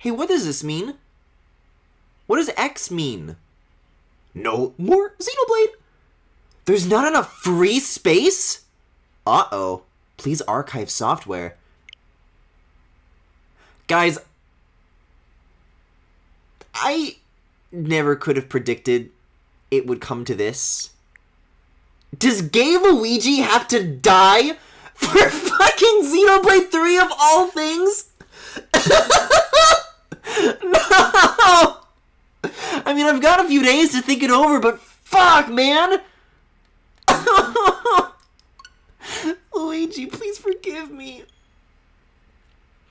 Hey, what does this mean? What does X mean? No more Xenoblade? There's not enough free space? Uh-oh. Please archive software. Guys, I never could have predicted it would come to this. Does Gay Luigi have to die for fucking Xenoblade 3 of all things? No! I mean, I've got a few days to think it over, but fuck, man! Luigi, please forgive me.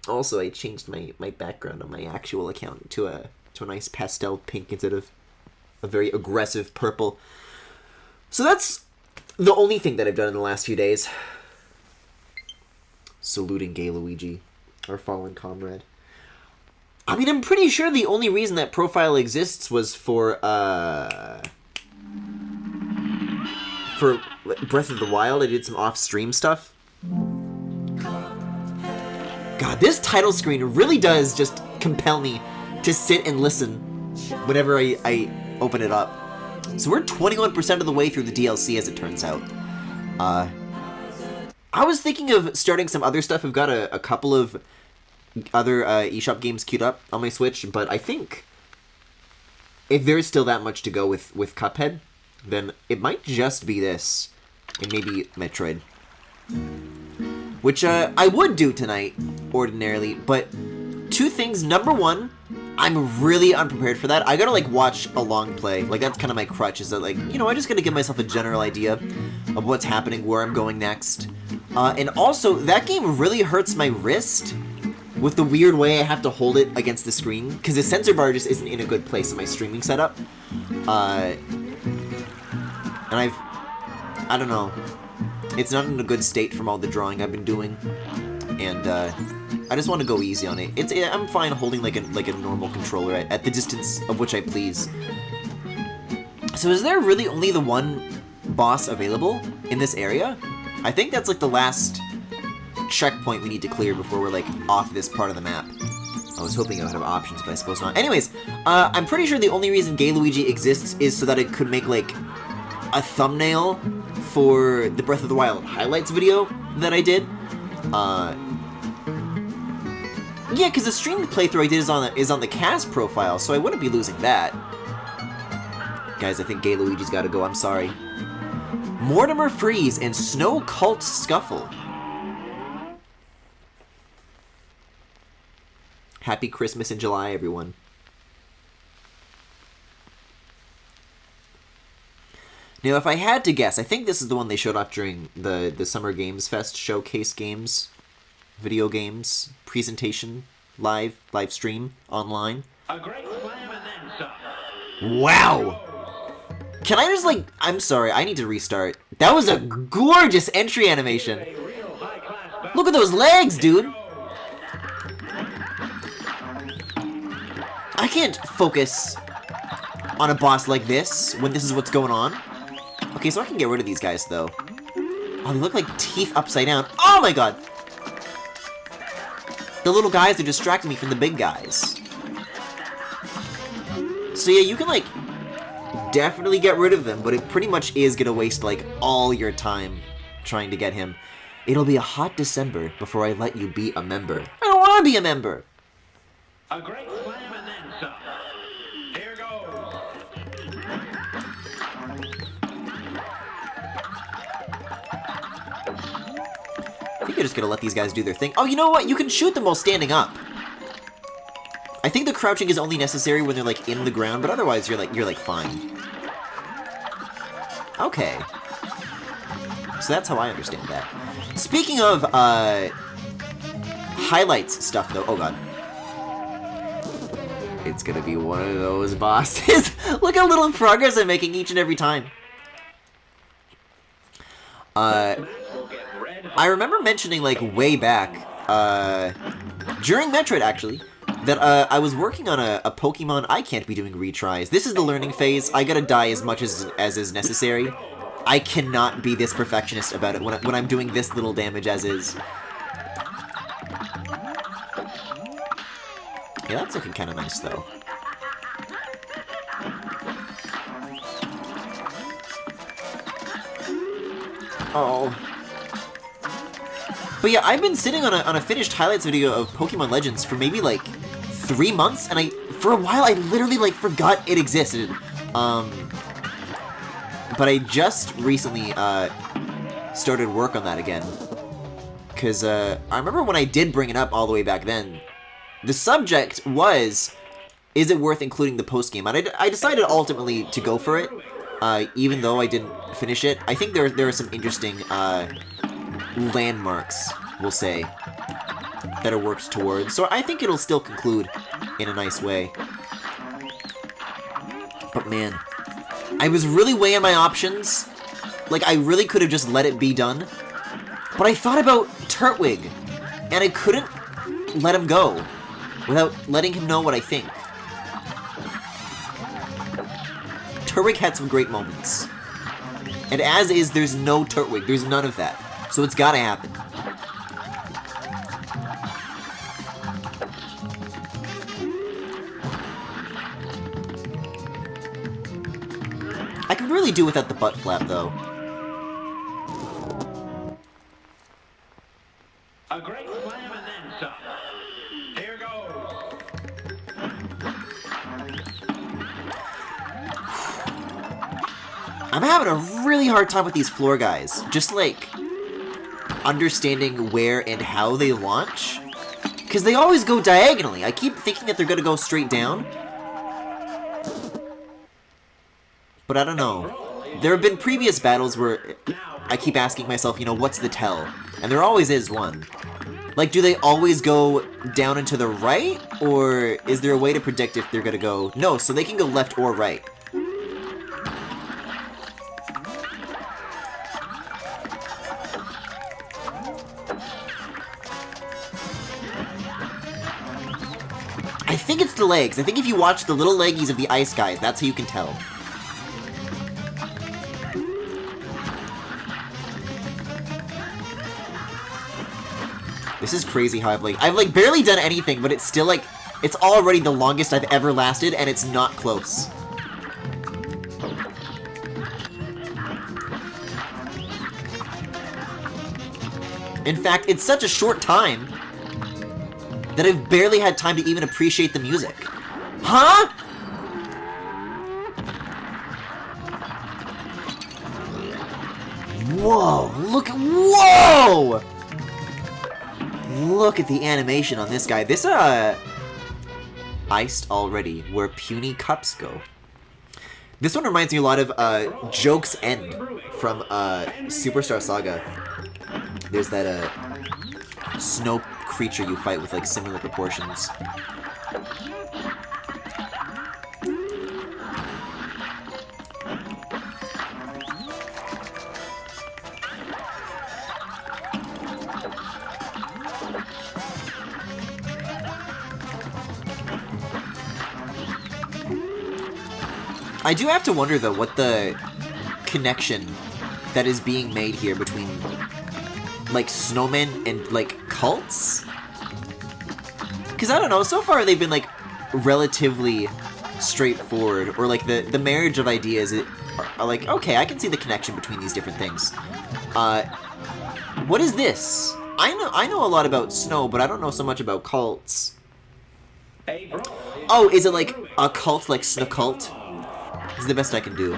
Also, I changed my background on my actual account to a nice pastel pink instead of a very aggressive purple. So that's the only thing that I've done in the last few days. Saluting Gay Luigi, our fallen comrade. I mean, I'm pretty sure the only reason that profile exists was for Breath of the Wild. I did some off-stream stuff. God, this title screen really does just compel me to sit and listen whenever I open it up. So we're 21% of the way through the DLC, as it turns out. I was thinking of starting some other stuff. I've got a couple of other eShop games queued up on my Switch, but I think if there's still that much to go with Cuphead, then it might just be this, and maybe Metroid. Which I would do tonight, ordinarily, but two things. Number one, I'm really unprepared for that. I gotta, like, watch a long play. Like, that's kind of my crutch, is that, like, you know, I just gotta give myself a general idea of what's happening, where I'm going next. And also, that game really hurts my wrist with the weird way I have to hold it against the screen, because the sensor bar just isn't in a good place in my streaming setup. And I don't know. It's not in a good state from all the drawing I've been doing, and I just want to go easy on it. I'm fine holding like a normal controller at the distance of which I please. So is there really only the one boss available in this area? I think that's like the last checkpoint we need to clear before we're like off this part of the map. I was hoping I would have options, but I suppose not. Anyways, I'm pretty sure the only reason Gay Luigi exists is so that it could make like a thumbnail for the Breath of the Wild highlights video that I did. Yeah, because the streamed playthrough I did is on the cast profile, so I wouldn't be losing that. Guys, I think Gay Luigi's gotta go, I'm sorry. Mortimer Freeze and Snow Cult Scuffle. Happy Christmas in July, everyone. Now, if I had to guess, I think this is the one they showed off during the Summer Games Fest showcase games, video games, presentation, live stream, online. A great slam and then some. Wow! Can I just, like, I'm sorry, I need to restart. That was a gorgeous entry animation. Look at those legs, dude! I can't focus on a boss like this when this is what's going on. Okay, so I can get rid of these guys, though. Oh, they look like teeth upside down. Oh my god! The little guys are distracting me from the big guys. So yeah, you can, like, definitely get rid of them, but it pretty much is gonna waste, like, all your time trying to get him. It'll be a hot December before I let you be a member. I don't want to be a member! A great slam and then some. Here goes. I think you're just gonna let these guys do their thing. Oh, you know what? You can shoot them while standing up. I think the crouching is only necessary when they're, like, in the ground, but otherwise you're like fine. Okay. So that's how I understand that. Speaking of, highlights stuff, though. Oh, God. It's gonna be one of those bosses. Look how little progress I'm making each and every time. I remember mentioning, like, way back, during Metroid, actually, that I was working on a Pokemon I can't be doing retries. This is the learning phase. I gotta die as much as is necessary. I cannot be this perfectionist about it when I'm doing this little damage as is. Yeah, that's looking kind of nice, though. Oh. But yeah, I've been sitting on a finished highlights video of Pokemon Legends for maybe, like, 3 months, and for a while, I literally, like, forgot it existed. But I just recently, started work on that again. Because, I remember when I did bring it up all the way back then, the subject was, is it worth including the post-game? And I decided ultimately to go for it, even though I didn't finish it. I think there are some interesting, landmarks, we'll say, that it works towards. So I think it'll still conclude in a nice way. But man, I was really weighing my options. Like, I really could have just let it be done. But I thought about Turtwig, and I couldn't let him go without letting him know what I think. Turtwig had some great moments. And as is, there's no Turtwig. There's none of that. So it's gotta happen. I could really do without the butt flap, though. A great slam and then some. Here goes. I'm having a really hard time with these floor guys. Just, like, understanding where and how they launch. Because they always go diagonally. I keep thinking that they're going to go straight down. But I don't know. There have been previous battles where I keep asking myself, you know, what's the tell? And there always is one. Like, do they always go down and to the right? Or is there a way to predict if they're going to go... No, so they can go left or right. I think it's the legs. I think if you watch the little leggies of the ice guys, that's how you can tell. This is crazy how I've like barely done anything, but it's still like, it's already the longest I've ever lasted, and it's not close. In fact, it's such a short time that I've barely had time to even appreciate the music. Huh? Whoa, whoa! Look at the animation on this guy. This, iced already, where puny cups go. This one reminds me a lot of, Joke's End from, Superstar Saga. There's that, snow creature you fight with, like, similar proportions. I do have to wonder, though, what the connection that is being made here between, like, snowmen and, like, cults? Because, I don't know, so far they've been, like, relatively straightforward, or, like, the marriage of ideas are like, okay, I can see the connection between these different things. What is this? I know a lot about snow, but I don't know so much about cults. Oh, is it, like, a cult like Snow-Cult? This is the best I can do.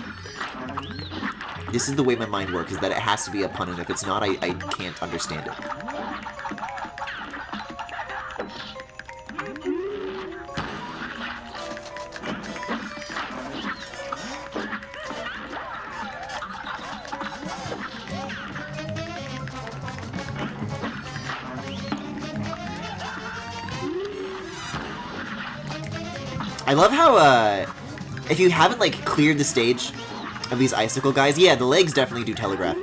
This is the way my mind works, is that it has to be a pun, and if it's not, I can't understand it. I love how, if you haven't, like, cleared the stage of these icicle guys, yeah, the legs definitely do telegraph.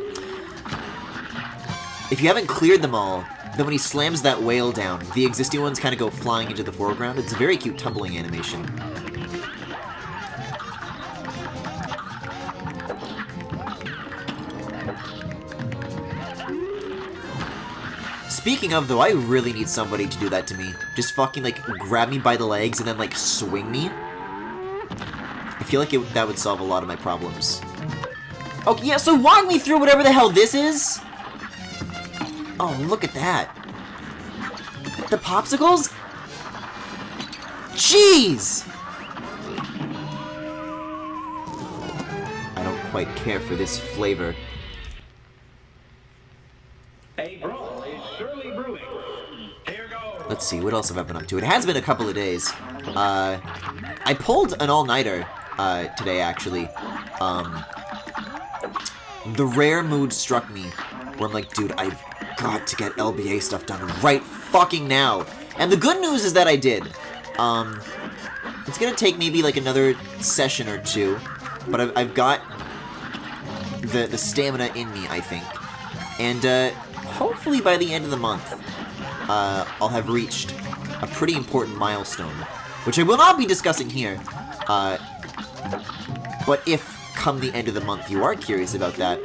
If you haven't cleared them all, then when he slams that whale down, the existing ones kind of go flying into the foreground. It's a very cute tumbling animation. Speaking of, though, I really need somebody to do that to me. Just fucking, like, grab me by the legs and then, like, swing me. I feel like that would solve a lot of my problems. Okay, yeah, so walk me through whatever the hell this is. Oh, look at that. The popsicles? Jeez! I don't quite care for this flavor. A brawl is surely brewing. Here goes. Let's see, what else have I been up to? It has been a couple of days. I pulled an all-nighter, today, actually. The rare mood struck me, where I'm like, dude, I've got to get LBA stuff done right fucking now. And the good news is that I did. It's gonna take maybe, like, another session or two, but I've got the stamina in me, I think. And, hopefully by the end of the month, I'll have reached a pretty important milestone, which I will not be discussing here. But if, come the end of the month, you are curious about that,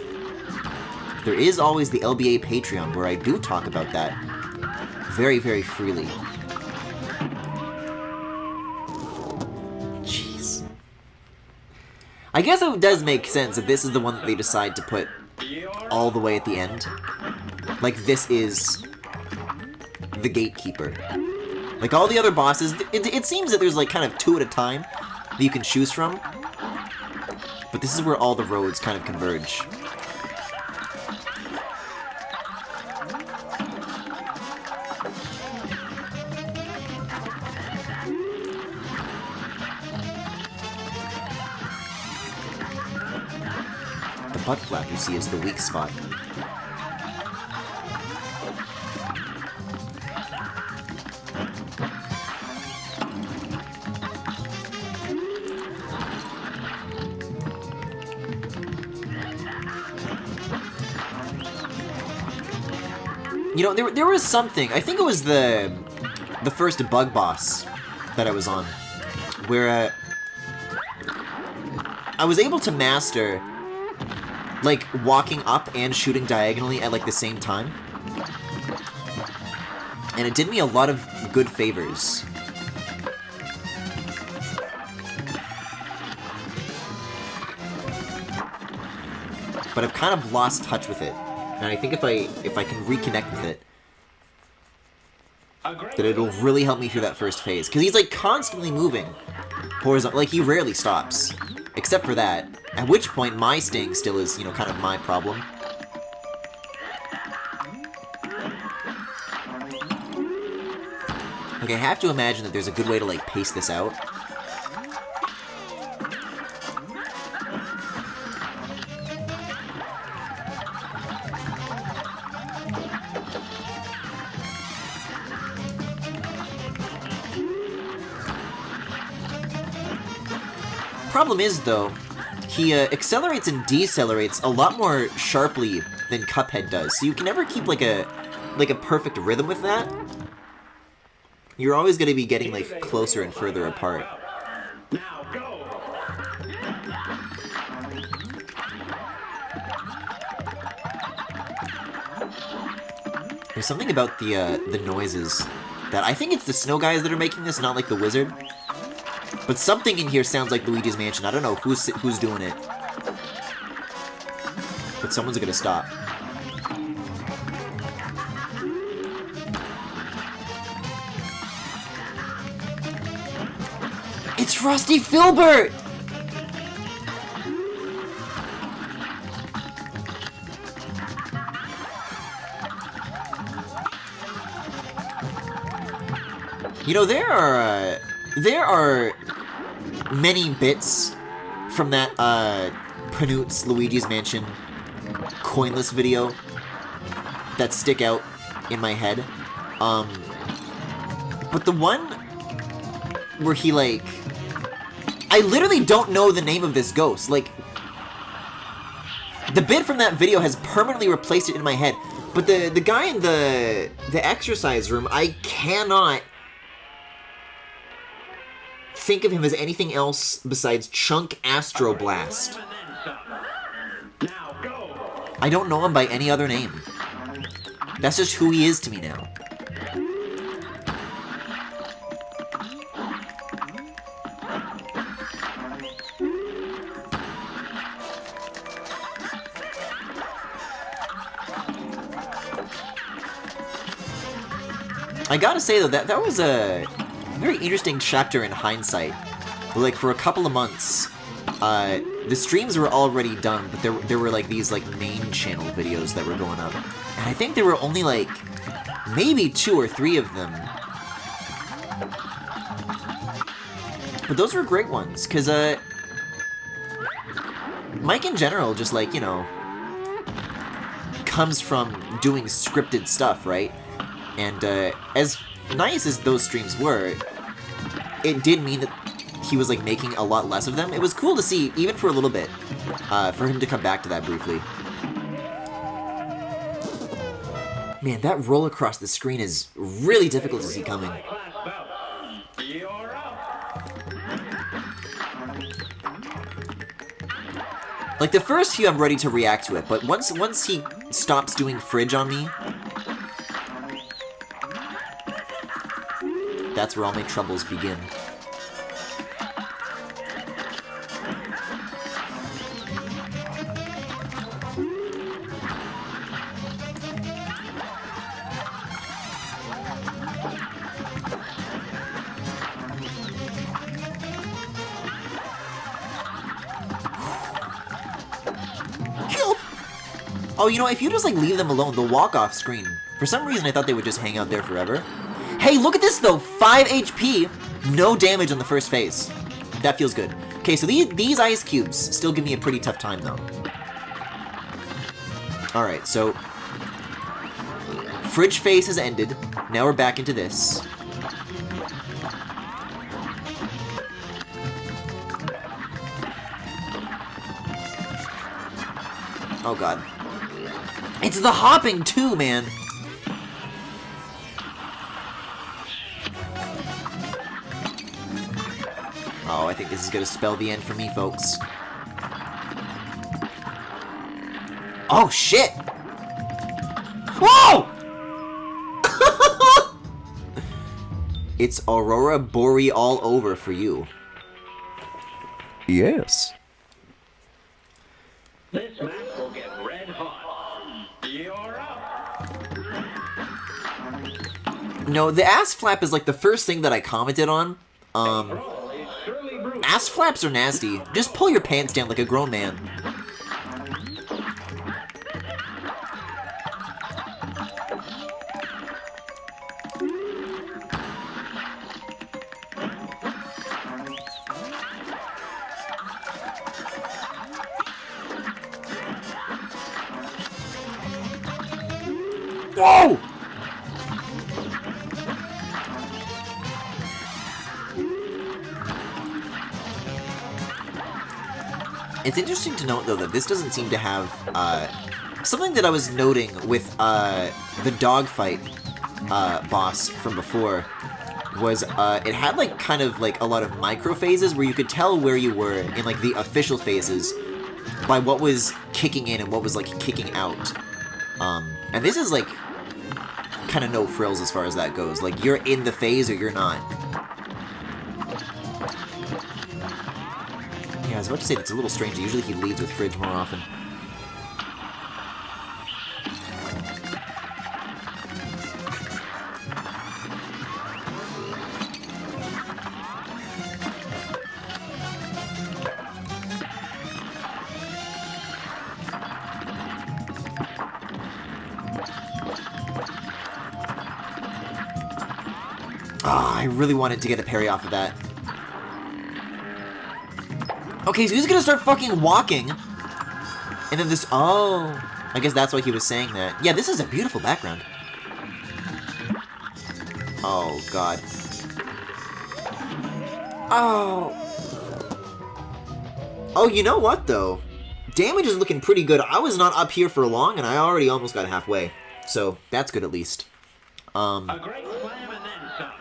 there is always the LBA Patreon, where I do talk about that very, very freely. Jeez. I guess it does make sense that this is the one that they decide to put all the way at the end. Like, this is the gatekeeper. Like, all the other bosses, it seems that there's, like, kind of 2 at a time that you can choose from. But this is where all the roads kind of converge. The butt flap, you see, is the weak spot. You know, there was something, I think it was the first bug boss that I was on, where, I was able to master, like, walking up and shooting diagonally at, like, the same time. And it did me a lot of good favors. But I've kind of lost touch with it. And I think if I can reconnect with it, that it'll really help me through that first phase. Because he's, like, constantly moving horizontal. Like, he rarely stops. Except for that. At which point, my staying still is, you know, kind of my problem. Like, I have to imagine that there's a good way to, like, pace this out. Problem is, though, he accelerates and decelerates a lot more sharply than Cuphead does, so you can never keep, like a perfect rhythm with that. You're always going to be getting, like, closer and further apart. Now go. There's something about the noises that I think it's the snow guys that are making this, not like the wizard. But something in here sounds like Luigi's Mansion. I don't know who's doing it. But someone's gonna stop. It's Rusty Filbert! You know, there are many bits from that, Panute's Luigi's Mansion coinless video that stick out in my head. But the one where he, like... I literally don't know the name of this ghost. Like, the bit from that video has permanently replaced it in my head. But the guy in the exercise room, I cannot think of him as anything else besides Chunk Astroblast. Now go. I don't know him by any other name. That's just who he is to me now. I gotta say though, that was a very interesting chapter in hindsight. Like, for a couple of months, the streams were already done, but there were like these like main channel videos that were going up. And I think there were only like maybe 2 or 3 of them. But those were great ones, cause Mike in general just like, you know, comes from doing scripted stuff, right? And as nice as those streams were, it did mean that he was like making a lot less of them. It was cool to see, even for a little bit, for him to come back to that briefly. Man, that roll across the screen is really difficult to see coming. Like, the first few I'm ready to react to it, but once he stops doing fridge on me, that's where all my troubles begin. Oh, you know, if you just, like, leave them alone, they'll walk off screen. For some reason, I thought they would just hang out there forever. Hey, look at this, though! 5 HP, no damage on the first phase. That feels good. Okay, so these ice cubes still give me a pretty tough time, though. Alright, so... Fridge phase has ended. Now we're back into this. Oh, God. It's the hopping, too, man! Oh, I think this is gonna spell the end for me, folks. Oh, shit! Whoa! It's Aurora Boreal all over for you. Yes. This map will get red hot. You're up. No, the ass flap is like the first thing that I commented on. Ass flaps are nasty. Just pull your pants down like a grown man. Whoa! It's interesting to note, though, that this doesn't seem to have, something that I was noting with, the dogfight, boss from before was, it had, like, kind of, like, a lot of micro phases where you could tell where you were in, like, the official phases by what was kicking in and what was, like, kicking out. And this is, like, kind of no frills as far as that goes. Like, you're in the phase or you're not. Yeah, I was about to say that's a little strange. Usually he leads with fridge more often. Ah, I really wanted to get a parry off of that. Okay, so he's gonna start fucking walking. And then this... Oh. I guess that's why he was saying that. Yeah, this is a beautiful background. Oh, God. Oh. Oh, you know what, though? Damage is looking pretty good. I was not up here for long, and I already almost got halfway. So, that's good at least. A great slam and then some.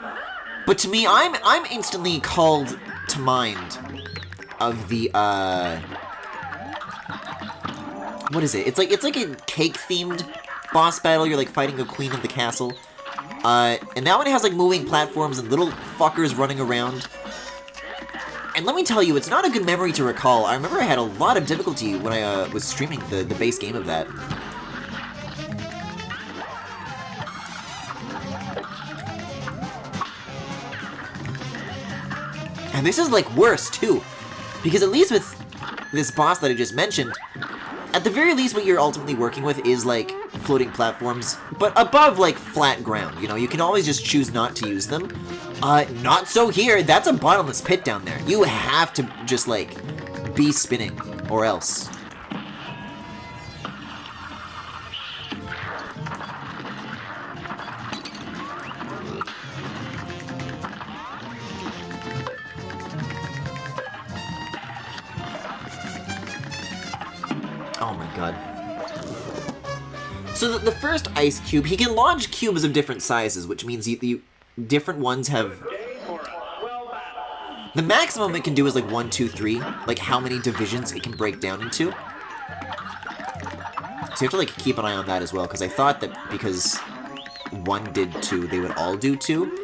But to me, I'm instantly called to mind of the, what is it? It's like a cake-themed boss battle, you're like fighting a queen of the castle. And that one has like moving platforms and little fuckers running around. And let me tell you, it's not a good memory to recall. I remember I had a lot of difficulty when I was streaming the base game of that. And this is like worse too, because at least with this boss that I just mentioned, at the very least what you're ultimately working with is like floating platforms, but above like flat ground, you know, you can always just choose not to use them. Not so here, that's a bottomless pit down there. You have to just like be spinning, or else. Oh my god. So the first ice cube, he can launch cubes of different sizes, which means the different ones have... The maximum it can do is like 1, 2, 3, like how many divisions it can break down into. So you have to like keep an eye on that as well, because I thought that because one did 2, they would all do 2.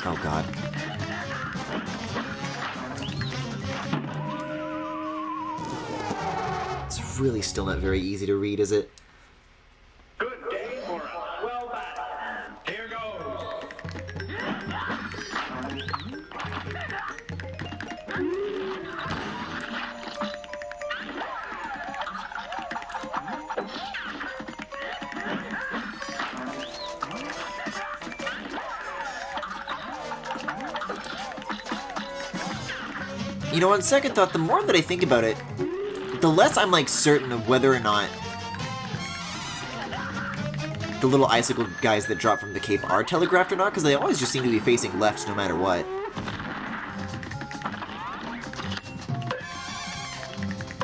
Oh god. It's really still not very easy to read, is it? Good day for a swell battle. Here goes. You know, on second thought, the more that I think about it, the less I'm, like, certain of whether or not the little icicle guys that drop from the cape are telegraphed or not, because they always just seem to be facing left no matter what.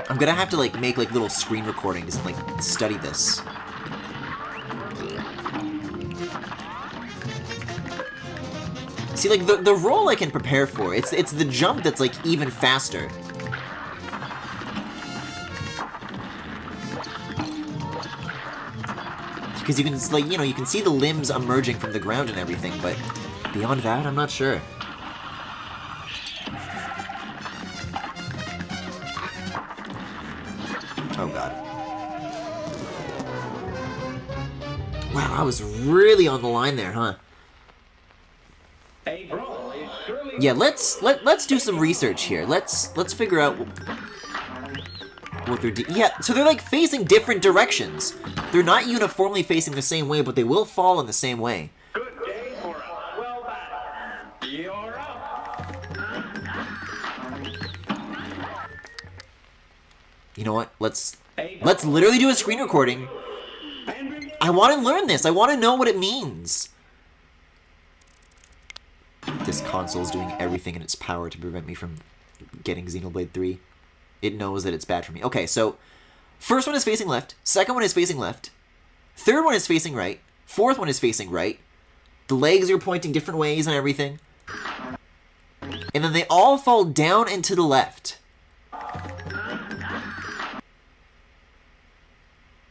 I'm gonna have to, like, make, like, little screen recordings and, like, study this. See, like, the roll I can prepare for, it's the jump that's, like, even faster. Because you can, like, you know, you can see the limbs emerging from the ground and everything, but beyond that, I'm not sure. Oh, God. Wow, I was really on the line there, huh? Yeah, let's do some research here. Let's figure out what they're doing. Yeah, so they're like facing different directions. They're not uniformly facing the same way, but they will fall in the same way. Good day for a swell battle. You're up. You know what? Let's literally do a screen recording. I want to learn this. I want to know what it means. This console is doing everything in its power to prevent me from getting Xenoblade 3. It knows that it's bad for me. Okay, so first one is facing left, second one is facing left, third one is facing right, fourth one is facing right. The legs are pointing different ways and everything. And then they all fall down and to the left.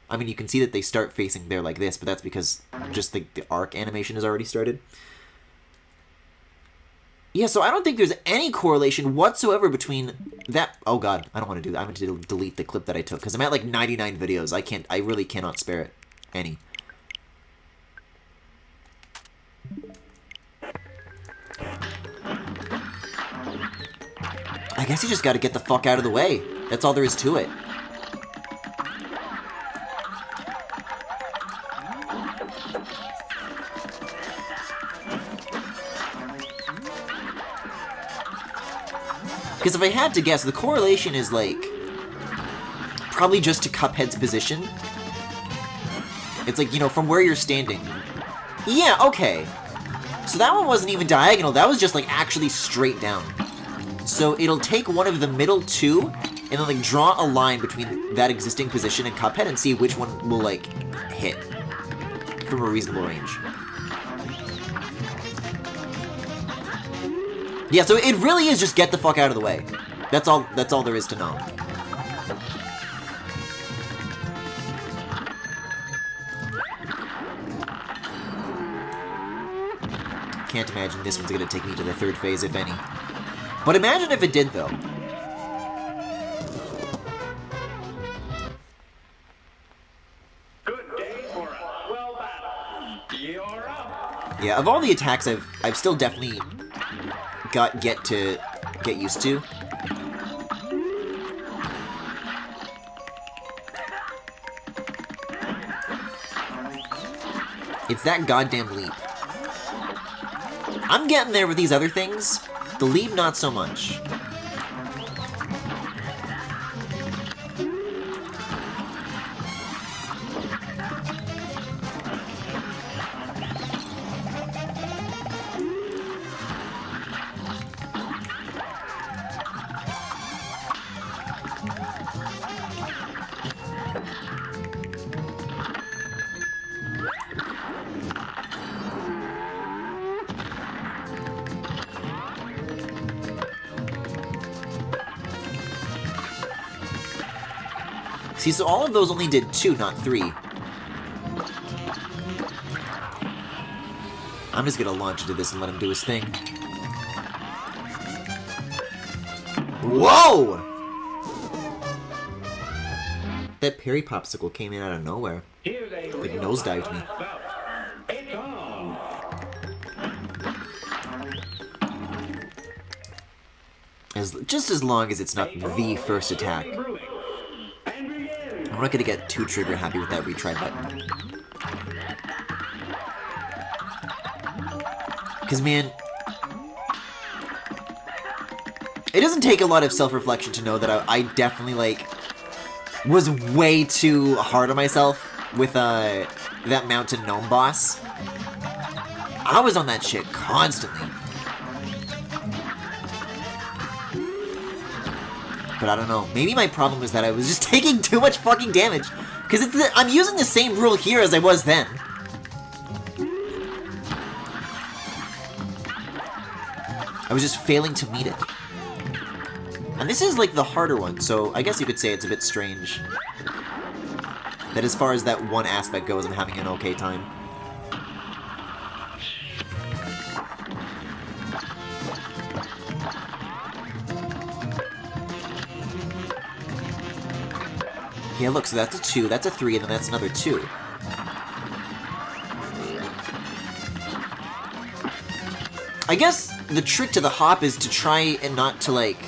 I mean, you can see that they start facing there like this, but that's because just the arc animation has already started. Yeah, so I don't think there's any correlation whatsoever between that... Oh god, I don't want to do that. I'm going to delete the clip that I took, because I'm at like 99 videos. I really cannot spare it. Any. I guess you just got to get the fuck out of the way. That's all there is to it. Because if I had to guess, the correlation is, like, probably just to Cuphead's position. It's like, you know, from where you're standing. Yeah, okay. So that one wasn't even diagonal, that was just, like, actually straight down. So it'll take one of the middle two, and then, like, draw a line between that existing position and Cuphead and see which one will, like, hit. from a reasonable range. Yeah, so it really is just get the fuck out of the way. That's all there is to know. Can't imagine this one's gonna take me to the third phase, if any. But imagine if it did, though. Good day for a swell battle. You're up. Yeah, of all the attacks, I've still definitely got yet to get used to. It's that goddamn leap. I'm getting there with these other things. The leap, not so much. See, so all of those only did 2, not 3. I'm just gonna launch into this and let him do his thing. Whoa! That Perry Popsicle came in out of nowhere. Like, nosedived me. It's on. Just as long as it's not the first attack. I'm not gonna get too trigger happy with that retry button. Cause man, it doesn't take a lot of self-reflection to know that I definitely, like, was way too hard on myself with that mountain gnome boss. I was on that shit constantly. But I don't know. Maybe my problem was that I was just taking too much fucking damage. Because I'm using the same rule here as I was then. I was just failing to meet it. And this is like the harder one, so I guess you could say it's a bit strange. That as far as that one aspect goes, I'm having an okay time. Yeah, look, so that's a 2, that's a 3, and then that's another 2. I guess the trick to the hop is to try and not to, like,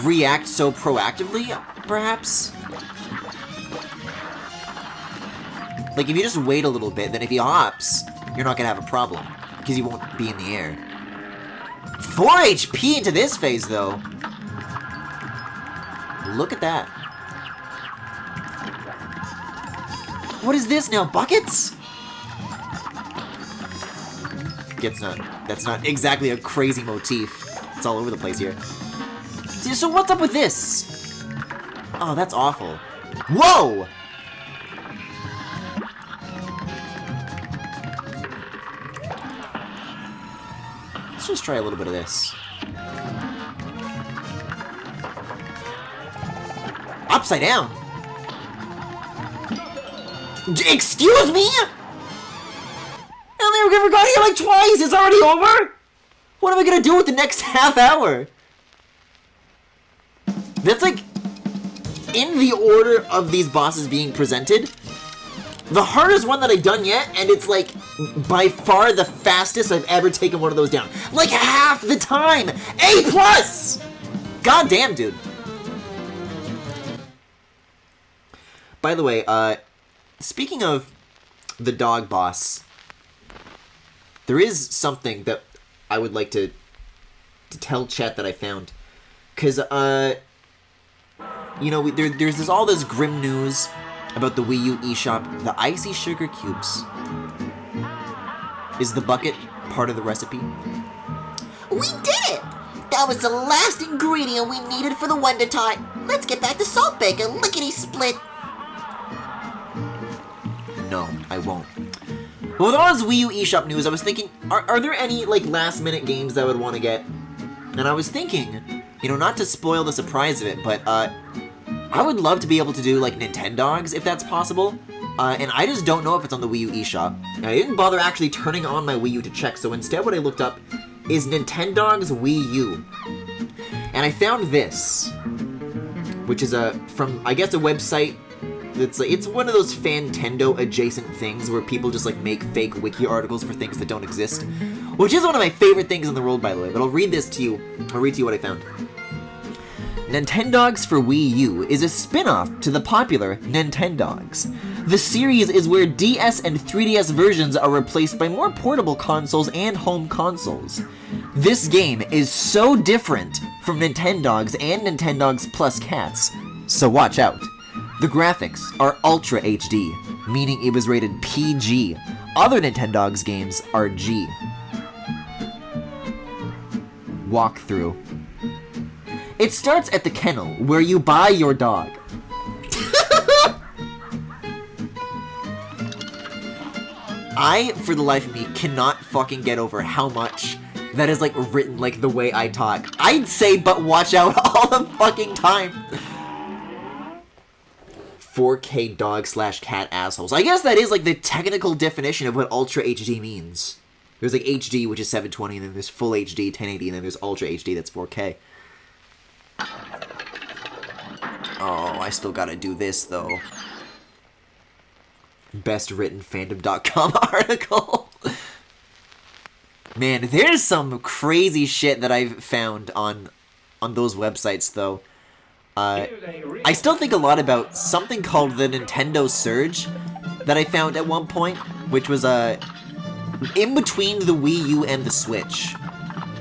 react so proactively, perhaps? Like, if you just wait a little bit, then if he hops, you're not gonna have a problem, because you won't be in the air. 4 HP into this phase, though. Look at that. What is this now? Buckets? That's not exactly a crazy motif. It's all over the place here. So what's up with this? Oh, that's awful. Whoa! Let's just try a little bit of this. Upside down! Excuse me?! And they got here like twice! It's already over?! What am I gonna do with the next half hour? That's like, in the order of these bosses being presented, the hardest one that I've done yet, and it's like, by far the fastest I've ever taken one of those down. Like half the time! A+! God damn, dude. By the way, speaking of the dog boss, there is something that I would like to tell chat that I found. Because, you know, there's all this grim news about the Wii U eShop. The icy sugar cubes. Is the bucket part of the recipe? We did it! That was the last ingredient we needed for the Wonder Tart. Let's get back to salt bacon, lickety-split. no, I won't. But with all this Wii U eShop news, I was thinking, are there any, like, last-minute games that I would want to get? And I was thinking, you know, not to spoil the surprise of it, but, I would love to be able to do, like, Nintendogs, if that's possible. And I just don't know if it's on the Wii U eShop. And I didn't bother actually turning on my Wii U to check, so instead what I looked up is Nintendogs Wii U. And I found this, which is from, I guess, a website that's like, it's one of those Fantendo adjacent things where people just like make fake wiki articles for things that don't exist, which is one of my favorite things in the world, by the way. But I'll read this to you. I'll read to you what I found. Nintendogs for Wii U is a spin-off to the popular Nintendogs. The series is where DS and 3DS versions are replaced by more portable consoles and home consoles. This game is so different from Nintendogs and Nintendogs Plus Cats, so watch out. The graphics are Ultra HD, meaning it was rated PG. Other Nintendogs games are G. Walkthrough. It starts at the kennel, where you buy your dog. I, for the life of me, cannot fucking get over how much that is, like, written like the way I talk. I'd say, but watch out all the fucking time. 4K dog/cat assholes. I guess that is, like, the technical definition of what Ultra HD means. There's, like, HD, which is 720, and then there's Full HD, 1080, and then there's Ultra HD, that's 4K. Oh, I still gotta do this, though. Best written fandom.com article. Man, there's some crazy shit that I've found on those websites, though. I still think a lot about something called the Nintendo Surge that I found at one point, which was in between the Wii U and the Switch,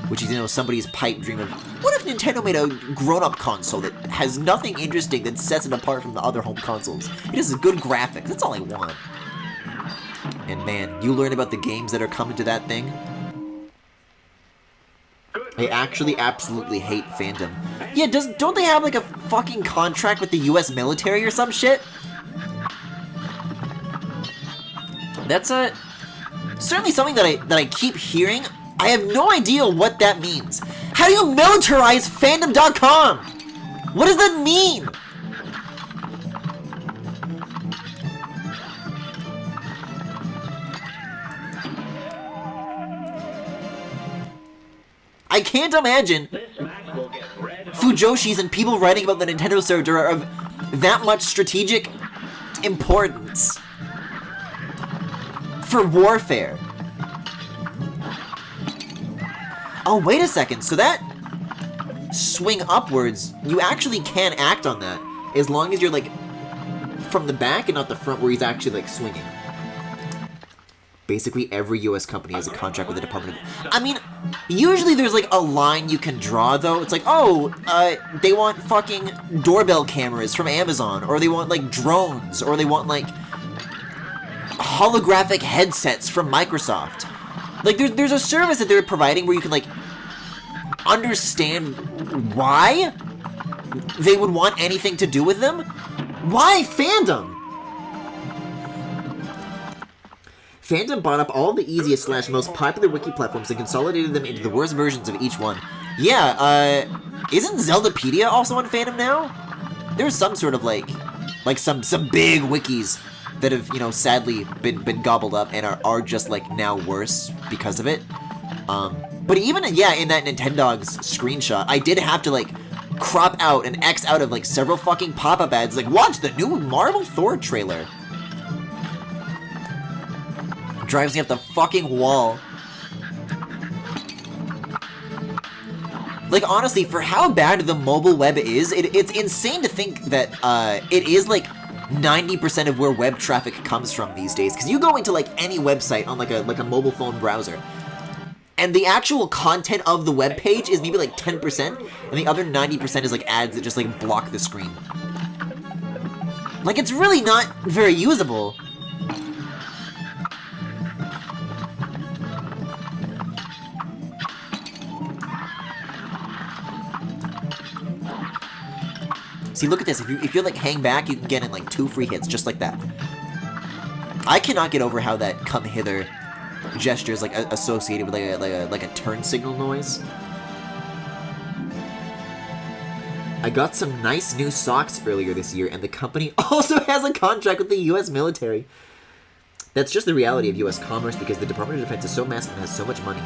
which is, you know, somebody's pipe dream of, what if Nintendo made a grown-up console that has nothing interesting that sets it apart from the other home consoles? It has good graphics, that's all I want. And man, you learn about the games that are coming to that thing. I actually absolutely hate fandom. Yeah, don't they have like a fucking contract with the US military or some shit? That's certainly something that I keep hearing. I have no idea what that means. How do you militarize fandom.com? What does that mean? I can't imagine Fujoshis and people writing about the Nintendo Surge are of that much strategic importance for warfare. Oh, wait a second, so that swing upwards, you actually can act on that, as long as you're, like, from the back and not the front where he's actually, like, swinging. Basically, every US company has a contract with the Department of... I mean, usually there's, like, a line you can draw, though. It's like, oh, they want fucking doorbell cameras from Amazon, or they want, like, drones, or they want, like, holographic headsets from Microsoft. Like, there's a service that they're providing where you can, like, understand why they would want anything to do with them? Why fandom? Fandom bought up all the easiest / most popular wiki platforms and consolidated them into the worst versions of each one. Yeah, isn't Zeldapedia also on fandom now? There's some sort of, like some big wikis that have, you know, sadly been gobbled up and are just, like, now worse because of it. But even, yeah, in that Nintendogs screenshot, I did have to, like, crop out and X out of, like, several fucking pop-up ads, like, watch the new Marvel Thor trailer. Drives me up the fucking wall. Like, honestly, for how bad the mobile web is, it's insane to think that, it is, like, 90% of where web traffic comes from these days. Because you go into, like, any website on, like a mobile phone browser, and the actual content of the web page is maybe, like, 10%, and the other 90% is, like, ads that just, like, block the screen. Like, it's really not very usable. See, look at this. If you like hang back, you can get in like 2 free hits, just like that. I cannot get over how that come hither gesture is like associated with like a turn signal noise. I got some nice new socks earlier this year, and the company also has a contract with the U.S. military. That's just the reality of U.S. commerce because the Department of Defense is so massive and has so much money,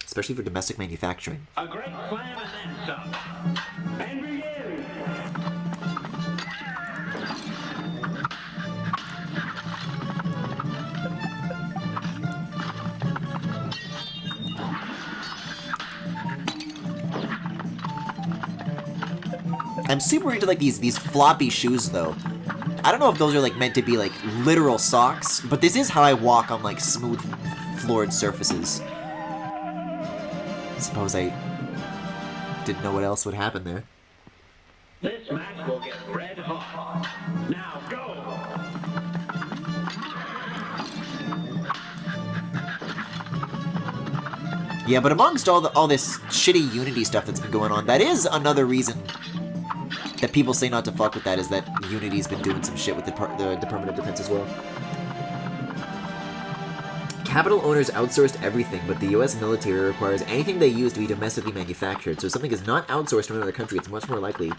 especially for domestic manufacturing. A great slam and then some. And begin. I'm super into like these floppy shoes though. I don't know if those are like meant to be like literal socks, but this is how I walk on like smooth floored surfaces. I suppose I didn't know what else would happen there. This match will get red hot. Now go. Yeah, but amongst all this shitty Unity stuff that's been going on, that is another reason that people say not to fuck with that, is that Unity's been doing some shit with the Department of Defense as well. Capital owners outsourced everything, but the US military requires anything they use to be domestically manufactured, so if something is not outsourced from another country, it's much more likely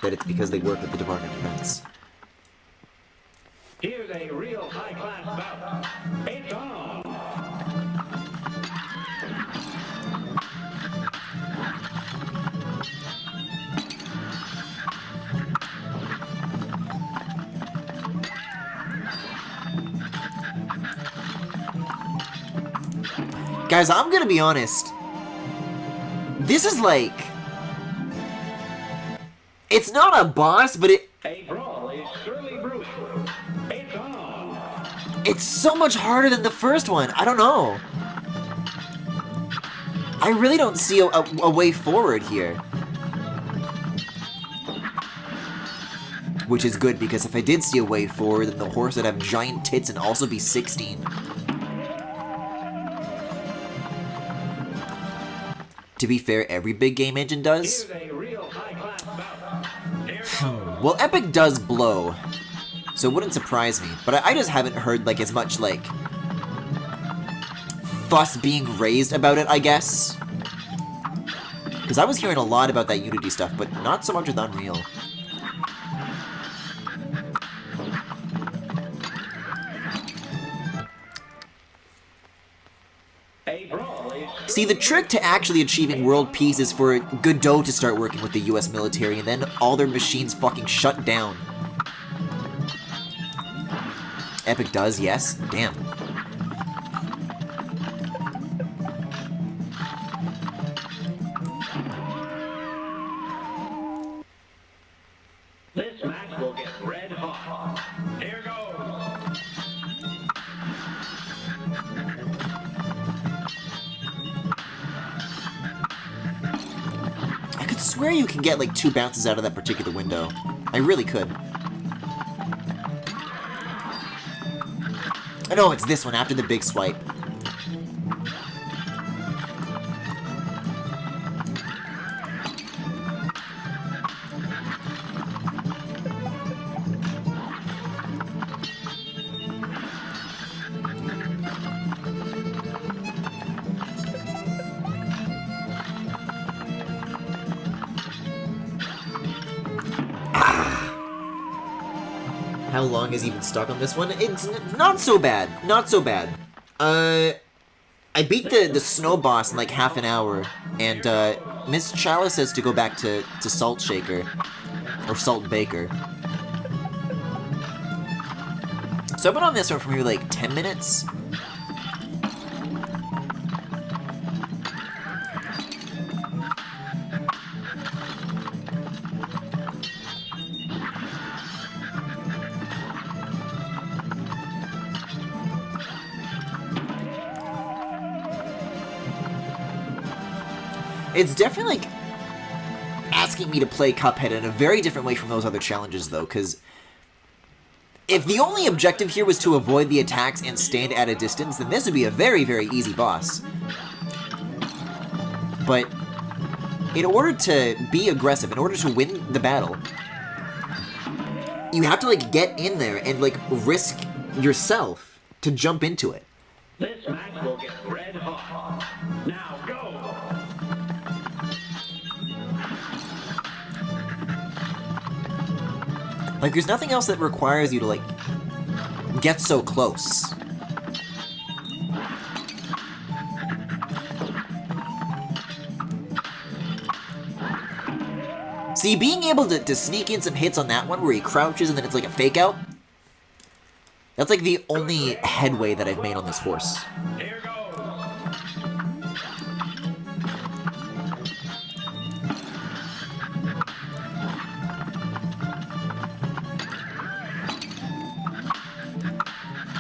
that it's because they work with the Department of Defense. Here's a real high-class bout. It's on. Guys, I'm gonna be honest. This is like... It's not a boss, but A brawl is surely brewing. It's on. it's so much harder than the first one. I don't know. I really don't see a way forward here. Which is good, because if I did see a way forward, then the horse would have giant tits and also be 16. To be fair, every big game engine does. Here's a real high-class bout. Here goes. Well, Epic does blow, so it wouldn't surprise me. But I just haven't heard like as much like fuss being raised about it, I guess. Because I was hearing a lot about that Unity stuff, but not so much with Unreal. A brawl is See, the trick to actually achieving world peace is for Godot to start working with the US military, and then all their machines fucking shut down. Epic does, yes? Damn. This match will get red hot. Here goes. I could swear you can get like 2 bounces out of that particular window. I really could. Oh no, it's this one after the big swipe. How long has he been stuck on this one? It's not so bad. Not so bad. I beat the snow boss in like half an hour, and Miss Chalice says to go back to Salt Shaker, or Salt Baker. So I've been on this one for maybe like 10 minutes. It's definitely, like, asking me to play Cuphead in a very different way from those other challenges, though, because if the only objective here was to avoid the attacks and stand at a distance, then this would be a very, very easy boss. But in order to be aggressive, in order to win the battle, you have to, like, get in there and, like, risk yourself to jump into it. This match will get red hot. Now go! Like, there's nothing else that requires you to, like, get so close. See, being able to sneak in some hits on that one where he crouches and then it's like a fake out, that's like the only headway that I've made on this horse. Here goes!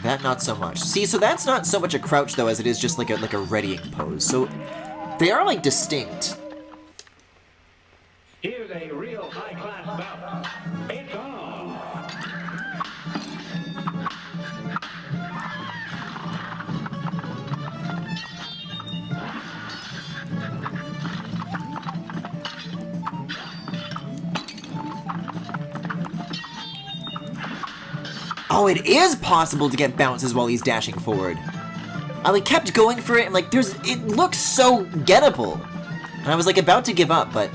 That not so much. See, so that's not so much a crouch though as it is just like a readying pose. So they are like distinct. Here's a real high-class bout. It's on! Oh, it is possible to get bounces while he's dashing forward. I like kept going for it and like it looks so gettable. And I was like about to give up, but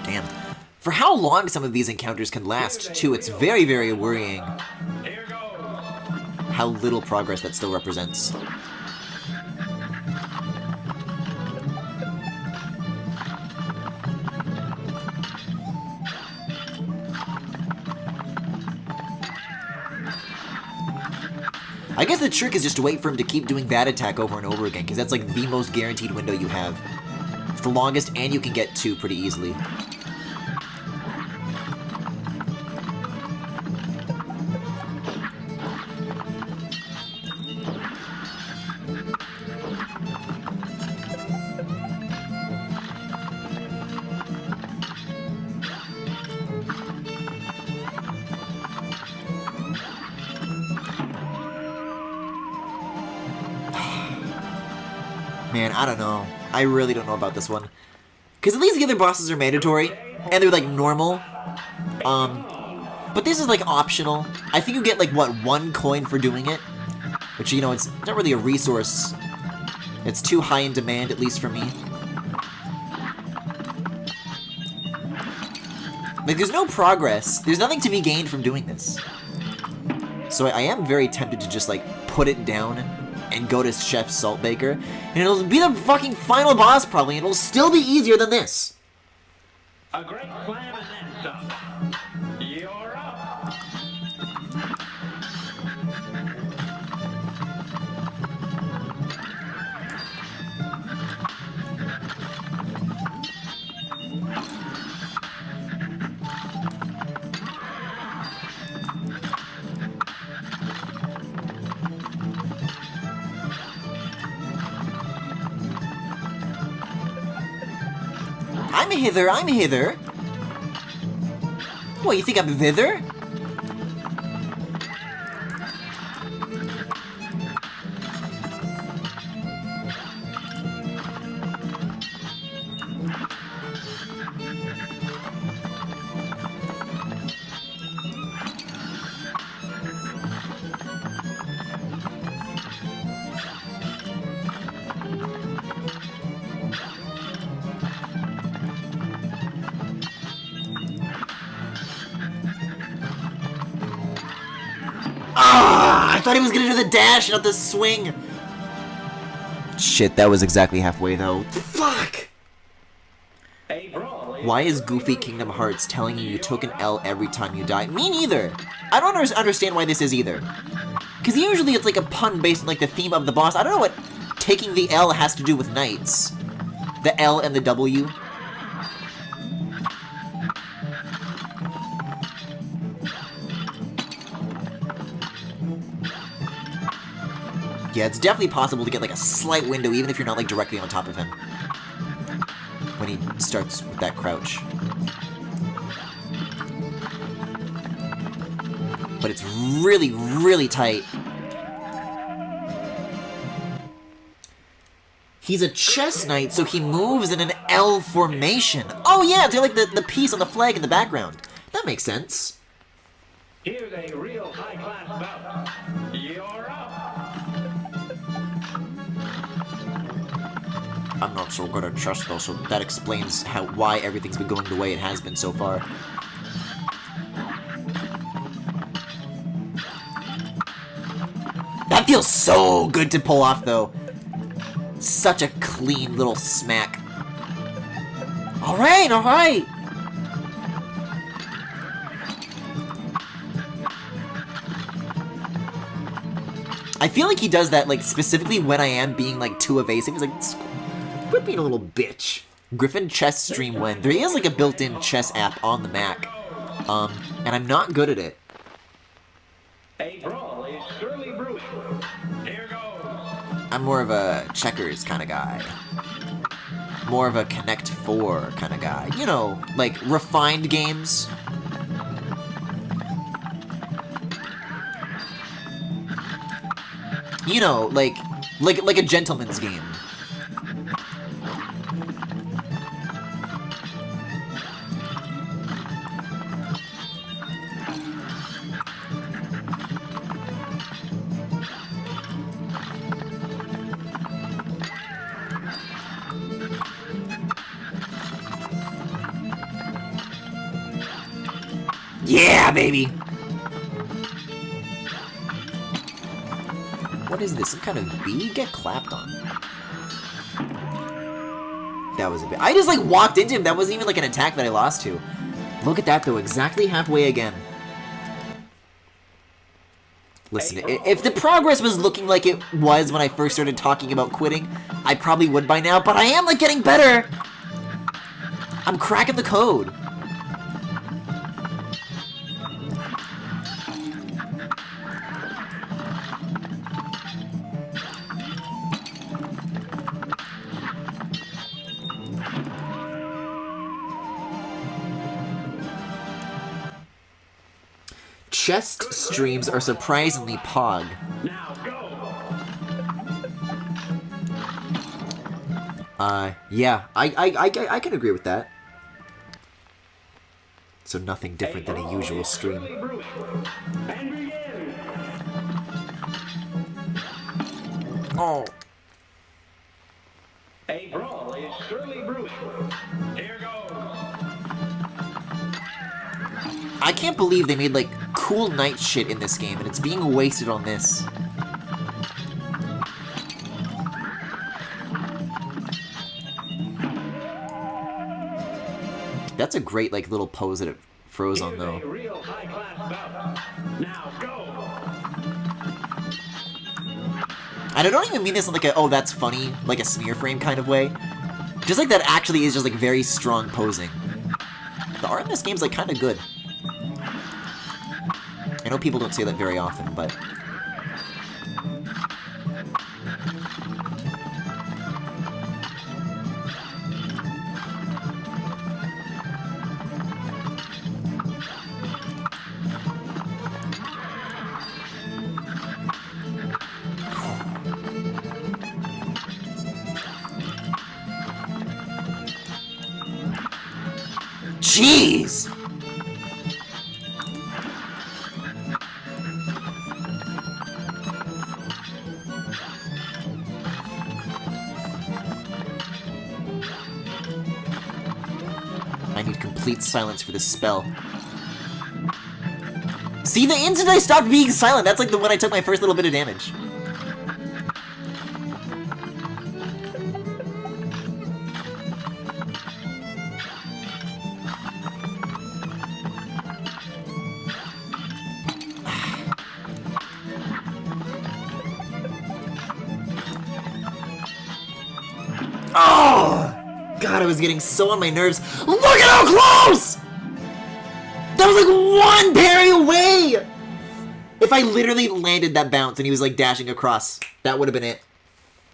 damn. For how long some of these encounters can last, too, it's very, very worrying Here goes! how little progress that still represents. I guess the trick is just to wait for him to keep doing that attack over and over again, because that's like the most guaranteed window you have. It's the longest, and you can get two pretty easily. Man, I don't know. I really don't know about this one. Because at least the other bosses are mandatory, and they're, like, normal. But this is, like, optional. I think you get, like, what, 1 coin for doing it? Which, you know, it's not really a resource. It's too high in demand, at least for me. Like, there's no progress. There's nothing to be gained from doing this. So I am very tempted to just, like, put it down and go to Chef Saltbaker, and it'll be the fucking final boss probably, and it'll still be easier than this. A great slam and then some. You're up! I'm hither, I'm hither. What, you think I'm thither? Ah! I thought he was gonna do the dash, not the swing. Shit, that was exactly halfway though. Fuck! A brawl. Why is Goofy Kingdom Hearts telling you took an L every time you die? Me neither. I don't understand why this is either. Because usually it's like a pun based on like the theme of the boss. I don't know what taking the L has to do with knights. The L and the W. Yeah, it's definitely possible to get like a slight window even if you're not like directly on top of him. When he starts with that crouch. But it's really, really tight. He's a chess knight, so he moves in an L formation. Oh yeah, it's like the piece on the flag in the background. That makes sense. Here's a real high-class bout. You're up. I'm not so good at chess though, so that explains why everything's been going the way it has been so far. That feels so good to pull off though. Such a clean little smack. Alright, alright! I feel like he does that, like, specifically when I am being, like, too evasive. He's like, quit being a little bitch. Griffin Chess Stream when. There is, like, a built-in chess app on the Mac. And I'm not good at it. A brawl is surely brewing. Here goes. I'm more of a checkers kind of guy. More of a Connect 4 kind of guy. You know, like, refined games. You know, like a gentleman's game. Yeah, baby! What is this? Some kind of bee? Get clapped on. That was a bit. I just like walked into him. That wasn't even like an attack that I lost to. Look at that though, exactly halfway again. Listen, if the progress was looking like it was when I first started talking about quitting, I probably would by now, but I am like getting better! I'm cracking the code. Chest streams are surprisingly pog. Now go. Yeah, I can agree with that. So nothing different than a usual stream. And begin. Oh. A brawl is surely brewing. Here goes. I can't believe they made, like, cool knight shit in this game, and it's being wasted on this. That's a great, like, little pose that it froze on, though. Here's a real high-class bout. Now go. And I don't even mean this in, like, a, oh, that's funny, like a smear frame kind of way. Just like that actually is just, like, very strong posing. The art in this game's, like, kind of good. I know people don't say that very often, but... Jeez! I need complete silence for this spell. See, the instant I stopped being silent, that's like the when I took my first little bit of damage. Oh! God, I was getting so on my nerves. Look at how close! That was like one parry away! If I literally landed that bounce and he was like dashing across, that would have been it.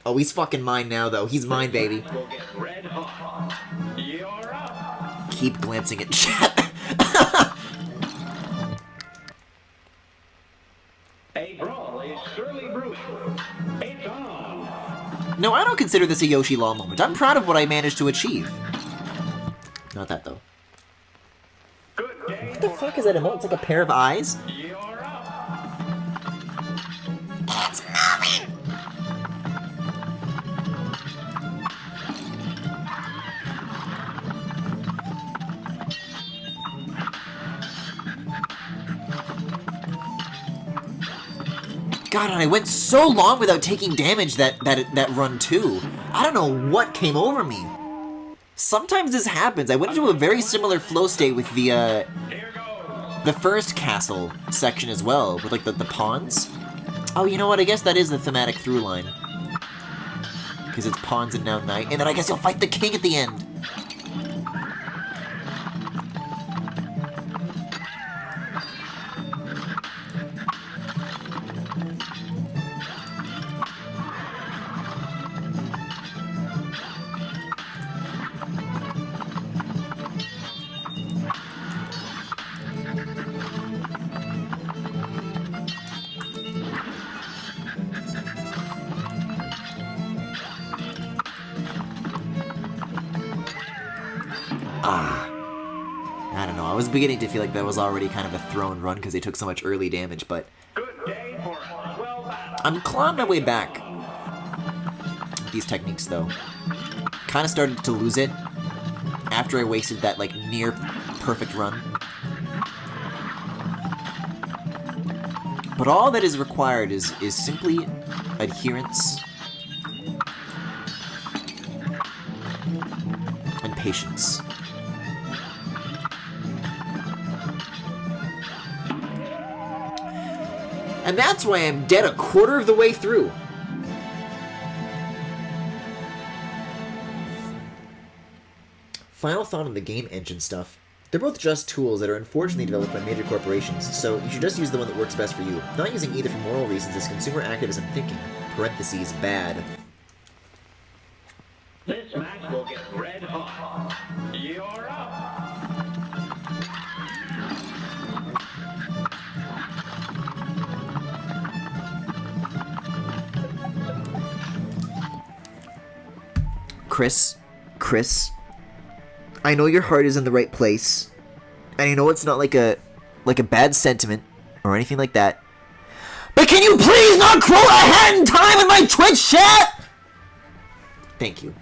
Oh, he's fucking mine now, though. He's mine, baby. We'll get red hot. You're up. Keep glancing at chat. A brawl is surely brewing. It's on. No, I don't consider this a Yoshi Law moment. I'm proud of what I managed to achieve. Not that, though. Good day. What the fuck is that emote? It's like a pair of eyes? You're up. It's moving. God, and I went so long without taking damage that run too. I don't know what came over me. Sometimes this happens. I went into a very similar flow state with Here goes. the first castle section as well, with like the pawns. Oh, you know what? I guess that is the thematic through line. Because it's pawns and now knight, and then I guess you'll fight the king at the end. I don't know, I was beginning to feel like that was already kind of a thrown run because they took so much early damage, but Good day for us. Well battled. I'm clawing my way back. With these techniques, though. Kind of started to lose it after I wasted that, like, near perfect run. But all that is required is simply adherence and patience. And that's why I'm dead a quarter of the way through. Final thought on the game engine stuff. They're both just tools that are unfortunately developed by major corporations, so you should just use the one that works best for you. Not using either for moral reasons is consumer activism thinking. Parentheses, bad. This match will get red hot. You're up. Chris, I know your heart is in the right place, and I know it's not like a bad sentiment or anything like that. But can you please not quote a hat in time in my Twitch chat? Thank you.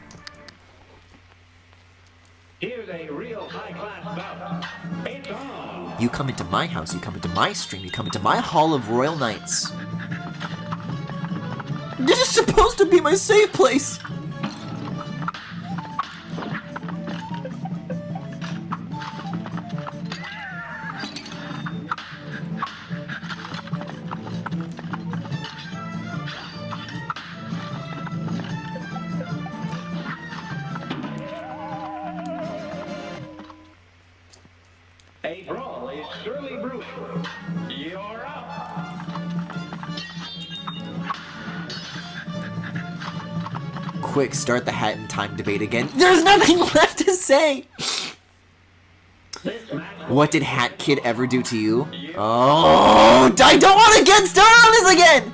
Here's a real high-class bout. It's on. You come into my house, you come into my stream, you come into my Hall of Royal Knights. This is supposed to be my safe place. A brawl is surely brewing. You're up. Quick, start the hat in time debate again. There's nothing left to say! This match What did Hat Kid ever do to you? Oh, I don't want to get started on this again!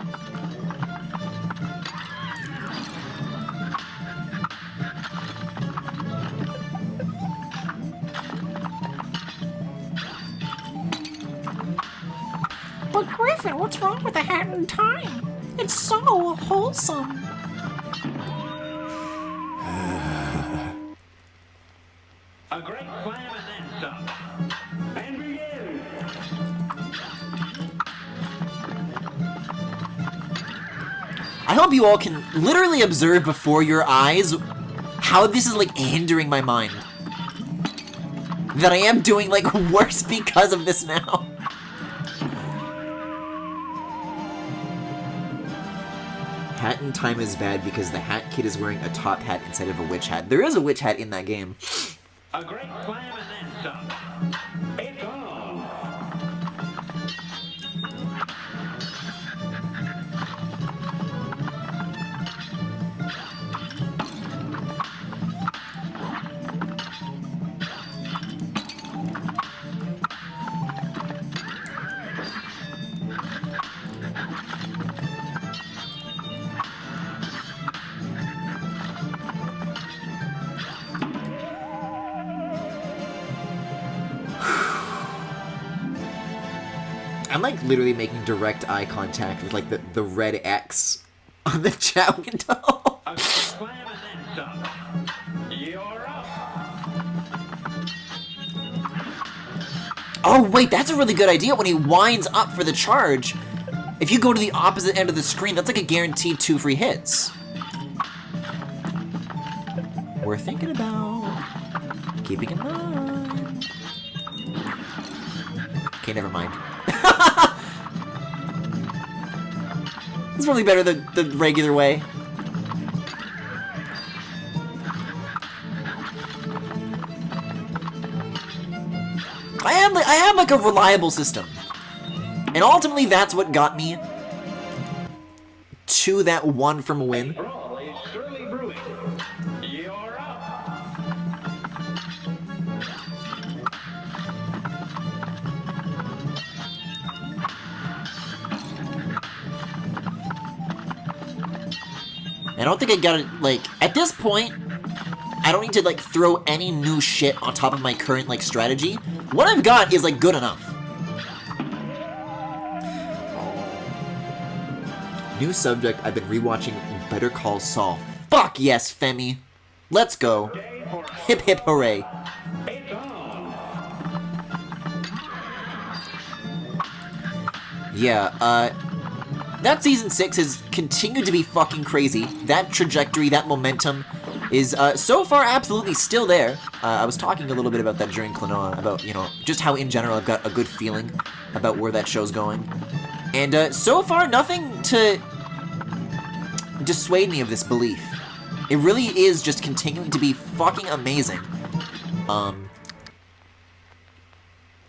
But Griffin, what's wrong with the hat in time? It's so wholesome. a great slam and then some. And begin. I hope you all can literally observe before your eyes how this is, like, hindering my mind. That I am doing, like, worse because of this now. Hat in time is bad because the Hat Kid is wearing a top hat instead of a witch hat. There is a witch hat in that game. A great slam and then some. It's on. I'm like literally making direct eye contact with like the red X on the chat window. A slam and then some. You're up. Oh wait, that's a really good idea. When he winds up for the charge, if you go to the opposite end of the screen, that's like a guaranteed 2 free hits. We're thinking about keeping in mind. Okay, never mind. It's probably better the regular way. I have like a reliable system. And ultimately that's what got me to that 1 from a win. Brawl is surely brewing. You're up. I don't think I got it, like, at this point, I don't need to, like, throw any new shit on top of my current, like, strategy. What I've got is, like, good enough. New subject, I've been rewatching Better Call Saul. Fuck yes, Femi. Let's go. Hip hip hooray. It's on. Yeah, that season 6 has continued to be fucking crazy. That trajectory, that momentum is, so far absolutely still there. I was talking a little bit about that during Klonoa, about, you know, just how in general I've got a good feeling about where that show's going. And, so far nothing to dissuade me of this belief. It really is just continuing to be fucking amazing.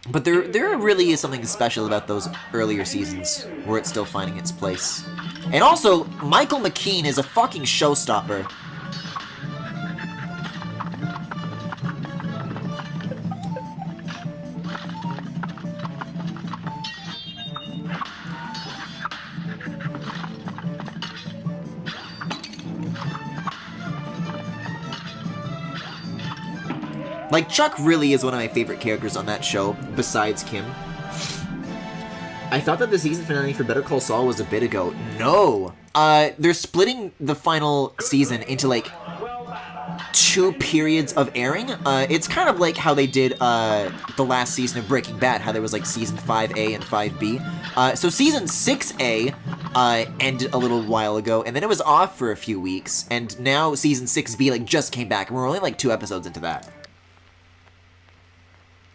But there really is something special about those earlier seasons, where it's still finding its place. And also, Michael McKean is a fucking showstopper. Like, Chuck really is one of my favorite characters on that show, besides Kim. I thought that the season finale for Better Call Saul was a bit ago. No! They're splitting the final season into, like, 2 periods of airing. It's kind of like how they did, the last season of Breaking Bad, how there was, like, Season 5A and 5B. So Season 6A, ended a little while ago, and then it was off for a few weeks, and now Season 6B, like, just came back, and we're only, like, 2 episodes into that.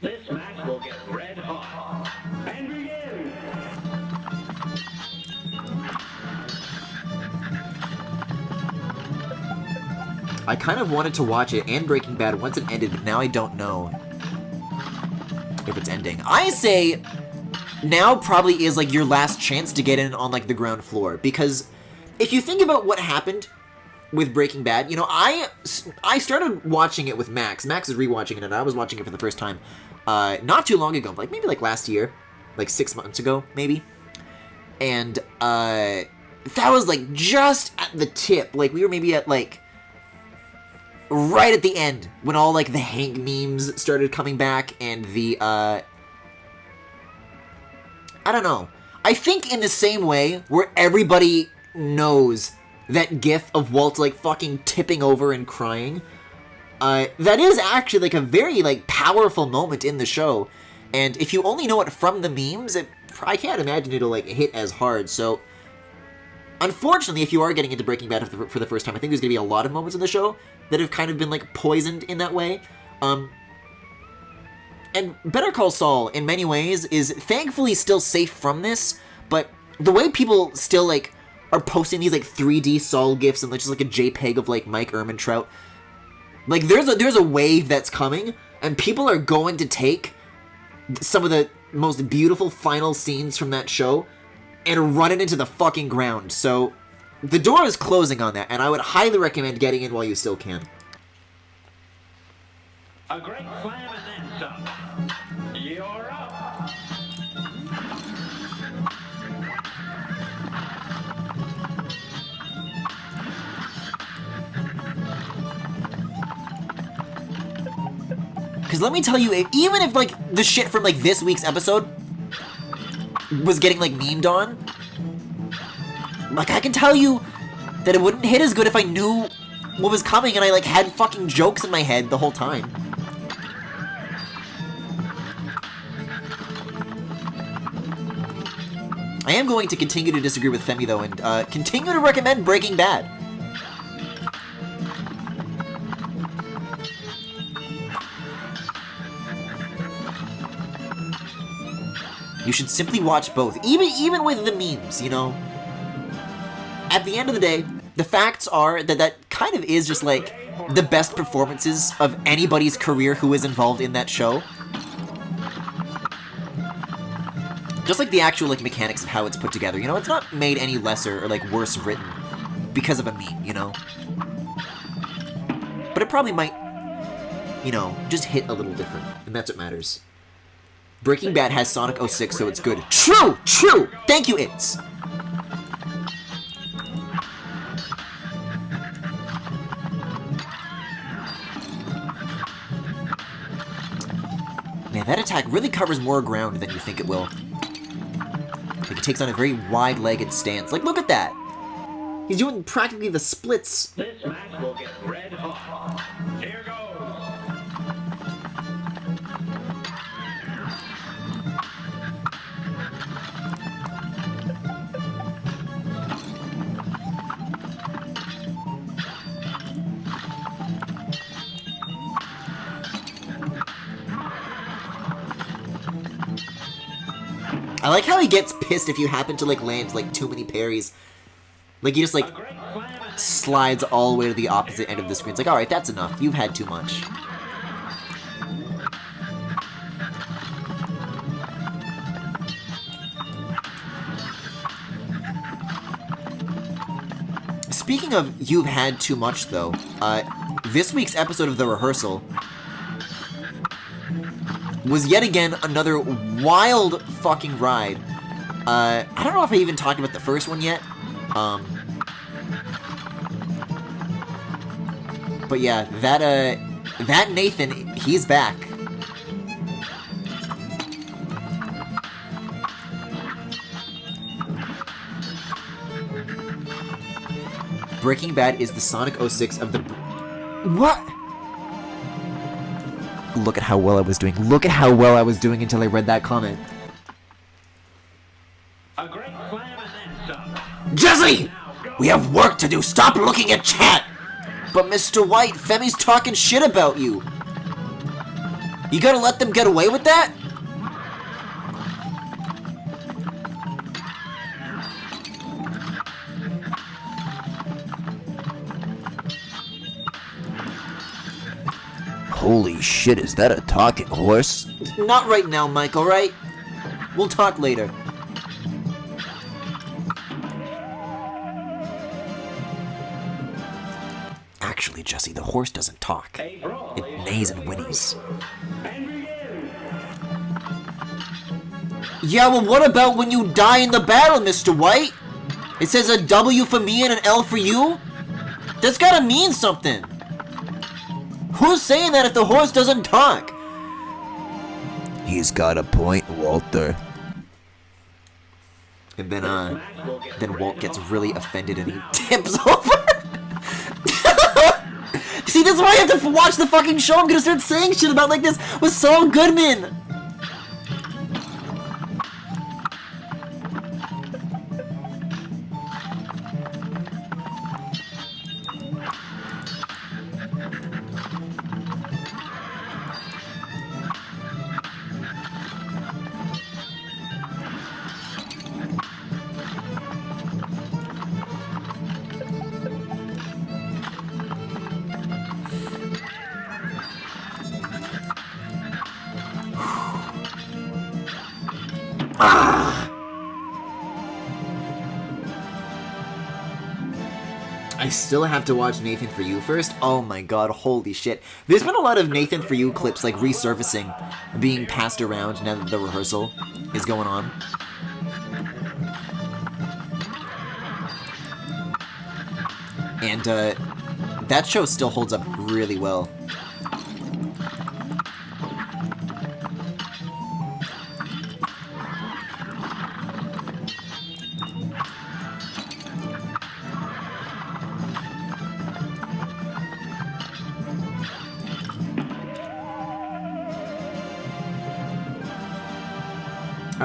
This match will get red hot. And begin. I kind of wanted to watch it and Breaking Bad once it ended, but now I don't know if it's ending. I say now probably is, like, your last chance to get in on, like, the ground floor, because if you think about what happened with Breaking Bad, you know, I started watching it with Max. Max is rewatching it, and I was watching it for the first time not too long ago, like maybe like last year, like 6 months ago, maybe. And that was like just at the tip. Like we were maybe at like right at the end when all like the Hank memes started coming back and the I don't know. I think in the same way where everybody knows that gif of Walt like fucking tipping over and crying, that is actually like a very like powerful moment in the show, and if you only know it from the memes, I can't imagine it'll like hit as hard. So unfortunately, if you are getting into Breaking Bad for the first time, I think there's gonna be a lot of moments in the show that have kind of been like poisoned in that way. And Better Call Saul in many ways is thankfully still safe from this, but the way people still like are posting these like 3D Saul gifs and like, just like a JPEG of like Mike Ehrmantraut. Like there's a wave that's coming, and people are going to take some of the most beautiful final scenes from that show and run it into the fucking ground. So the door is closing on that, and I would highly recommend getting in while you still can. A great slam and then some. You're up. Because let me tell you, even if, like, the shit from, like, this week's episode was getting, like, memed on. Like, I can tell you that it wouldn't hit as good if I knew what was coming and I, like, had fucking jokes in my head the whole time. I am going to continue to disagree with Femi, though, and continue to recommend Breaking Bad. You should simply watch both, even with the memes, you know? At the end of the day, the facts are that that kind of is just, like, the best performances of anybody's career who is involved in that show. Just like the actual, like, mechanics of how it's put together, you know? It's not made any lesser or, like, worse written because of a meme, you know? But it probably might, you know, just hit a little different, and that's what matters. Breaking Bad has Sonic 06, so it's good. True! True! Thank you, It's! Man, that attack really covers more ground than you think it will. Like, it takes on a very wide-legged stance. Like, look at that! He's doing practically the splits. This match will get red hot. Here goes. I like how he gets pissed if you happen to, like, land, like, too many parries. Like, he just, like, slides all the way to the opposite end of the screen. It's like, alright, that's enough. You've had too much. Speaking of you've had too much, though, this week's episode of The Rehearsal was yet again another wild fucking ride. I don't know if I even talked about the first one yet. But yeah, that Nathan, he's back. Breaking Bad is the Sonic 06 of the... What? Look at how well I was doing. Look at how well I was doing until I read that comment. A great slam and then some. Jesse! We have work to do. Stop looking at chat! But Mr. White, Femi's talking shit about you. You gotta let them get away with that? Holy shit, is that a talking horse? Not right now, Mike, alright? We'll talk later. Actually, Jesse, the horse doesn't talk. It neighs and whinnies. Yeah, well, what about when you die in the battle, Mr. White? It says a W for me and an L for you? That's gotta mean something. Who's saying that if the horse doesn't talk? He's got a point, Walter. And then Walt gets really offended and he tips over. See, this is why I have to watch the fucking show. I'm gonna start saying shit about like this with Saul Goodman. I still have to watch Nathan For You first. Oh my god, holy shit. There's been a lot of Nathan For You clips like resurfacing, being passed around now that the rehearsal is going on. And that show still holds up really well.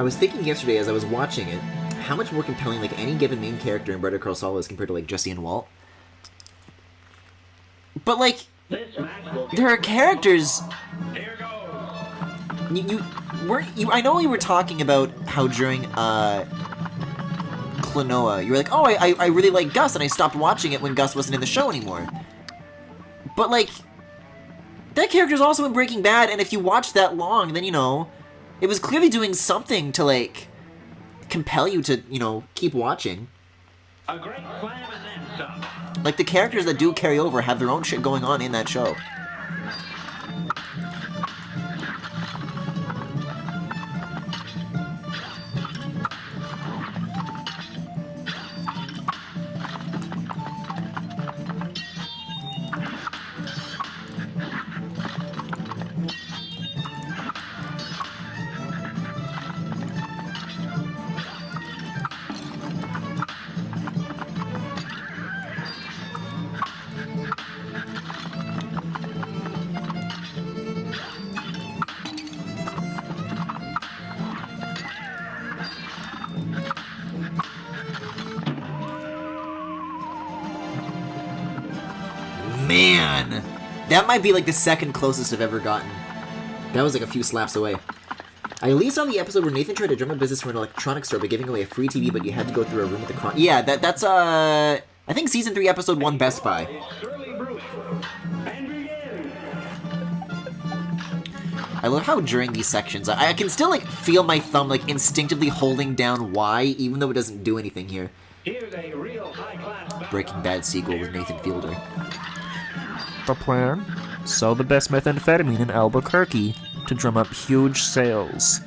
I was thinking yesterday as I was watching it, how much more compelling like any given main character in Better Call Saul is compared to like Jesse and Walt. But like, This match will there are characters. Here goes. I know you were talking about how during Klonoa, you were like, oh, I really like Gus, and I stopped watching it when Gus wasn't in the show anymore. But like, that character's also in Breaking Bad, and if you watch that long, then, you know, it was clearly doing something to, like, compel you to, you know, keep watching. A great slam and then some. Like, the characters that do carry over have their own shit going on in that show. Man, that might be like the second closest I've ever gotten. That was like a few slaps away. I at least saw the episode where Nathan tried to drum up business for an electronics store by giving away a free TV, but you had to go through a room with the con. Yeah, that's I think season 3, episode 1, Best Buy. It's surely brewing. And begin. I love how during these sections, I can still like feel my thumb like instinctively holding down Y, even though it doesn't do anything here. Here's a real high-class Breaking Bad sequel with Nathan Fielder. The plan? Sell the best methamphetamine in Albuquerque to drum up huge sales.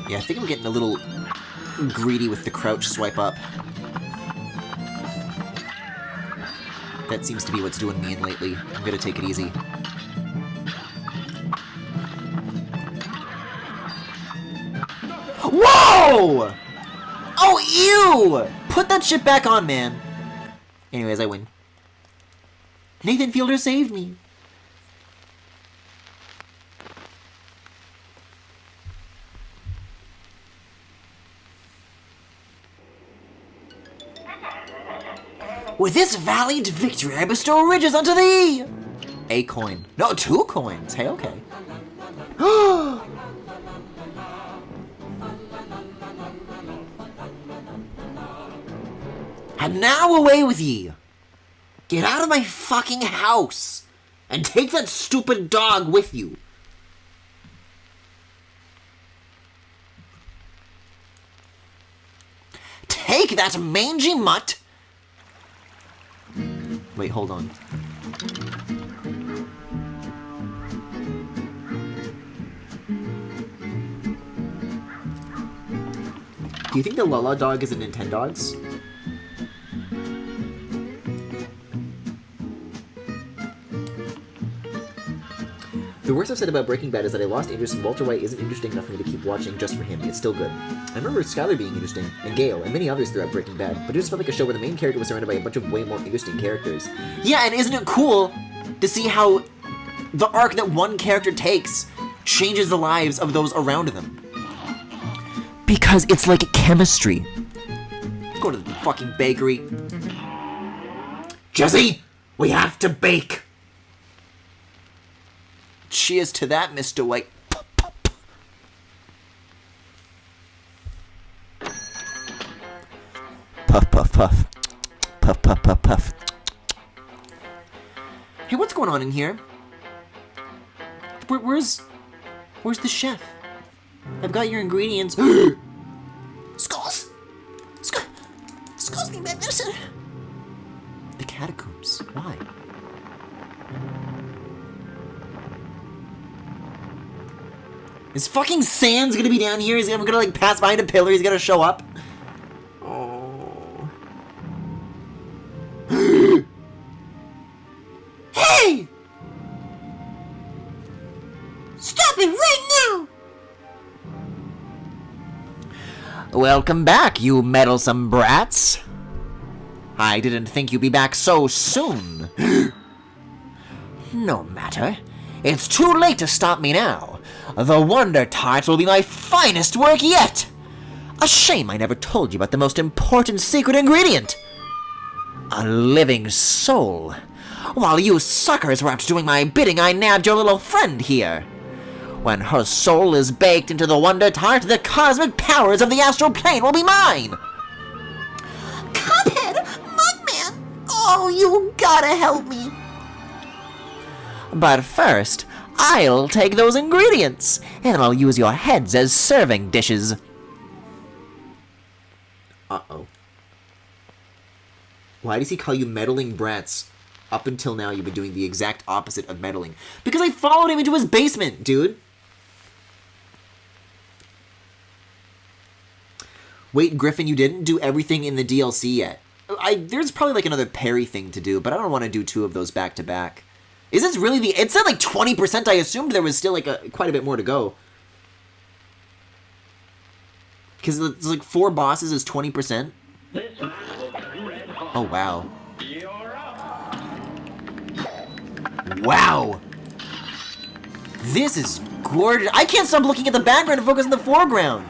Yeah, I think I'm getting a little greedy with the crouch swipe up. That seems to be what's doing me in lately. I'm gonna take it easy. Whoa! Oh, ew! Put that shit back on, man. Anyways, I win. Nathan Fielder saved me. With this valiant victory, I bestow riches unto thee! A coin. No, 2 coins. Hey, okay. And now away with ye! Get out of my fucking house! And take that stupid dog with you! Take that mangy mutt! Wait, hold on. Do you think the Lala dog is a Nintendogs? The worst I've said about Breaking Bad is that I lost interest in Walter White isn't interesting enough for me to keep watching just for him. It's still good. I remember Skyler being interesting, and Gale, and many others throughout Breaking Bad, but it just felt like a show where the main character was surrounded by a bunch of way more interesting characters. Yeah, and isn't it cool to see how the arc that one character takes changes the lives of those around them? Because it's like chemistry. Let's go to the fucking bakery. Jesse, we have to bake! Cheers to that, Mr. White. Puff, puff, puff. Puff, puff, puff. Puff, puff, puff, puff. Hey, what's going on in here? Where's the chef? I've got your ingredients. Skulls! Skulls need medicine! The catacombs. Why? Is fucking Sans gonna be down here? Is he gonna like pass behind a pillar? He's gonna show up? Oh. Hey! Stop it right now! Welcome back, you meddlesome brats. I didn't think you'd be back so soon. No matter. It's too late to stop me now. The Wonder Tart will be my finest work yet. A shame I never told you about the most important secret ingredient. A living soul. While you suckers were out doing my bidding, I nabbed your little friend here. When her soul is baked into the Wonder Tart, the cosmic powers of the astral plane will be mine. Cuphead! Mugman! Oh, you gotta help me. But first, I'll take those ingredients, and I'll use your heads as serving dishes. Uh-oh. Why does he call you meddling brats? Up until now, you've been doing the exact opposite of meddling. Because I followed him into his basement, dude! Wait, Griffin, you didn't do everything in the DLC yet. There's probably like another parry thing to do, but I don't want to do 2 of those back to back. Is this really the... It said like 20%. I assumed there was still like quite a bit more to go. Because it's like 4 bosses is 20%. Oh, wow. Wow! This is gorgeous. I can't stop looking at the background and focus on the foreground.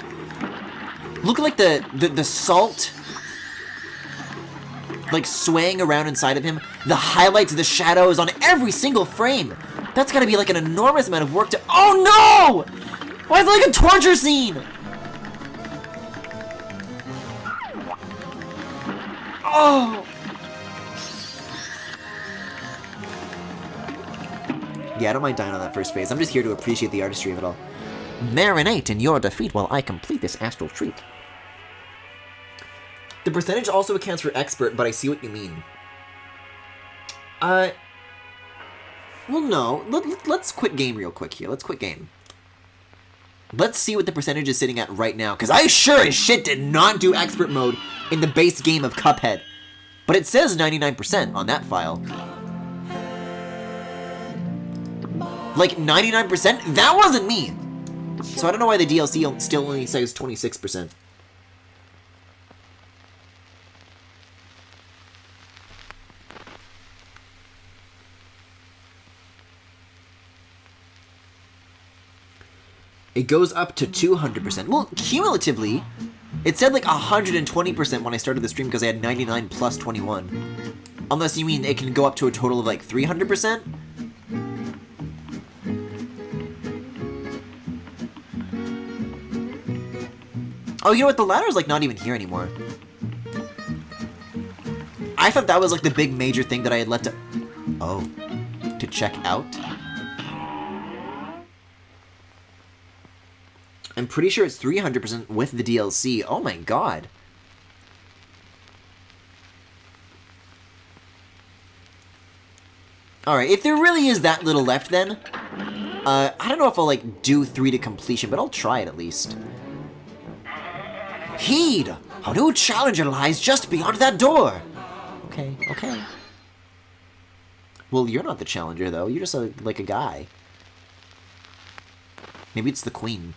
Look at like the salt like swaying around inside of him. The highlights, the shadows on every single frame. That's gotta be like an enormous amount of work to... Oh no! Why is it like a torture scene? Oh! Yeah, I don't mind dying on that first phase. I'm just here to appreciate the artistry of it all. Marinate in your defeat while I complete this astral treat. The percentage also accounts for expert, but I see what you mean. Well, no. Let's quit game real quick here. Let's quit game. Let's see what the percentage is sitting at right now, because I sure as shit did not do expert mode in the base game of Cuphead. But it says 99% on that file. Like, 99%? That wasn't me! So I don't know why the DLC still only says 26%. It goes up to 200%. Well, cumulatively, it said like 120% when I started the stream because I had 99 plus 21. Unless you mean it can go up to a total of like 300%? Oh, you know what? The ladder's like not even here anymore. I thought that was like the big major thing that I had left to... Oh. To check out? I'm pretty sure it's 300% with the DLC. Oh my god. Alright, if there really is that little left then, I don't know if I'll like do 3 to completion, but I'll try it at least. Heed! A new challenger lies just beyond that door! Okay, okay. Well, you're not the challenger though, you're just like a guy. Maybe it's the queen.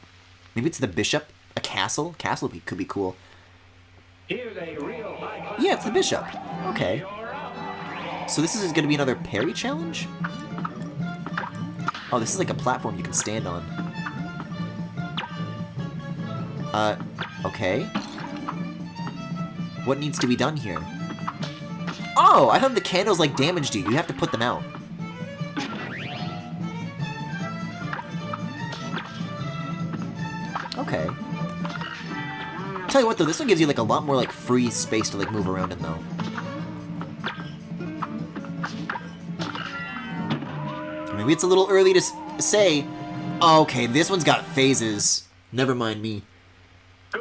Maybe it's the bishop? A castle? Castle could be cool. Here's a real high. Yeah, it's the bishop. Okay. So this is going to be another parry challenge? Oh, this is like a platform you can stand on. Okay. What needs to be done here? Oh, I thought the candles like damaged you. You have to put them out. Okay. Tell you what though, this one gives you like a lot more like free space to like move around in though. Maybe it's a little early to say. Okay, this one's got phases. Never mind me.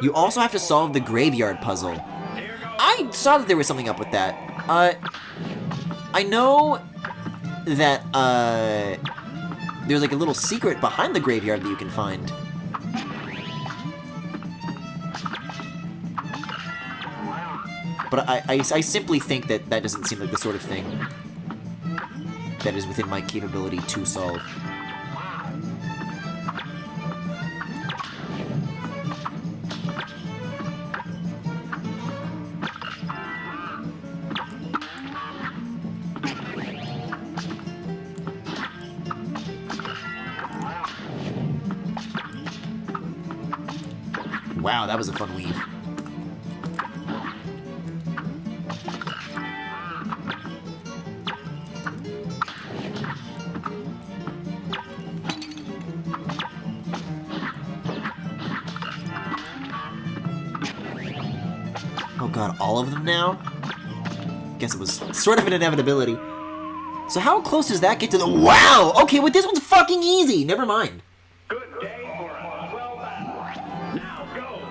You also have to solve the graveyard puzzle. I saw that there was something up with that. I know that, there's like a little secret behind the graveyard that you can find. But I simply think that that doesn't seem like the sort of thing that is within my capability to solve. Wow, that was a fun weave. Oh god, all of them now? Guess it was sort of an inevitability. So how close does that get to the— Wow! Okay, well this one's fucking easy! Never mind. Good day for a swell battle. Now go.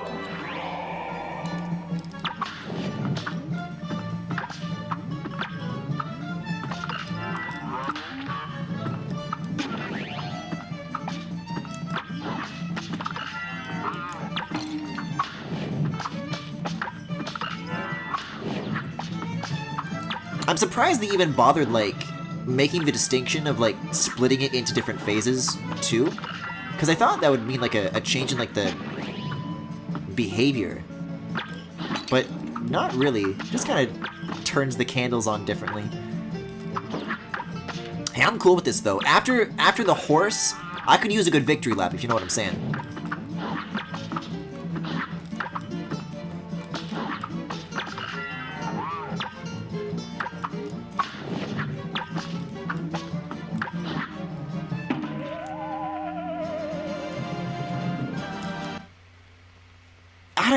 I'm surprised they even bothered, like, making the distinction of, like, splitting it into different phases, too. Because I thought that would mean, like, a change in, like, the behavior. But not really. Just kind of turns the candles on differently. Hey, I'm cool with this, though. After the horse, I could use a good victory lap, if you know what I'm saying.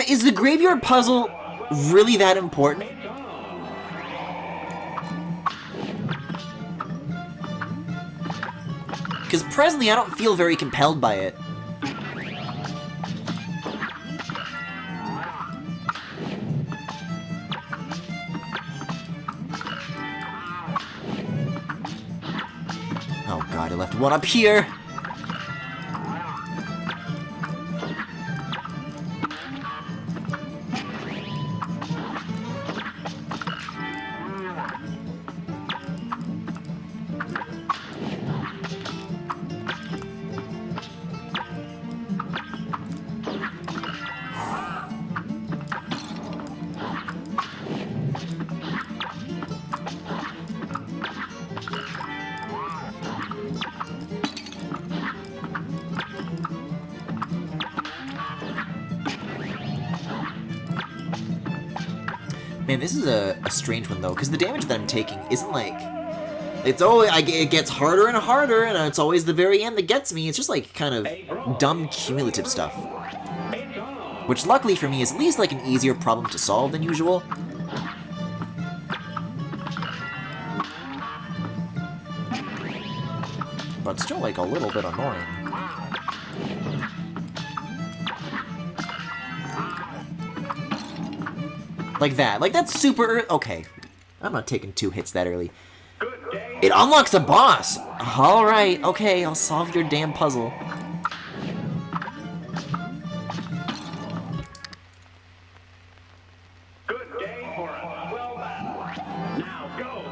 Is the graveyard puzzle really that important? Because presently I don't feel very compelled by it. Oh god, I left one up here! Man, this is a strange one, though, because the damage that I'm taking isn't like... It's always... it gets harder and harder, and it's always the very end that gets me. It's just, like, kind of dumb cumulative stuff. Which, luckily for me, is at least, like, an easier problem to solve than usual. But still, like, a little bit annoying. Like that. Like, that's super... Okay. I'm not taking 2 hits that early. It unlocks a boss! Alright, okay, I'll solve your damn puzzle. Good day for a swell battle. Now go.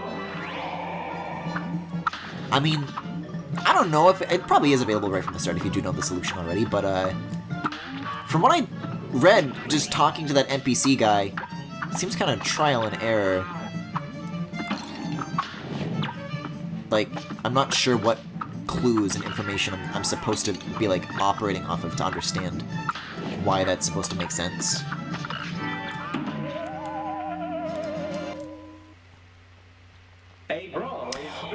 I mean, I don't know if... It probably is available right from the start if you do know the solution already, but, from what I read, just talking to that NPC guy, it seems kind of trial and error. Like, I'm not sure what clues and information I'm supposed to be, like, operating off of to understand why that's supposed to make sense.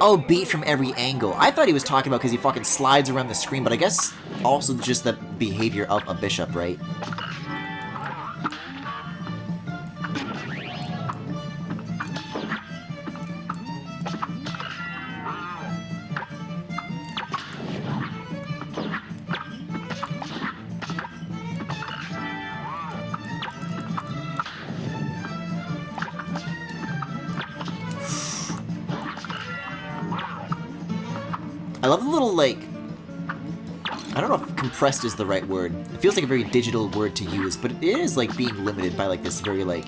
Oh, beat from every angle. I thought he was talking about because he fucking slides around the screen, but I guess also just the behavior of a bishop, right? I love the little, like, I don't know if compressed is the right word. It feels like a very digital word to use, but it is like being limited by like this very like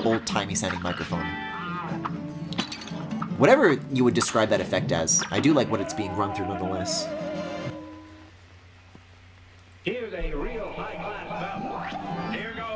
old-timey sounding microphone. Whatever you would describe that effect as, I do like what it's being run through nonetheless. Here's a real high-class belt. Here goes.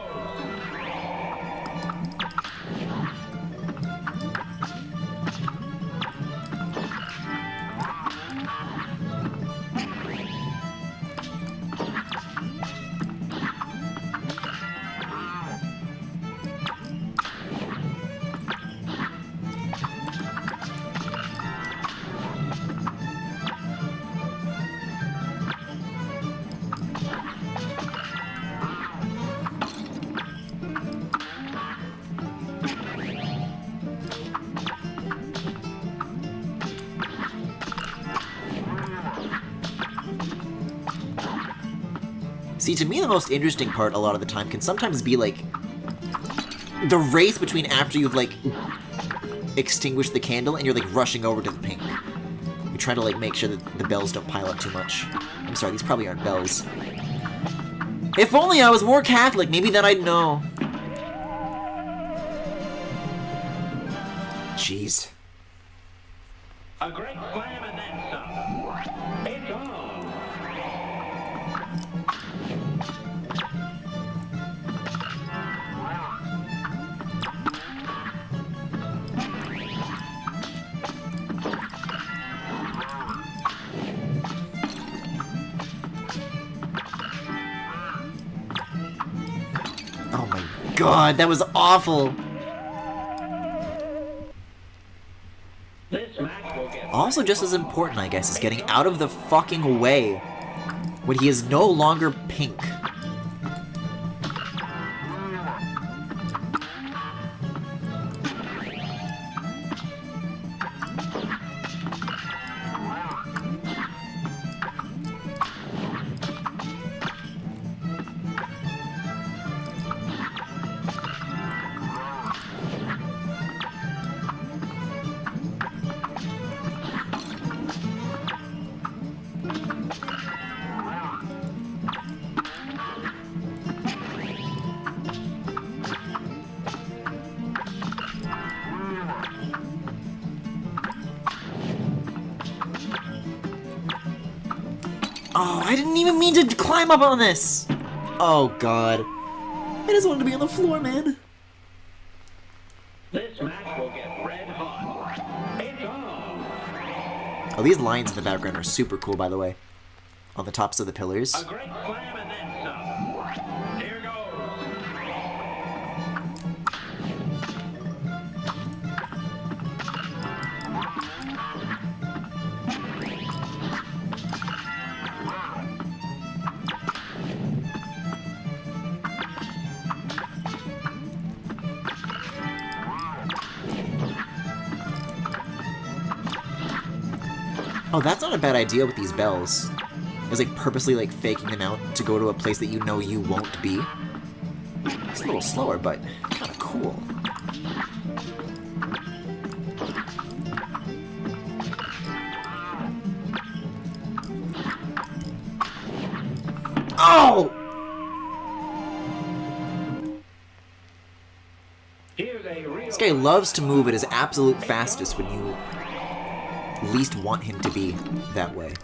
See, to me, the most interesting part a lot of the time can sometimes be, like, the race between after you've, like, extinguished the candle and you're, like, rushing over to the pink. You're trying to, like, make sure that the bells don't pile up too much. I'm sorry, these probably aren't bells. If only I was more Catholic, maybe then I'd know. Jeez. A great slam and then some. It's on. Oh my god, that was awful! This match will get Also just as important, I guess, is getting out of the fucking way when he is no longer pink. Oh, I didn't even mean to climb up on this! Oh god. I just wanted to be on the floor, man. This match will get red hot. It's on. Oh, these lines in the background are super cool, by the way. On the tops of the pillars. A great slam and then some. Here goes. Oh, that's not a bad idea with these bells. It's like purposely like faking them out to go to a place that you know you won't be. It's a little slower, but kind of cool. Oh! Here's a real This guy loves to move at his absolute fastest when you least want him to be that way.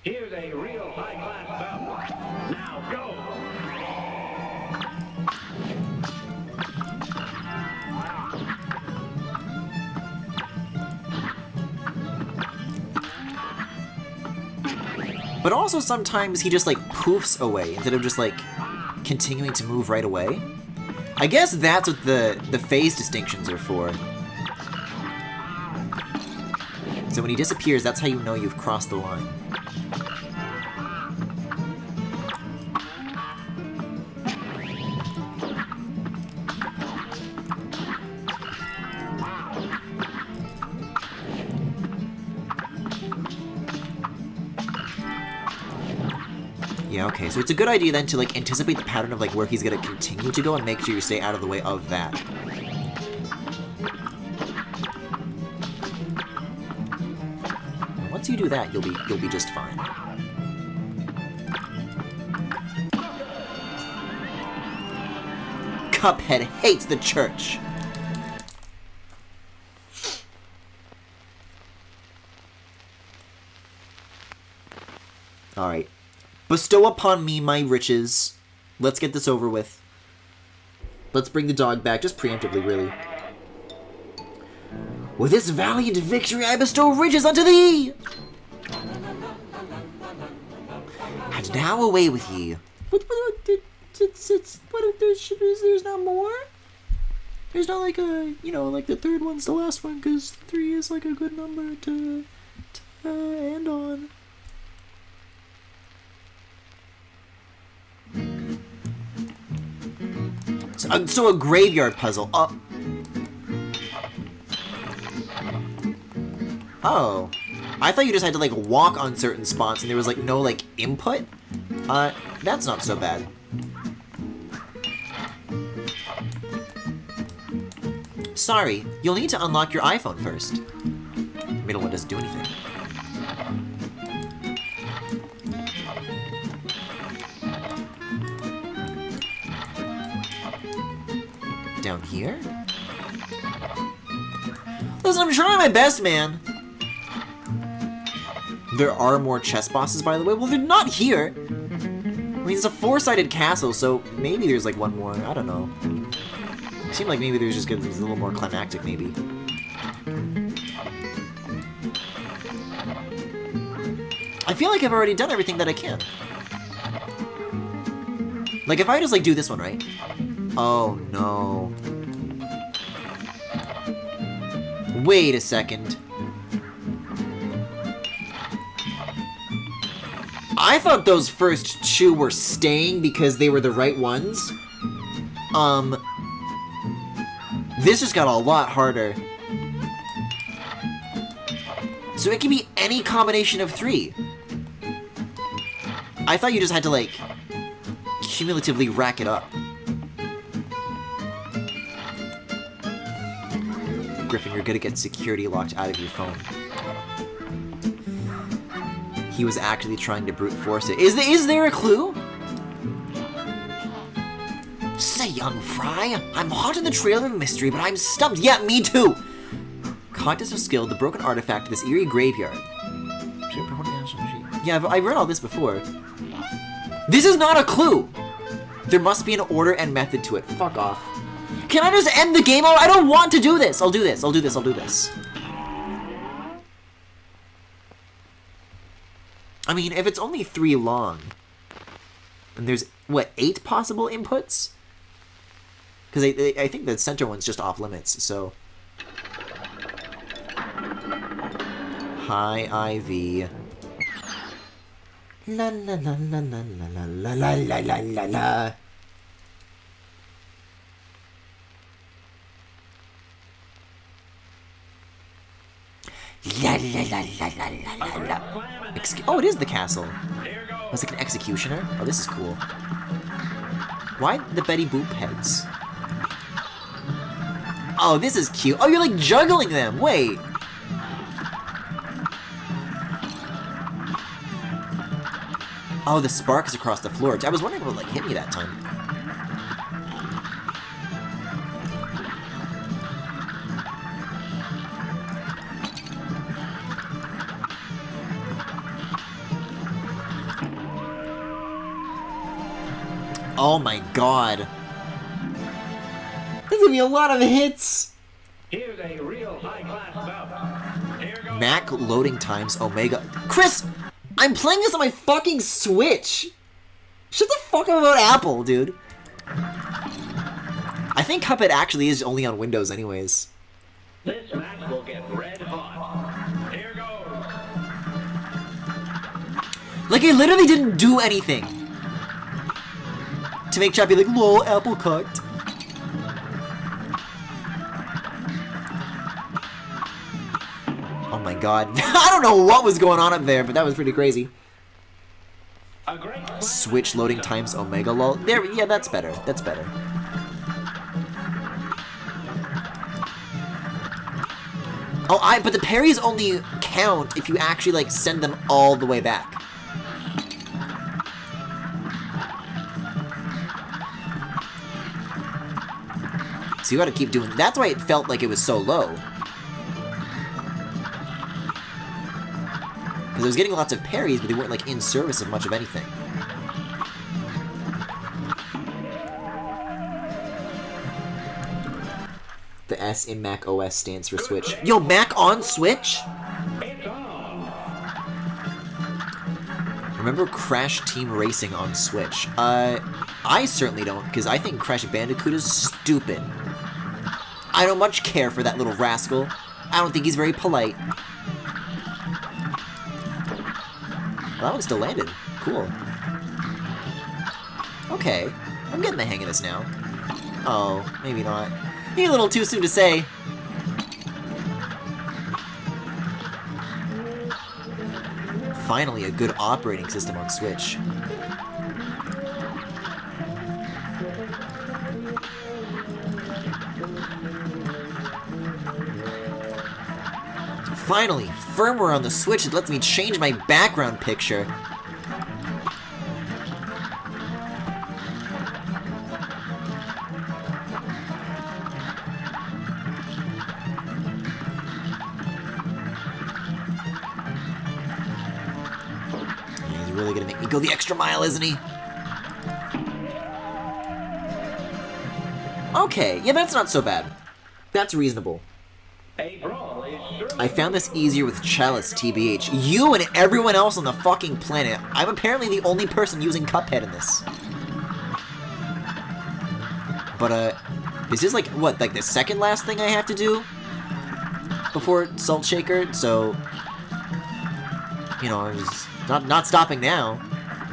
Here's a real high-class belt. Now go. But also sometimes he just like poofs away instead of just like continuing to move right away. I guess that's what the phase distinctions are for. So when he disappears, that's how you know you've crossed the line. Yeah, okay, so it's a good idea then to like anticipate the pattern of like where he's gonna continue to go and make sure you stay out of the way of that. once you do that, you'll be just fine. Cuphead hates the church. Alright. Bestow upon me my riches. Let's get this over with. Let's bring the dog back, just preemptively, really. With this valiant victory, I bestow riches unto thee! And now away with ye. There's not more? There's not like a, you know, like the third one's the last one, because 3 is like a good number to end on. So a graveyard puzzle. Oh. I thought you just had to, like, walk on certain spots and there was, like, no, like, input? That's not so bad. Sorry, you'll need to unlock your iPhone first. Middle one doesn't do anything. Down here? Listen, I'm trying my best, man. There are more chess bosses, by the way. Well, they're not here. I mean, it's a 4-sided castle, so maybe there's like one more. I don't know. It seemed like maybe there's just a little more climactic, maybe. I feel like I've already done everything that I can. Like, if I just, like, do this one, right? Oh, no. Wait a second. I thought those first 2 were staying because they were the right ones. This just got a lot harder. So it can be any combination of 3. I thought you just had to, like, cumulatively rack it up. Griffin, you're gonna get security locked out of your phone. He was actually trying to brute force it. Is there a clue? Say, young fry, I'm hot on the trail of mystery, but I'm stumped. Yeah, me too! Contest of skill, the broken artifact of this eerie graveyard. Yeah, I've read all this before. This is not a clue! There must be an order and method to it. Fuck off. Can I just end the game? I don't want to do this! I'll do this, I'll do this, I'll do this. I mean, if it's only 3 long, and there's, what, 8 possible inputs? Because I think the center one's just off limits, so... Hi, Ivy. La la la la la la la la la la la la. La la la la la la la. Oh, it is the castle. It's like an executioner. Oh, this is cool. Why the Betty Boop heads? Oh, this is cute. Oh, you're like juggling them. Wait. Oh, the sparks across the floor. I was wondering what like hit me that time. Oh my god. There's gonna be a lot of hits. Here's a real high-class bout. Here goes. Mac loading times Omega. Chris! I'm playing this on my fucking Switch! Shut the fuck up about Apple, dude. I think Cuphead actually is only on Windows anyways. This match will get red hot. Here goes. Like, I literally didn't do anything to make chat be like, lol, Apple cooked. Oh my god. I don't know what was going on up there, but that was pretty crazy. A great Switch loading times Omega lol. There, yeah, that's better. That's better. Oh, but the parries only count if you actually, like, send them all the way back. So you gotta keep doing... That's why it felt like it was so low. Because I was getting lots of parries, but they weren't, like, in service of much of anything. The S in Mac OS stands for Switch. Yo, Mac on Switch? It's on. Remember Crash Team Racing on Switch? I certainly don't, because I think Crash Bandicoot is stupid. I don't much care for that little rascal. I don't think he's very polite. Well, that one still landed. Cool. Okay, I'm getting the hang of this now. Oh, maybe not. Maybe a little too soon to say. Finally, a good operating system on Switch. Finally, firmware on the Switch that lets me change my background picture. He's really gonna make me go the extra mile, isn't he? Okay, yeah, that's not so bad. That's reasonable. A brawl is surely I found this easier with Chalice, TBH. You and everyone else on the fucking planet. I'm apparently the only person using Cuphead in this. But, this is like, what, like the second last thing I have to do? Before Salt Shaker, so... You know, I'm just not stopping now.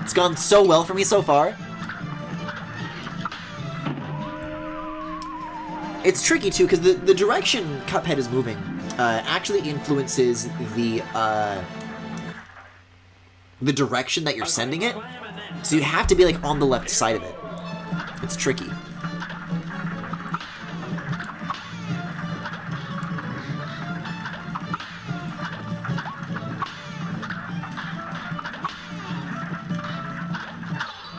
It's gone so well for me so far. It's tricky, too, because the direction Cuphead is moving actually influences the direction that you're sending it. So you have to be, like, on the left side of it. It's tricky.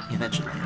Yeah, that should land.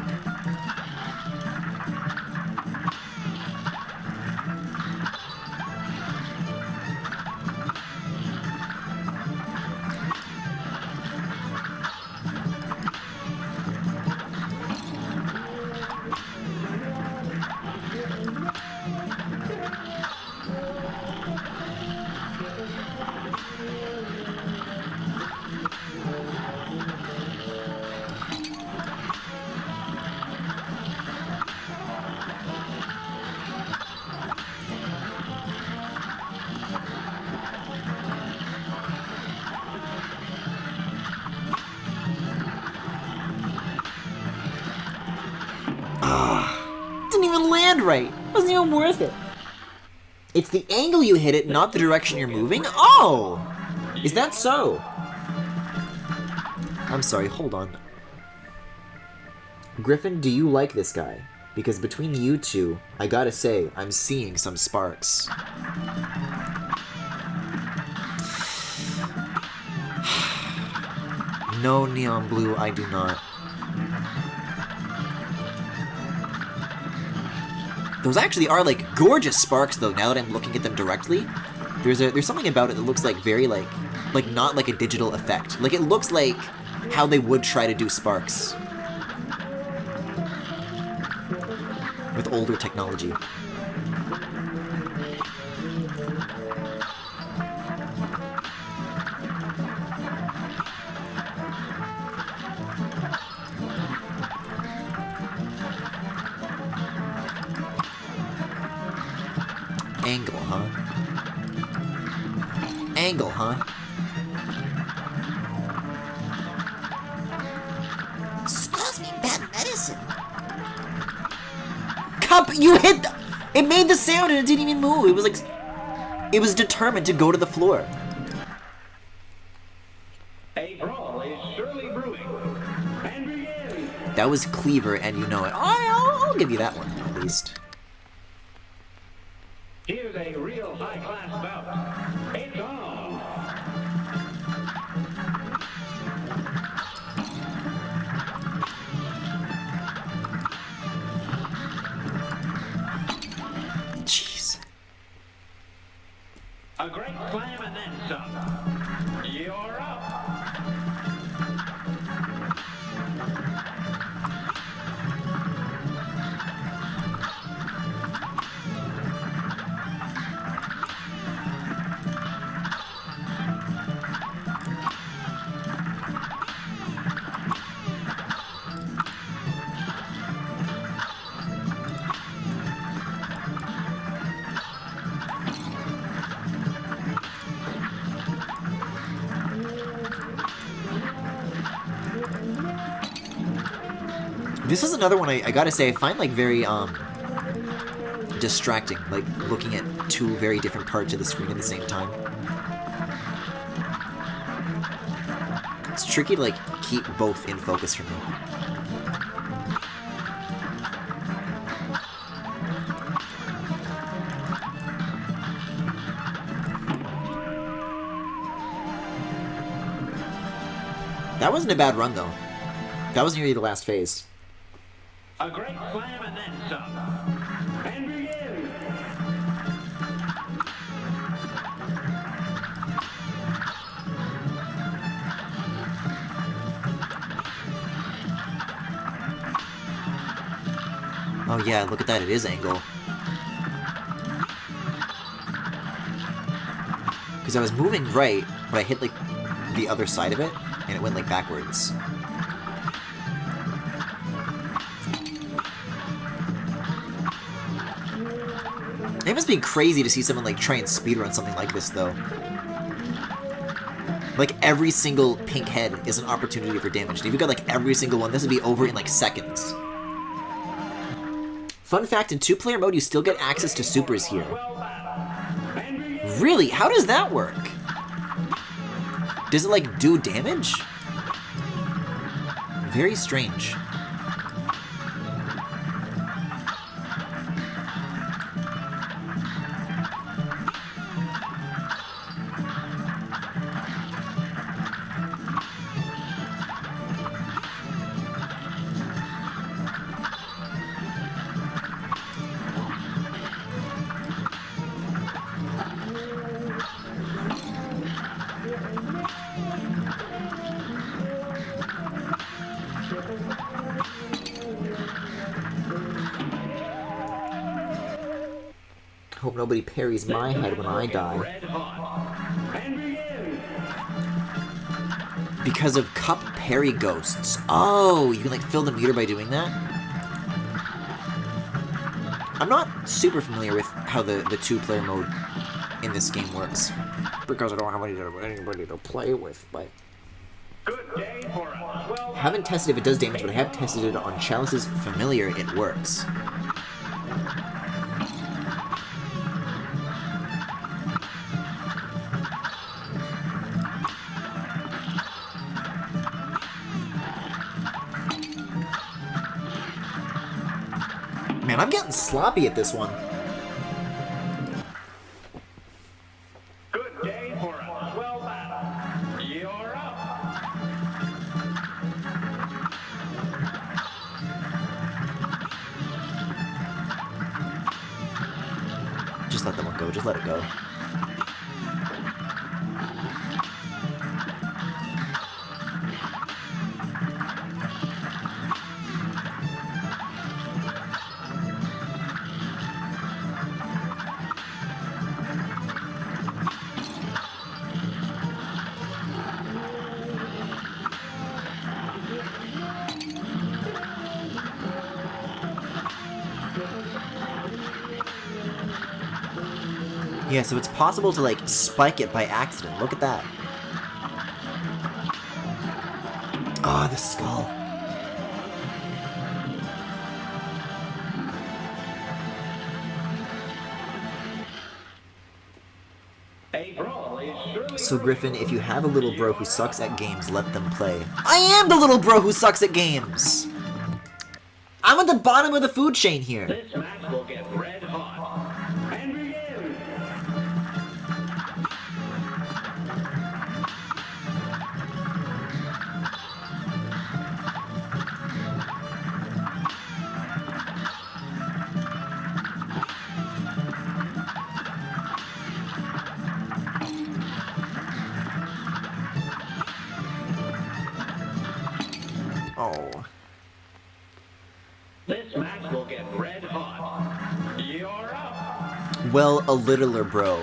Didn't even land right. Wasn't even worth it. It's the angle you hit it, not the direction you're moving? Oh! Is that so? I'm sorry, hold on. Griffin, do you like this guy? Because between you two, I gotta say, I'm seeing some sparks. No, Neon Blue, I do not. Those actually are, like, gorgeous sparks, though, now that I'm looking at them directly. There's something about it that looks like very, like not like a digital effect. Like, it looks like how they would try to do sparks. With older technology. Angle, huh? Angle, huh? Excuse me, bad medicine. Cup, you hit the... It made the sound and it didn't even move. It was like... It was determined to go to the floor. a brawl is surely brewing. And begin. That was Cleaver, and you know it. I'll give you that one, at least. Here's a real high-class bout. It's on. This is another one I gotta say I find like very distracting, like looking at two very different parts of the screen at the same time. It's tricky to like keep both in focus for me. That wasn't a bad run though. That was nearly the last phase. A great slam and then some. And begin. Oh yeah, look at that, it is angle. Because I was moving right, but I hit like the other side of it, and it went like backwards. It must be crazy to see someone like try and speedrun something like this though. Like every single pink head is an opportunity for damage. If you got like every single one, this would be over in like seconds. Fun fact, in 2-player mode, you still get access to supers here. Really? How does that work? Does it like do damage? Very strange. Hope nobody parries my head when I die. Because of cup parry ghosts. Oh, you can like fill the meter by doing that? I'm not super familiar with how the 2-player mode in this game works. Because I don't have anybody to play with, but... Haven't tested if it does damage, but I have tested it on Chalice's Familiar, it works. Man, I'm getting sloppy at this one. Good day for a swell battle. You're up. Just let that one go, just let it go. Yeah, so it's possible to, like, spike it by accident. Look at that. Oh, the skull. So, Griffin, if you have a little bro who sucks at games, let them play. I am the little bro who sucks at games! I'm at the bottom of the food chain here. This match will get red hot. And begin. Oh. This match will get red hot. You're up. Well, a littler bro.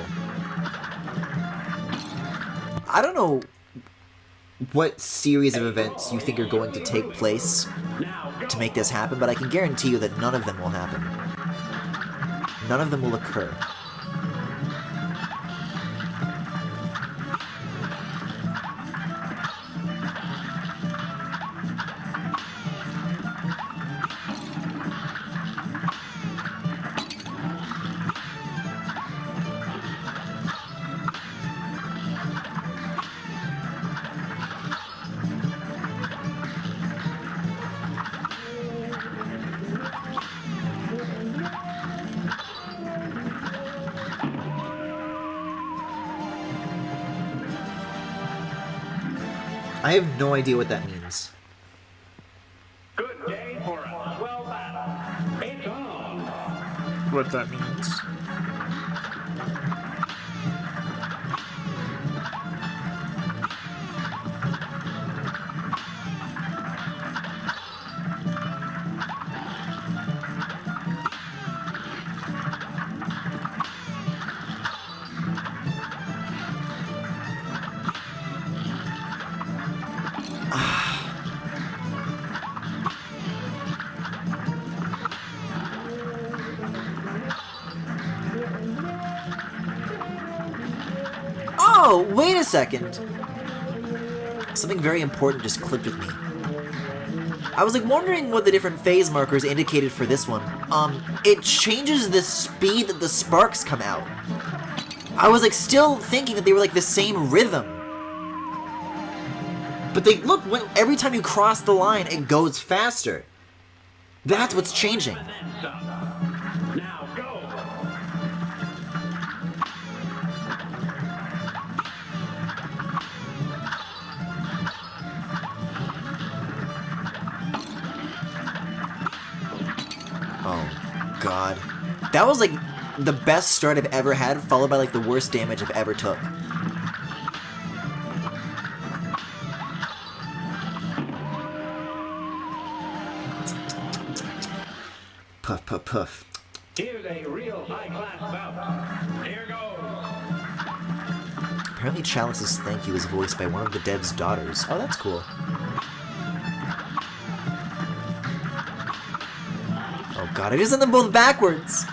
I don't know what series of events you think are going to take place to make this happen, but I can guarantee you that none of them will happen. None of them will occur. I have no idea what that means. Good day for a swell battle. It's on. What that means. Oh, wait a second. Something very important just clicked with me. I was like wondering what the different phase markers indicated for this one. It changes the speed that the sparks come out. I was like still thinking that they were like the same rhythm. But they look, every time you cross the line, it goes faster. That's what's changing. And then some. Now go. Oh, God. That was like the best start I've ever had, followed by like the worst damage I've ever took. Puff, puff, puff. Here's a real high-class bout. Here goes. Apparently Chalice's thank you is voiced by one of the dev's daughters. Oh, that's cool. Oh god, I just sent them both backwards!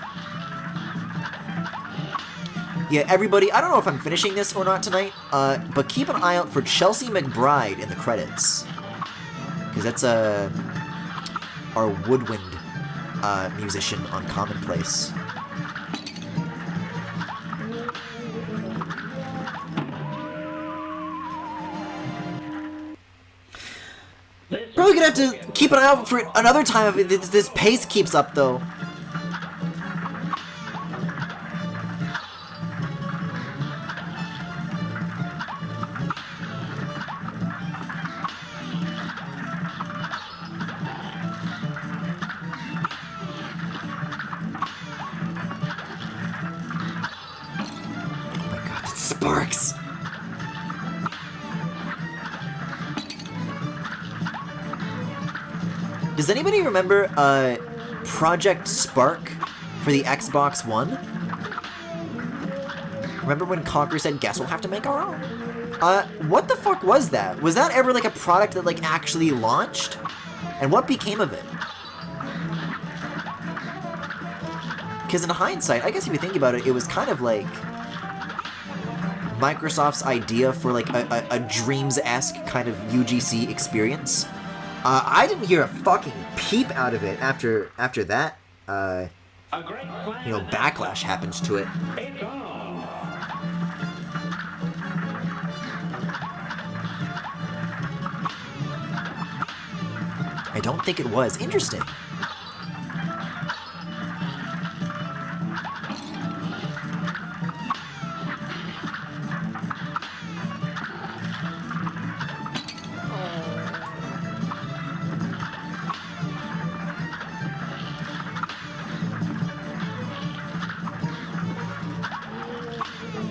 Yeah, everybody, I don't know if I'm finishing this or not tonight, but keep an eye out for Chelsea McBride in the credits. Because that's, our woodwind, musician on Commonplace. Probably gonna have to keep an eye out for another time if this pace keeps up, though. Oh my god, it sparks! Does anybody remember Project Spark for the Xbox One? Remember when Conker said, guess we'll have to make our own? What the fuck was that? Was that ever like a product that like actually launched? And what became of it? Because in hindsight, I guess if you think about it, it was kind of like Microsoft's idea for like a Dreams-esque kind of UGC experience. I didn't hear a fucking peep out of it after that, A great slam you know, and then backlash happens to it. some. It's on. I don't think it was. Interesting.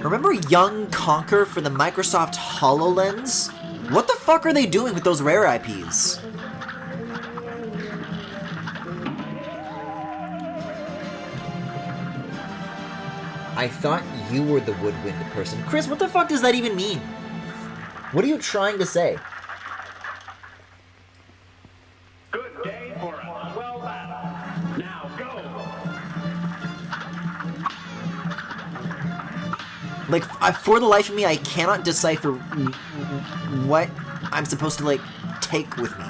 Remember Young Conker for the Microsoft HoloLens? What the fuck are they doing with those rare IPs? I thought you were the woodwind person. Chris, what the fuck does that even mean? What are you trying to say? Good day for a swell battle. Now go. Like, for the life of me, I cannot decipher what I'm supposed to, like, take with me.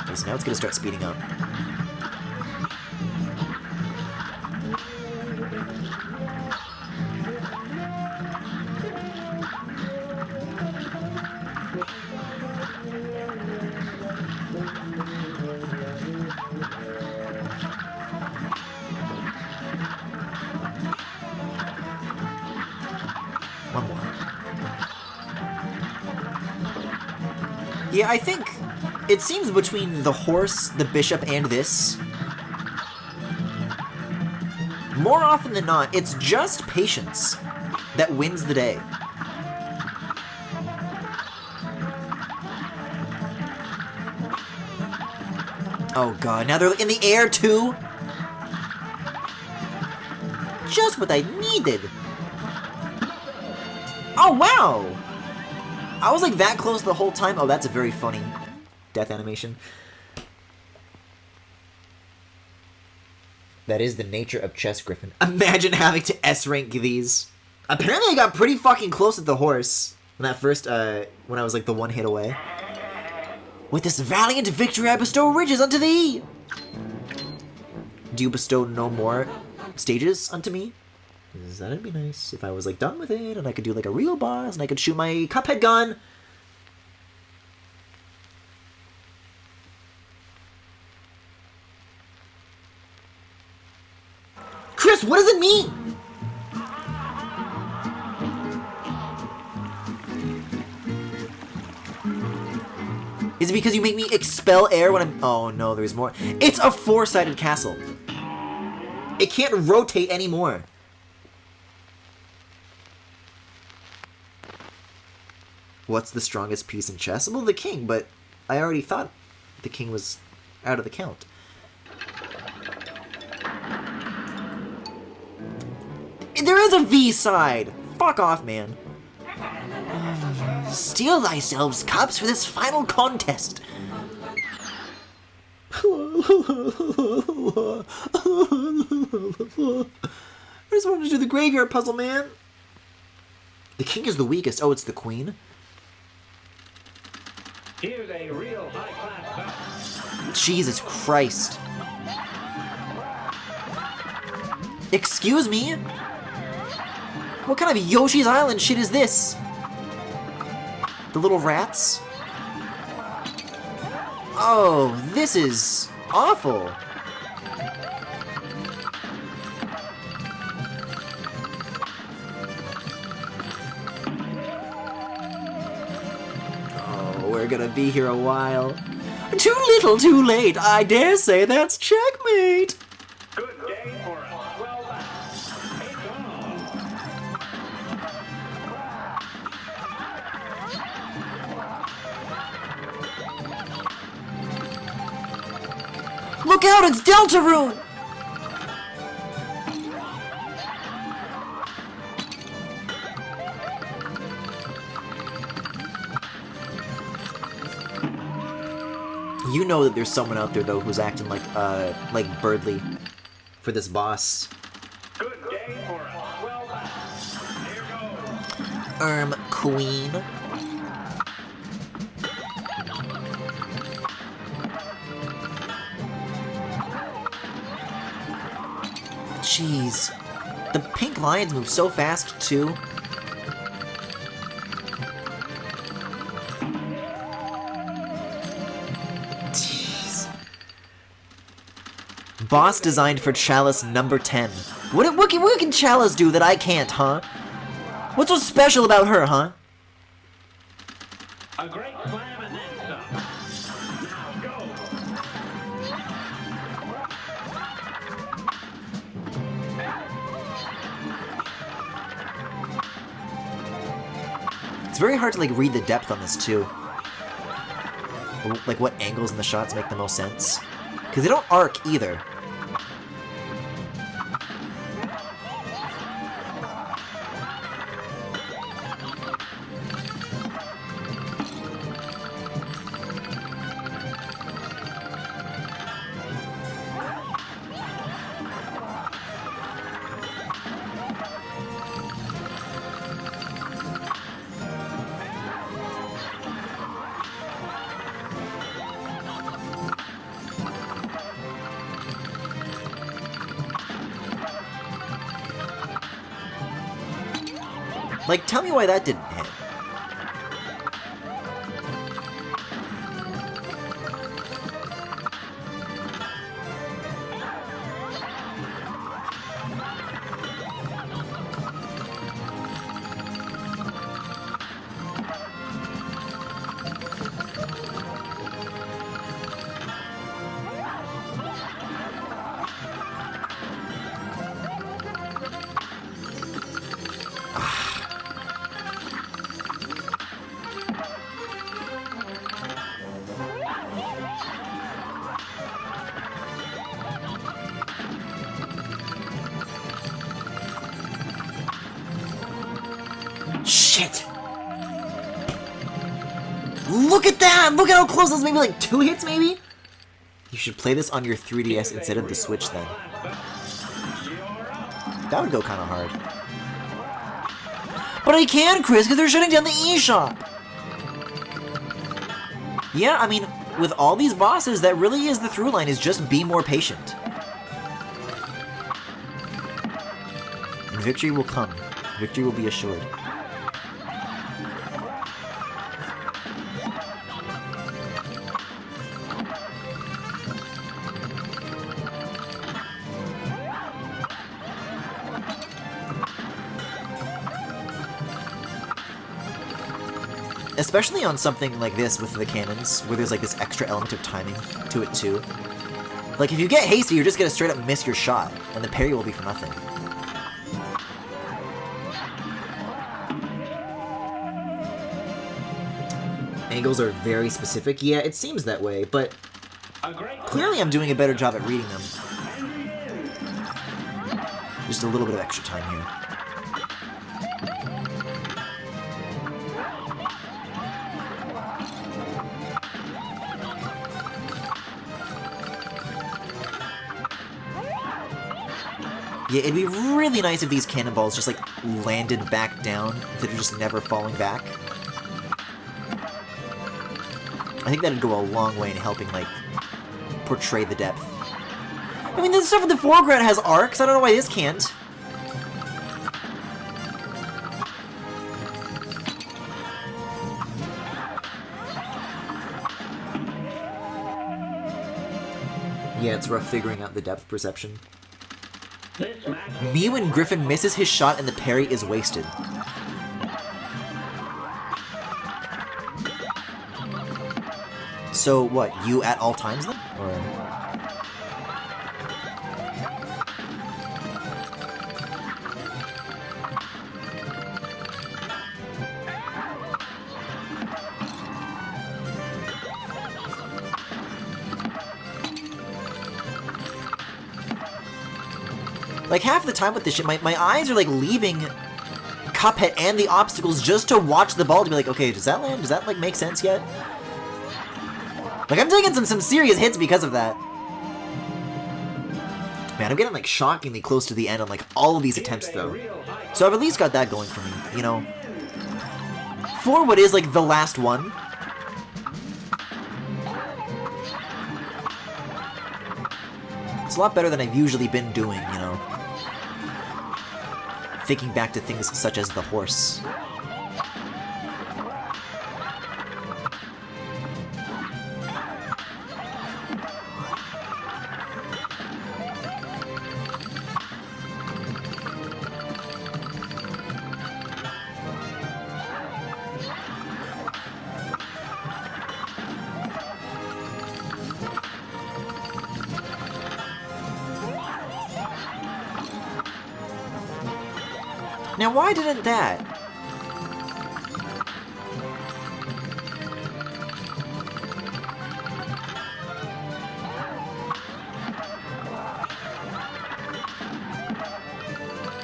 Okay, so now it's gonna start speeding up. Yeah, I think it seems between the horse, the bishop, and this. More often than not, it's just patience that wins the day. Oh god, now they're in the air too? Just what I needed. Oh wow! I was like that close the whole time. Oh, that's a very funny death animation. That is the nature of chess, Griffin. Imagine having to S-rank these. Apparently I got pretty fucking close with the horse. When that first, when I was like the one hit away. With this valiant victory I bestow riches unto thee! Do you bestow no more stages unto me? Because that'd be nice if I was like done with it and I could do like a real boss and I could shoot my Cuphead gun. Chris, what does it mean? Is it because you make me expel air when I'm... Oh no, there's more. It's a four-sided castle. It can't rotate anymore. What's the strongest piece in chess? Well, the king, but I already thought the king was out of the count. There is a V side! Fuck off, man. Steel thyself cups for this final contest. I just wanted to do the graveyard puzzle, man. The king is the weakest. Oh, it's the queen? Here's a real high-class bout. Jesus Christ. Excuse me? What kind of Yoshi's Island shit is this? The little rats? Oh, this is awful. Oh, we're gonna be here a while. Too little, too late. I dare say that's checkmate. Good day for us. Well done. It's on. Look out, it's Deltarune! You know that there's someone out there though who's acting like Birdly for this boss. Good day for us. Well done. Here goes. Queen. Jeez. The pink lions move so fast, too. Jeez. Boss designed for Chalice number 10. What can Chalice do that I can't, huh? What's so special about her, huh? A great slam and then some. Now go. It's very hard to like read the depth on this too. Like what angles in the shots make the most sense. Because they don't arc either. Like, tell me why that didn't hit. Shit! Look at that! Look at how close those maybe like 2 hits, maybe? You should play this on your 3DS instead of the Switch, then. That would go kind of hard. But I can, Chris, because they're shutting down the eShop! Yeah, I mean, with all these bosses, that really is the through line, is just be more patient. And victory will come. Victory will be assured. Especially on something like this with the cannons, where there's like this extra element of timing to it too. Like if you get hasty, you're just gonna straight up miss your shot, and the parry will be for nothing. Angles are very specific. Yeah, it seems that way, but clearly I'm doing a better job at reading them. Just a little bit of extra time here. Yeah, it'd be really nice if these cannonballs just, like, landed back down instead of just never falling back. I think that'd go a long way in helping, like, portray the depth. I mean, the stuff in the foreground has arcs. I don't know why this can't. Yeah, it's rough figuring out the depth perception. Me when Griffin misses his shot and the parry is wasted. So what, you at all times then? Or... like, half the time with this shit, my eyes are, like, leaving Cuphead and the obstacles just to watch the ball to be like, okay, does that land? Does that, like, make sense yet? Like, I'm taking some serious hits because of that. Man, I'm getting, like, shockingly close to the end on, like, all of these attempts, though. So I've at least got that going for me, you know? For what is, like, the last one. It's a lot better than I've usually been doing, you know? Thinking back to things such as the horse. Now, why didn't that?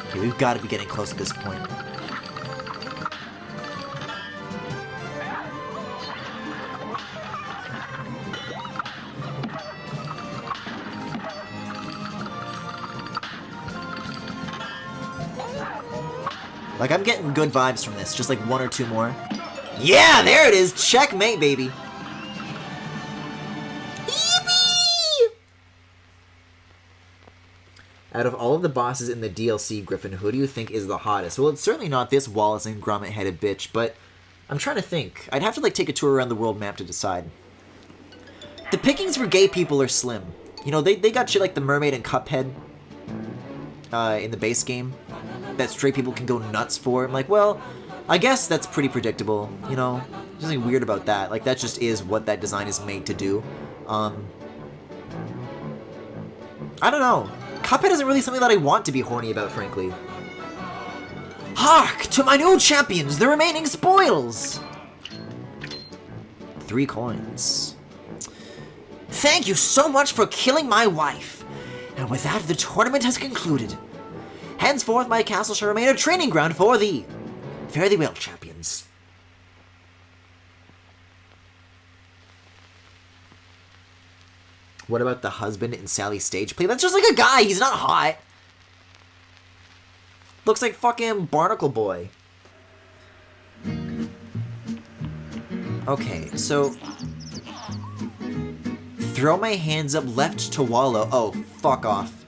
Okay, we've got to be getting close at this point. Like, I'm getting good vibes from this. Just like 1 or 2 more. Yeah, there it is! Checkmate, baby! Yippee! Out of all of the bosses in the DLC, Griffin, who do you think is the hottest? Well, it's certainly not this Wallace and Gromit-headed bitch, but I'm trying to think. I'd have to, like, take a tour around the world map to decide. The pickings for gay people are slim. You know, they got shit like the Mermaid and Cuphead in the base game that straight people can go nuts for. I'm like, well, I guess that's pretty predictable, you know? There's nothing weird about that. Like, that just is what that design is made to do. I don't know. Cuphead isn't really something that I want to be horny about, frankly. Hark! To my new champions, the remaining spoils! 3 coins. Thank you so much for killing my wife. And with that, the tournament has concluded. Henceforth, my castle shall remain a training ground for thee. Fare thee well, champions. What about the husband in Sally's stage play? That's just like a guy. He's not hot. Looks like fucking Barnacle Boy. Okay, so... Throw my hands up, left to wallow. Oh, fuck off.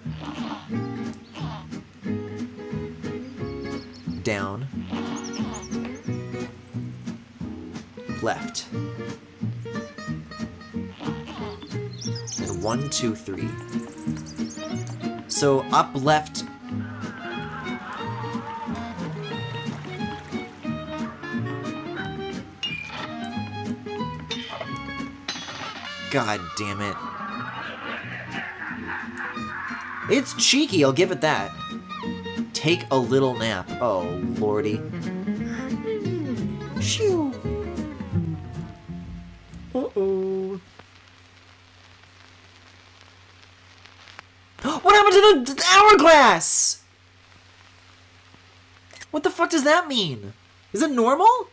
Down. Left. And 1, 2, 3. So up, left. God damn it. It's cheeky, I'll give it that. Take a little nap. Oh, lordy. Shoo. Uh-oh. What happened to the hourglass? What the fuck does that mean? Is it normal?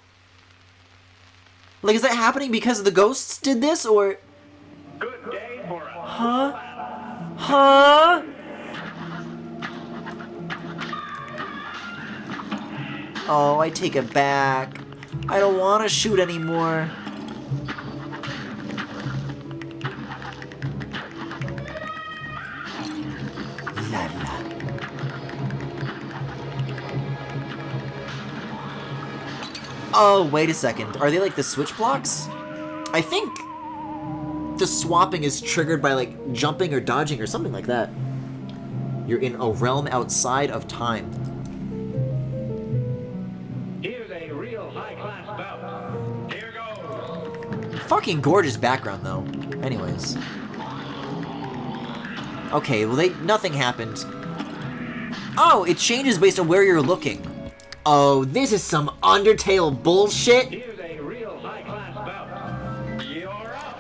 Like, is that happening because the ghosts did this, or... Good day for a... Huh? Huh? Oh, I take it back. I don't want to shoot anymore. La la. Oh, wait a second. Are they like the switch blocks? I think the swapping is triggered by like jumping or dodging or something like that. You're in a realm outside of time. Here's a real high-class bout. Here goes. Fucking gorgeous background though. Anyways. Okay, well nothing happened. Oh, it changes based on where you're looking. Oh, this is some Undertale bullshit. Here's a real high-class bout. You're up.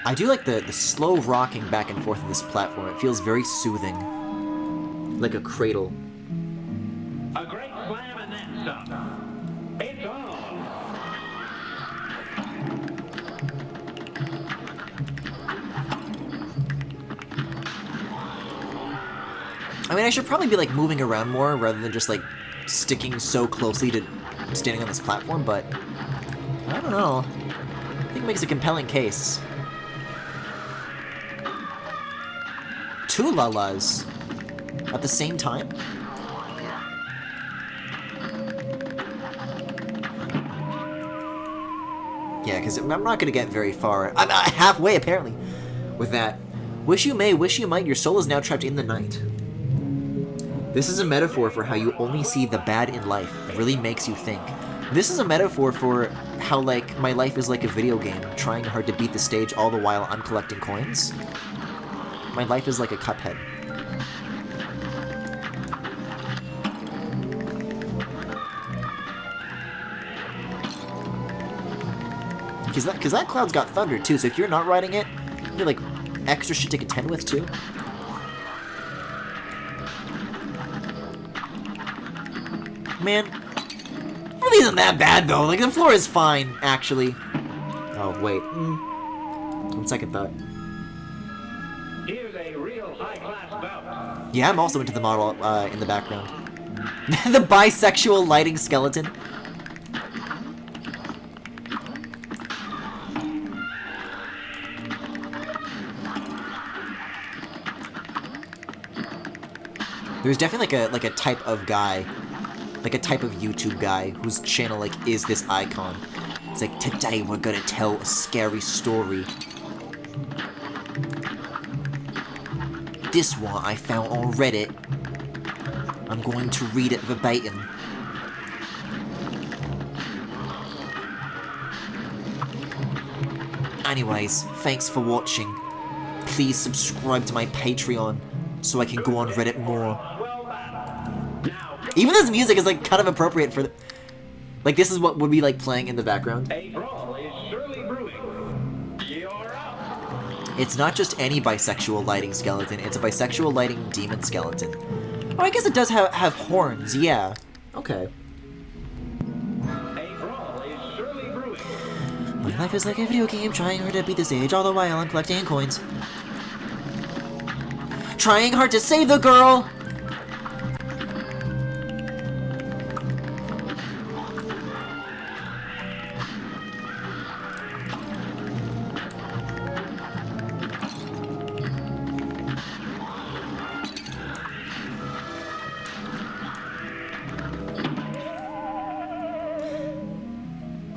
I do like the slow rocking back and forth of this platform. It feels very soothing. Like a cradle. A great slam and then some. It's on. I mean, I should probably be like moving around more rather than just like sticking so closely to standing on this platform, but I don't know. I think it makes a compelling case. 2 Lalas at the same time? Yeah, because I'm not going to get very far. I'm halfway, apparently, with that. Wish you may, wish you might, your soul is now trapped in the night. This is a metaphor for how you only see the bad in life. It really makes you think. This is a metaphor for how, like, my life is like a video game, trying hard to beat the stage all the while I'm collecting coins. My life is like a Cuphead. Because that cloud's got thunder too, so if you're not riding it, you're like extra shit to contend with too. Man, it really isn't that bad though. Like the floor is fine, actually. Oh wait, on second thought. Here's a real high-class bout. Yeah, I'm also into the model in the background. The bisexual lighting skeleton. There's definitely like a type of guy, like a type of YouTube guy whose channel like is this icon. It's like, today we're gonna tell a scary story. This one I found on Reddit. I'm going to read it verbatim. Anyways, thanks for watching. please subscribe to my Patreon so I can go on Reddit more. Even this music is like kind of appropriate for the... Like this is what would be like playing in the background. A brawl is surely brewing. You're up. It's not just any bisexual lighting skeleton, it's a bisexual lighting demon skeleton. Oh, I guess it does have horns, yeah. Okay. A brawl is surely brewing. My life is like a video game, trying hard to beat the stage, all the while I'm collecting coins. Trying hard to save the girl!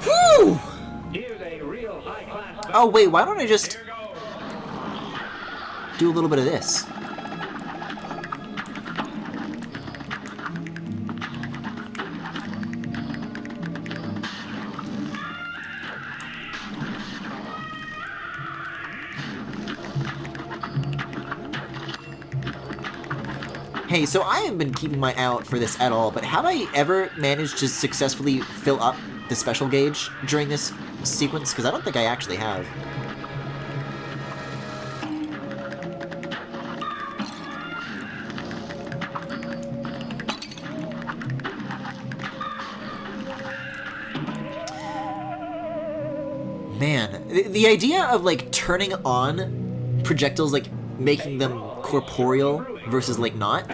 Whew! Here's a real high-class... Oh wait, why don't I just Here goes. do a little bit of this? Hey, so I haven't been keeping my eye out for this at all, but have I ever managed to successfully fill up the special gauge during this sequence? Because I don't think I actually have. Man, the idea of like turning on projectiles, like making them corporeal versus like not,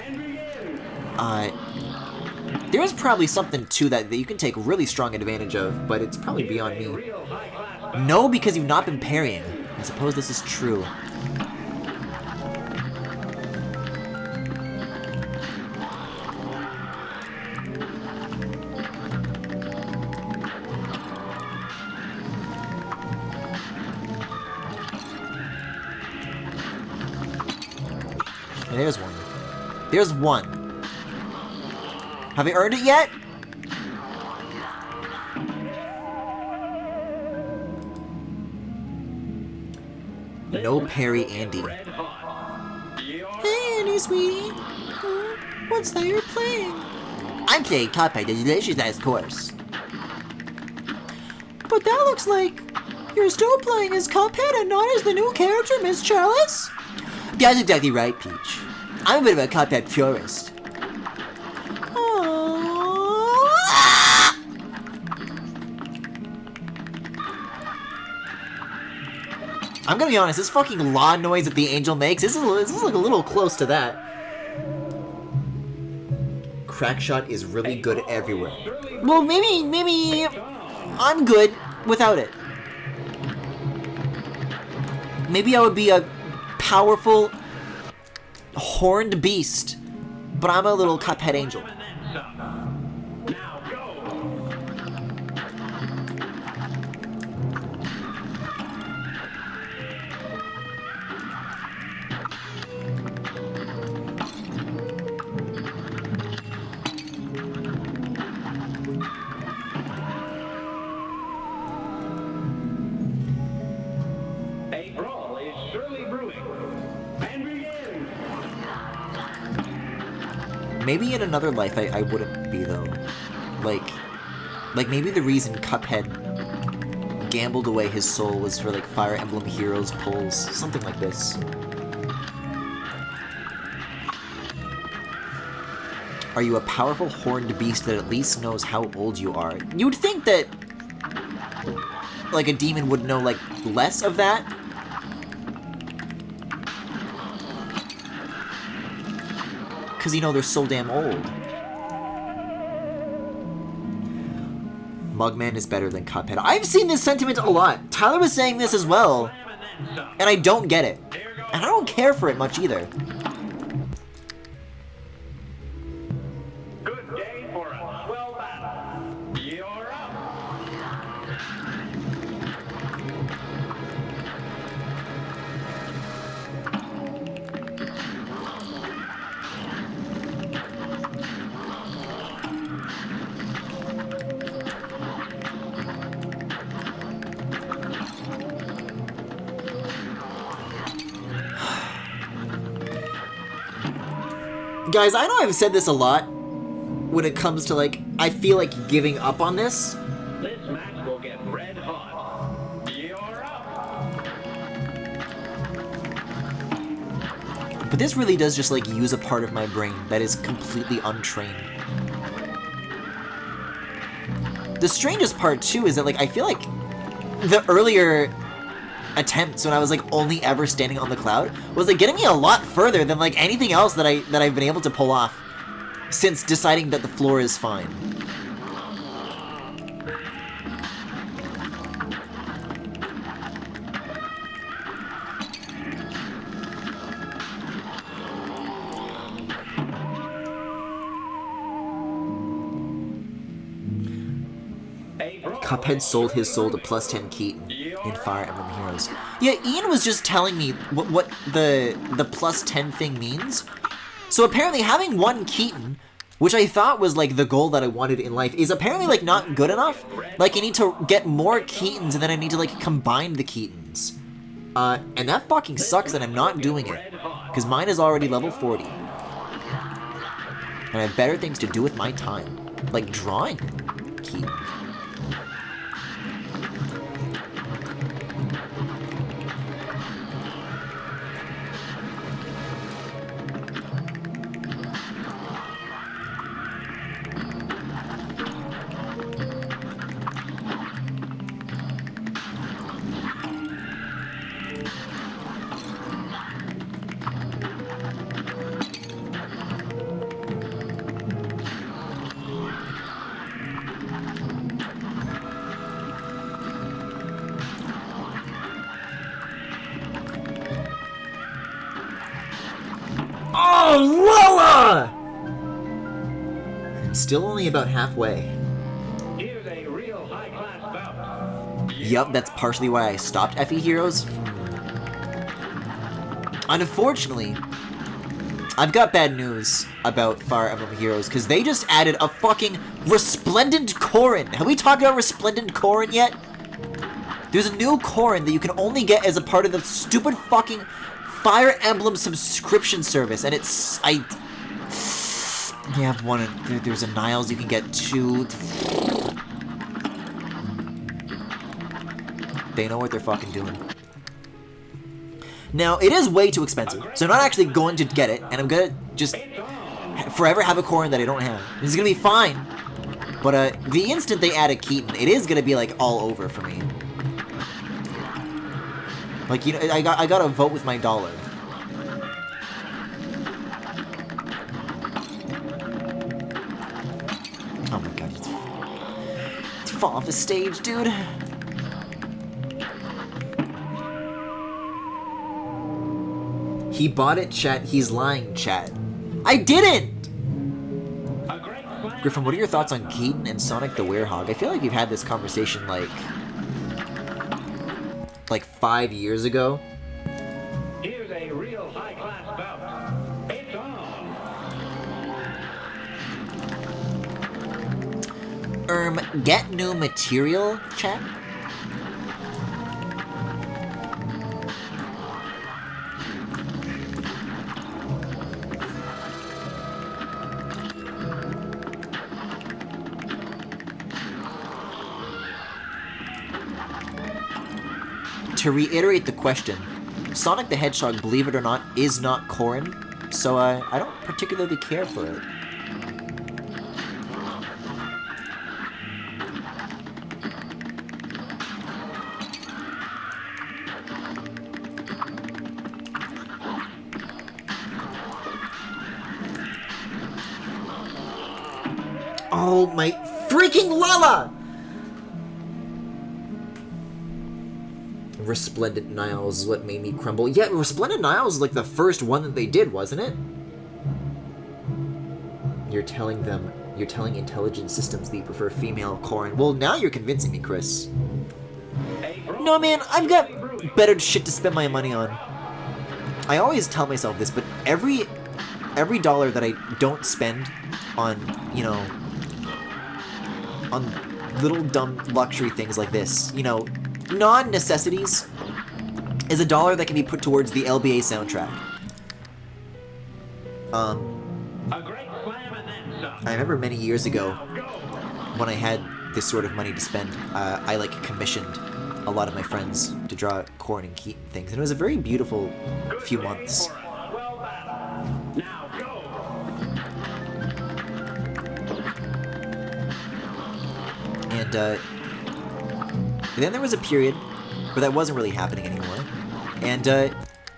there is probably something to that you can take really strong advantage of, but it's probably beyond me. No, because you've not been parrying. I suppose this is true. There's one. There's one. Have I earned it yet? No parry, Andy. Red hot. You're Hey, Andy, sweetie. What's that you're playing? I'm playing Cuphead, the delicious ass course. But that looks like you're still playing as Cuphead and not as the new character, Miss Chalice? That's exactly right, Peach. I'm a bit of a Cuphead purist. I'm gonna be honest, this fucking law noise that the angel makes, this is like a little close to that. Crackshot is really good everywhere. Well, maybe I'm good without it. Maybe I would be a powerful, horned beast, but I'm a little Cuphead angel. now go. A brawl is surely brewing. And begin. Maybe in another life I wouldn't be though. Like maybe the reason Cuphead gambled away his soul was for like Fire Emblem Heroes pulls, something like this. Are you a powerful horned beast that at least knows how old you are? You'd think that like a demon would know like less of that. Because, you know, they're so damn old. Mugman is better than Cuphead. I've seen this sentiment a lot. Tyler was saying this as well. And I don't get it. And I don't care for it much either. Good day for a swell battle. You're up. Guys, I know I've said this a lot when it comes to, like, I feel like giving up on this. This match will get red hot. You're up. But this really does just, like, use a part of my brain that is completely untrained. The strangest part, too, is that, like, I feel like the earlier attempts when I was, like, only ever standing on the cloud was, like, getting me a lot further than, like, anything else that I've been able to pull off since deciding that the floor is fine. Cuphead sold his soul to +10 Keaton in Fire Emblem Heroes. Yeah, Ian was just telling me what the +10 thing means. So apparently having one Keaton, which I thought was like the goal that I wanted in life, is apparently like not good enough. Like I need to get more Keatons and then I need to like combine the Keatons. And that fucking sucks that I'm not doing it. Because mine is already level 40. And I have better things to do with my time. Like drawing Keaton. Oh, Lola! I'm still only about halfway. Here's a real high-class bout. Yup, that's partially why I stopped FE Heroes. Unfortunately, I've got bad news about Fire Emblem Heroes, because they just added a fucking Resplendent Corrin. Have we talked about Resplendent Corrin yet? There's a new Corrin that you can only get as a part of the stupid fucking Fire Emblem subscription service, and it's... You have one, there's a Niles, you can get 2. They know what they're fucking doing. Now, it is way too expensive, so I'm not actually going to get it, and I'm gonna just forever have a Corrin that I don't have. This is gonna be fine, but the instant they add a Keaton, it is gonna be like all over for me. Like, you know, I gotta vote with my dollar. Oh my god, it's fall off the stage, dude. He bought it, chat. He's lying, chat. I didn't! Griffin, what are your thoughts on Keaton and Sonic the Werehog? I feel like we've had this conversation, like 5 years ago. Here's a real high-class bout. It's on. Get new material, chat? To reiterate the question, Sonic the Hedgehog, believe it or not, is not Corrin, so I don't particularly care for it. Oh my freaking Lala! Resplendent Niles is what made me crumble. Yeah, Resplendent Niles is like the first one that they did, wasn't it? You're telling intelligent systems that you prefer female Corrin. Well, now you're convincing me, Chris. No, man, I've got better shit to spend my money on. I always tell myself this, but every dollar that I don't spend on, you know, on little dumb luxury things like this, you know, non-necessities, is a dollar that can be put towards the LBA soundtrack. then some. I remember many years ago Now go. when I had this sort of money to spend, I like commissioned a lot of my friends to draw corn and Keaton things, and it was a very beautiful Good few game months. for us. Well battled. Now go. And then there was a period where that wasn't really happening anymore. And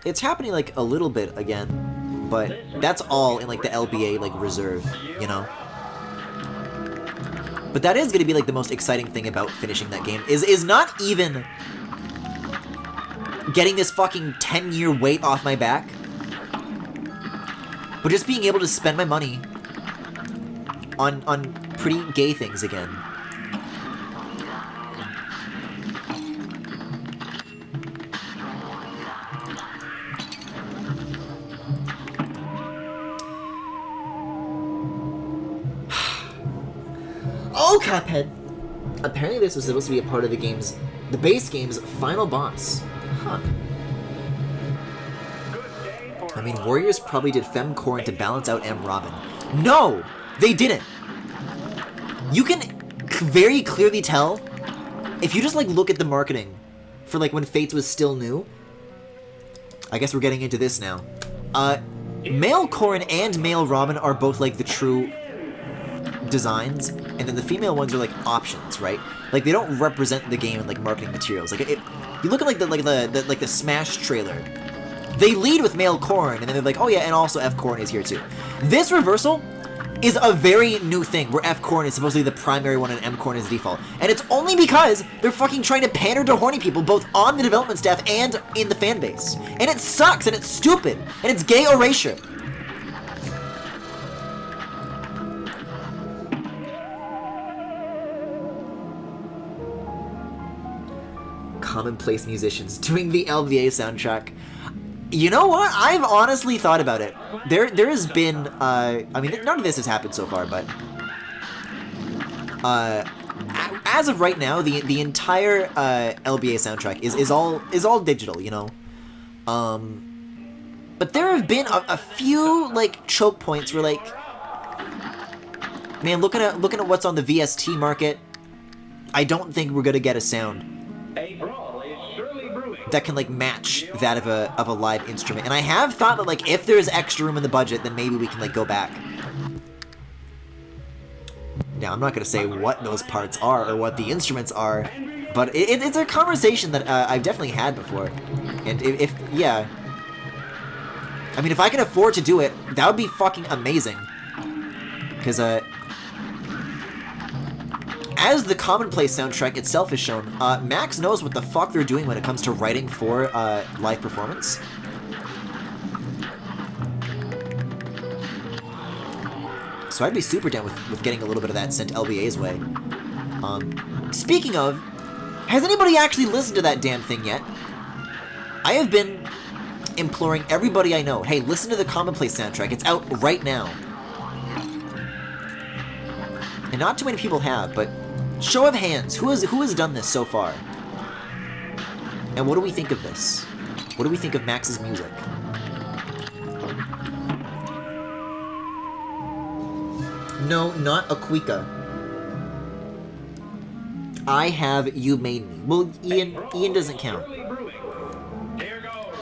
it's happening like a little bit again, but that's all in like the LBA like reserve, you know? But that is gonna be like the most exciting thing about finishing that game is not even getting this fucking 10-year weight off my back, but just being able to spend my money on pretty gay things again. Oh, Cuphead! Apparently this was supposed to be a part of the base game's final boss. Huh. Good day for I mean, Warriors probably did Femcorn to balance out M. Robin. No! They didn't! You can very clearly tell, if you just, like, look at the marketing for, like, when Fates was still new. I guess we're getting into this now. Male Corrin and male Robin are both, like, the true designs, and then the female ones are, like, options, right? Like, they don't represent the game in, like, marketing materials. Like, you look at, like, the Smash trailer. They lead with male Corrin, and then they're like, oh yeah, and also F. Corrin is here too. This reversal is a very new thing, where F. Corrin is supposedly the primary one and M. Corrin is the default. And it's only because they're fucking trying to pander to horny people, both on the development staff and in the fan base. And it sucks, and it's stupid, and it's gay erasure. Commonplace musicians doing the LVA soundtrack. You know what? I've honestly thought about it. There has been, I mean, none of this has happened so far, but as of right now, the entire LBA soundtrack is all digital, you know. But there have been a few like choke points where, like, man, looking at what's on the VST market, I don't think we're gonna get a sound a brawl is surely brewing. that can like match that of a live instrument. And I have thought that, like, if there's extra room in the budget, then maybe we can like go back. Now I'm not gonna say what those parts are or what the instruments are, but it's a conversation that I've definitely had before. And if yeah, I mean, if I can afford to do it, that would be fucking amazing. Because as the Commonplace soundtrack itself has shown, Max knows what the fuck they're doing when it comes to writing for live performance. So I'd be super down with getting a little bit of that sent LBA's way. Speaking of, has anybody actually listened to that damn thing yet? I have been imploring everybody I know, hey, listen to the Commonplace soundtrack. It's out right now. And not too many people have, but show of hands, who has done this so far? And what do we think of this? What do we think of Max's music? No, not Aquica. I have You Made Me. Well, Ian doesn't count. Surely brewing. Here goes.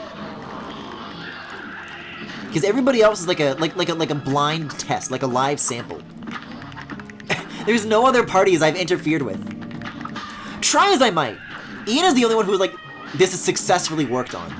Because everybody else is like a blind test, like a live sample. There's no other parties I've interfered with. Try as I might, Ian is the only one who's like, this is successfully worked on.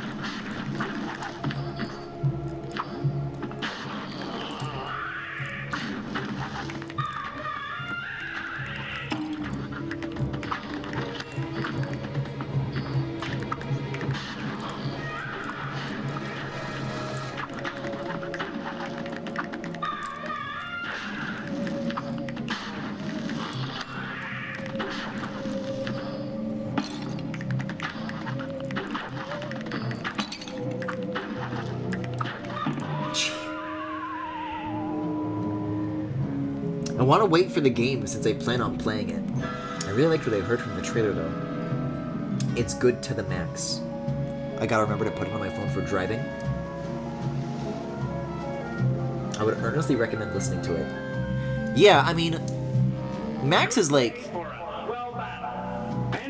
I want to wait for the game since I plan on playing it. I really liked what I heard from the trailer though. It's good to the max. I gotta remember to put it on my phone for driving. I would earnestly recommend listening to it. Yeah, I mean, Max is like,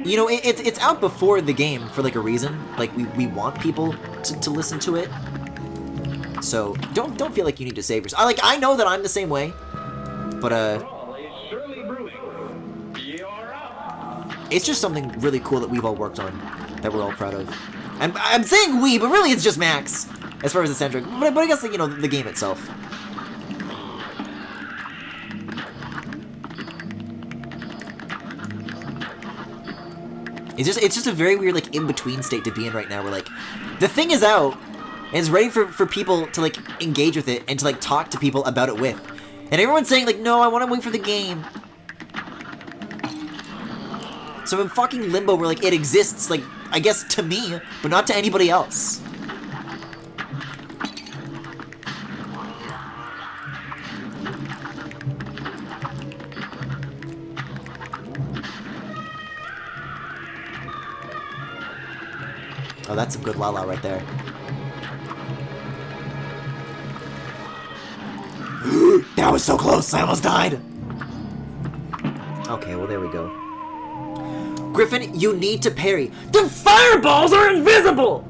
you know, it's out before the game for like a reason. Like we want people to listen to it. So don't feel like you need to save yourself. I know that I'm the same way, but it's just something really cool that we've all worked on, that we're all proud of. And I'm saying we, but really it's just Max, as far as the soundtrack. But I guess, like, you know, the game itself. It's just a very weird, like, in-between state to be in right now, where, like, the thing is out, and it's ready for people to, like, engage with it, and to, like, talk to people about it with. And everyone's saying, like, no, I want to wait for the game. So I'm in fucking limbo where, like, it exists, like, I guess to me, but not to anybody else. Oh, that's some good la-la right there. That was so close, I almost died! Okay, well there we go. Griffin, you need to parry. The fireballs are invisible!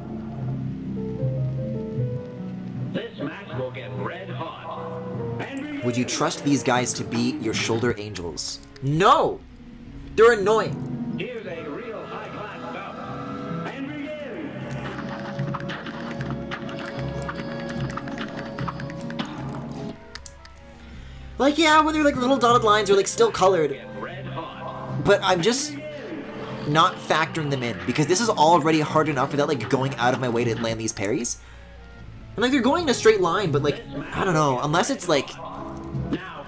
This match will get red hot. Would you trust these guys to be your shoulder angels? No! They're annoying. Here's a real high-class bout. And begin! Like, yeah, when they're like little dotted lines are like still colored. Get red hot. But I'm just not factoring them in, because this is already hard enough without like going out of my way to land these parries. And like they're going in a straight line, but like, I don't know, unless it's like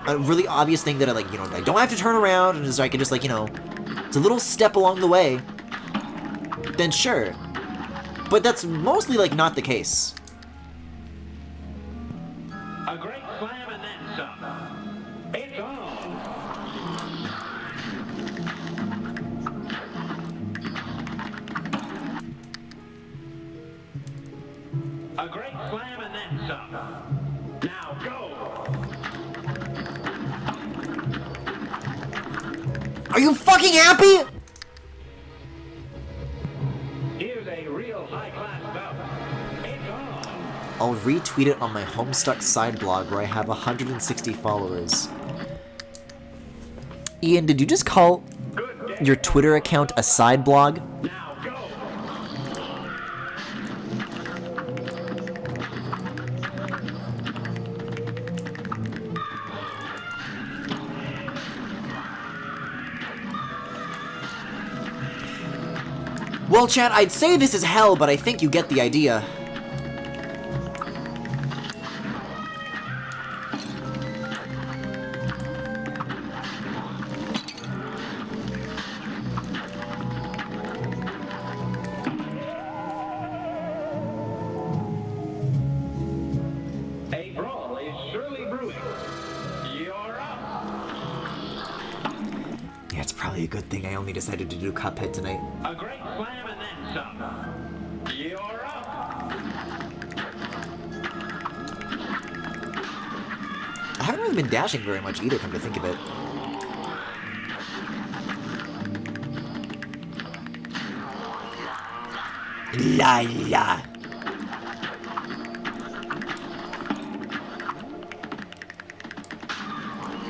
a really obvious thing that I like, you know, I don't have to turn around and just I can just like, you know, it's a little step along the way, then sure. But that's mostly like not the case. A great slam and then some. It's on. A great slam and then some. Now go. Are you fucking happy? Here's a real high-class bout. It's on. I'll retweet it on my Homestuck side blog where I have 160 followers. Ian, did you just call Good day. your Twitter account a side blog? Now go. Well, chat, I'd say this is hell, but I think you get the idea. A brawl is surely brewing. You're up. Yeah, it's probably a good thing I only decided to do Cuphead tonight. A great slam and then some. You're up. I haven't really been dashing very much either, come to think of it. La la.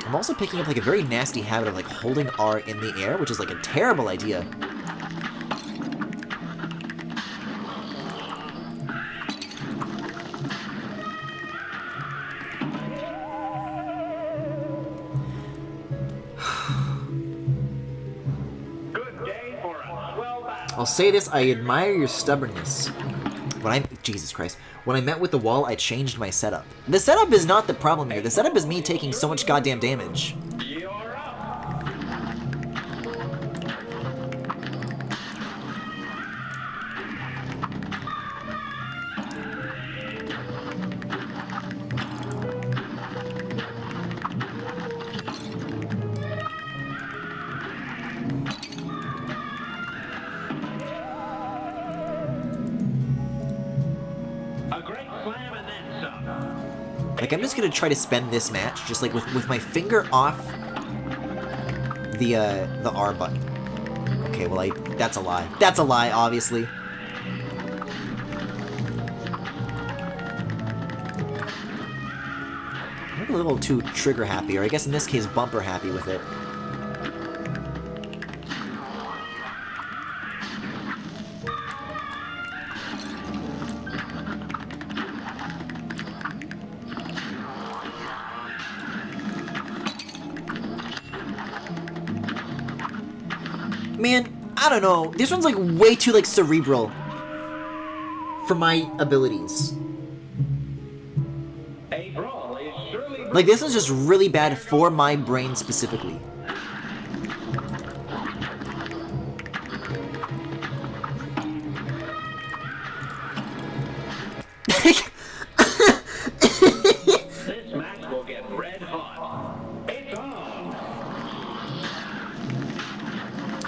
I'm also picking up like a very nasty habit of like holding R in the air, which is like a terrible idea. Good day for a swell battle. I'll say this, I admire your stubbornness. Jesus Christ. When I met with the wall, I changed my setup. The setup is not the problem here. The setup is me taking so much goddamn damage. You're up. A great slam and then some. Like, I'm just gonna try to spend this match just like with my finger off the R button. Okay, well that's a lie. That's a lie, obviously. I'm a little too trigger happy, or I guess in this case bumper happy with it. Man, I don't know. This one's like way too like cerebral for my abilities. A brawl is surely Like this one's just really bad for my brain specifically. This match will get red hot. It's on.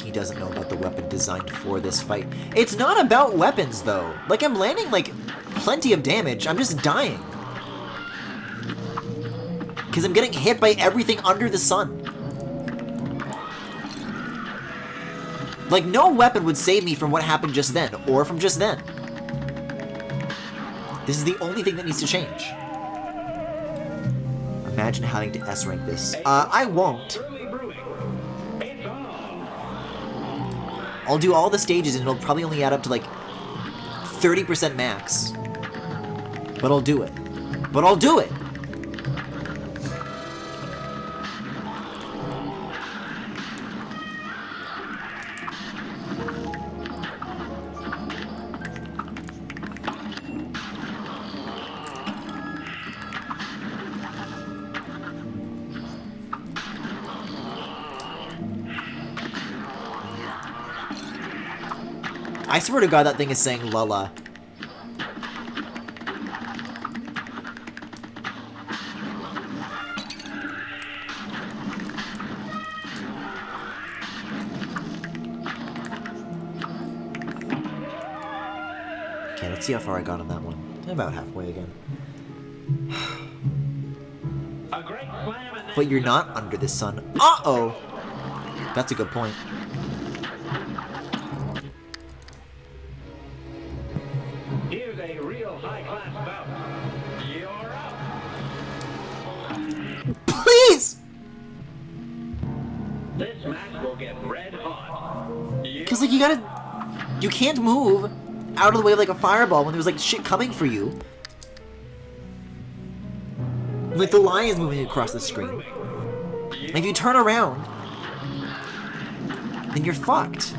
He doesn't know about the weapon designed for this fight. It's not about weapons though. Like I'm landing like plenty of damage. I'm just dying. Because I'm getting hit by everything under the sun. Like, no weapon would save me from what happened just then, or from just then. This is the only thing that needs to change. Imagine having to S-rank this. I won't. Surely brewing. It's on. I'll do all the stages and it'll probably only add up to like 30% max. But I'll do it. But I'll do it! I swear to God that thing is saying Lala. Okay, let's see how far I got on that one. About halfway again. A great slam and then But you're not under the sun. Uh-oh! That's a good point. here's a real high-class bout. You're up. Please! This match will get red hot. Because, like, you can't move out of the way of, like, a fireball when there's, like, shit coming for you. Like, the line is moving across the screen. And if you turn around, then you're fucked.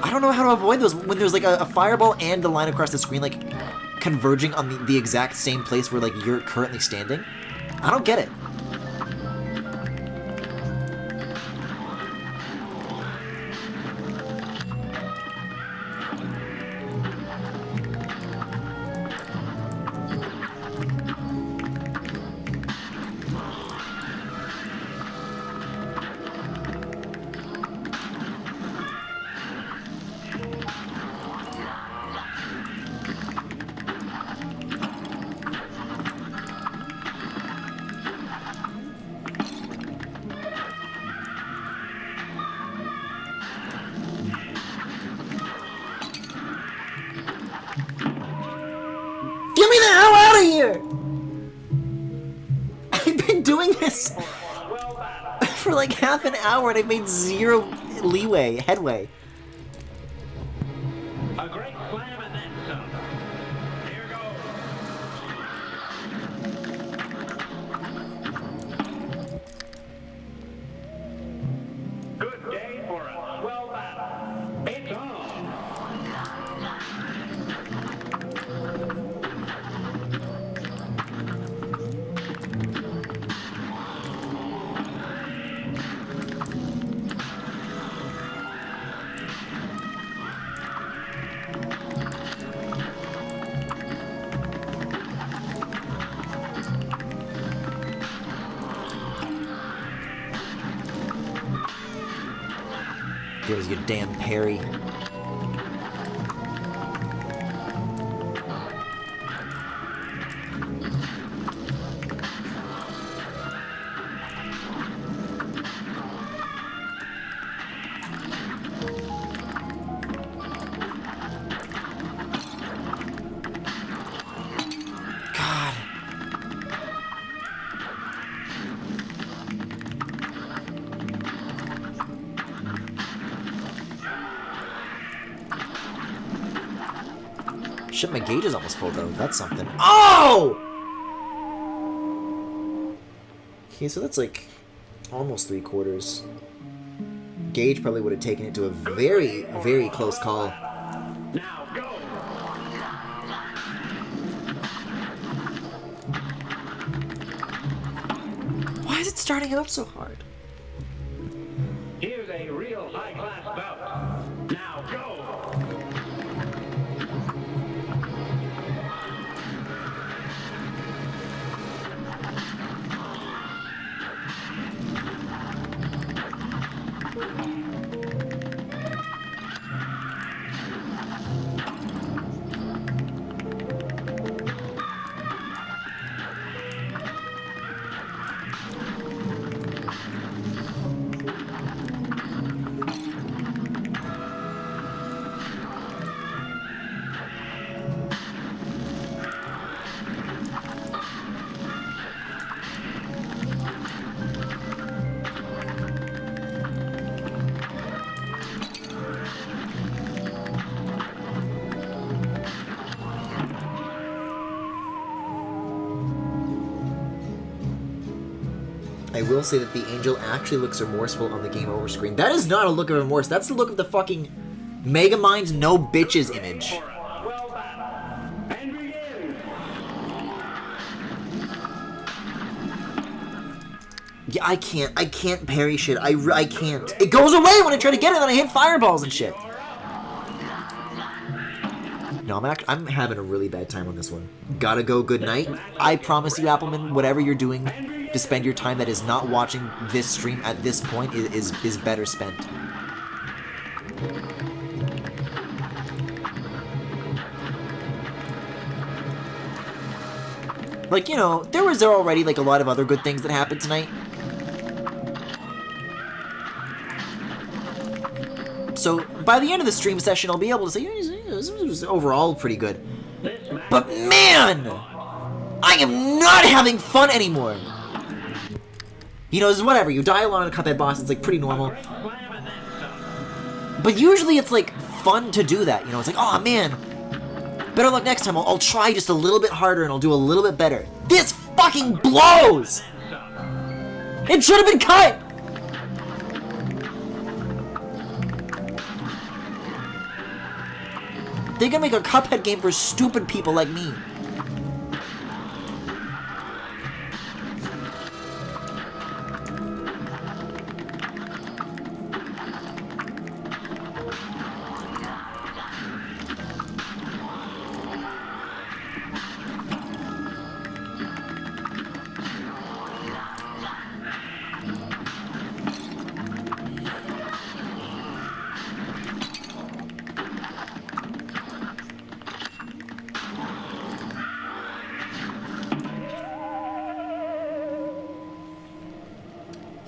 I don't know how to avoid those when there's, like, a fireball and the line across the screen, like, converging on the exact same place where, like, you're currently standing. I don't get it. Get me the hell out of here! I've been doing this for like half an hour and I've made zero headway. A great slam and then some. Here goes. Good day for a swell battle. It's on. There's your damn parry. Shit, my gauge is almost full though. That's something. Oh! Okay, so that's like almost 3/4. Gauge probably would have taken it to a very, very close call. Now go. Why is it starting out so hard? Here's a real high-class bout. Now go. I will say that the angel actually looks remorseful on the game over screen. That is not a look of remorse. That's the look of the fucking Megamind's no bitches image. Well battled. And begin. Yeah, I can't parry shit. I can't. It goes away when I try to get it, and I hit fireballs and shit. No, I'm having a really bad time on this one. Gotta go, good night. I promise you, Appleman, whatever you're doing to spend your time that is not watching this stream at this point is better spent. Like, you know, there already like a lot of other good things that happened tonight. So by the end of the stream session, I'll be able to say this was overall pretty good. But man, I am not having fun anymore. You know, it's whatever. You die alone on a Cuphead boss, it's like pretty normal. But usually it's like fun to do that. You know, it's like, oh man, better luck next time. I'll try just a little bit harder and I'll do a little bit better. This fucking blows! It should have been cut! They're gonna make a Cuphead game for stupid people like me.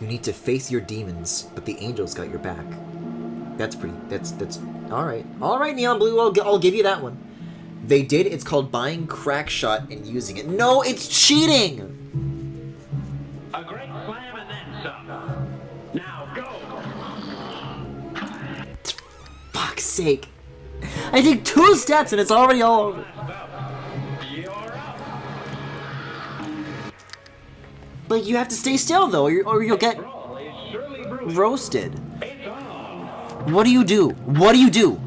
You need to face your demons, but the angels got your back. That's alright. Alright, Neon Blue, I'll give you that one. They did, it's called buying crack shot and using it. No, it's cheating! A great slam and then some. Now go. Fuck's sake. I take 2 steps and it's already all over. You're up. Like, you have to stay still, though, or you'll get Brawl is surely brewing. roasted. It's on. What do you do? What do you do?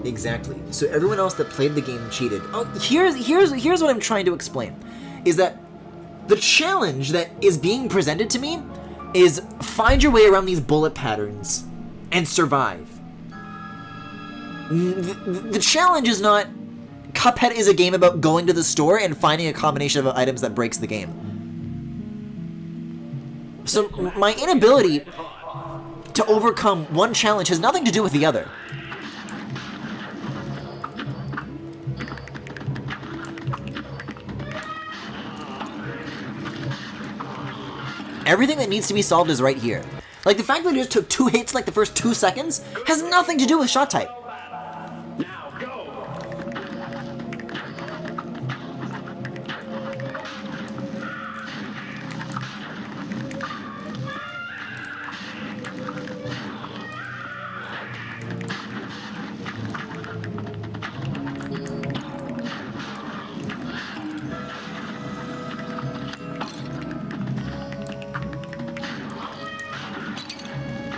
Exactly. So everyone else that played the game cheated. Oh, here's what I'm trying to explain. Is that the challenge that is being presented to me is find your way around these bullet patterns and survive. The challenge is not Cuphead is a game about going to the store and finding a combination of items that breaks the game. So my inability to overcome one challenge has nothing to do with the other. Everything that needs to be solved is right here. Like, the fact that it just took 2 hits like the first 2 seconds has nothing to do with shot type. Now go.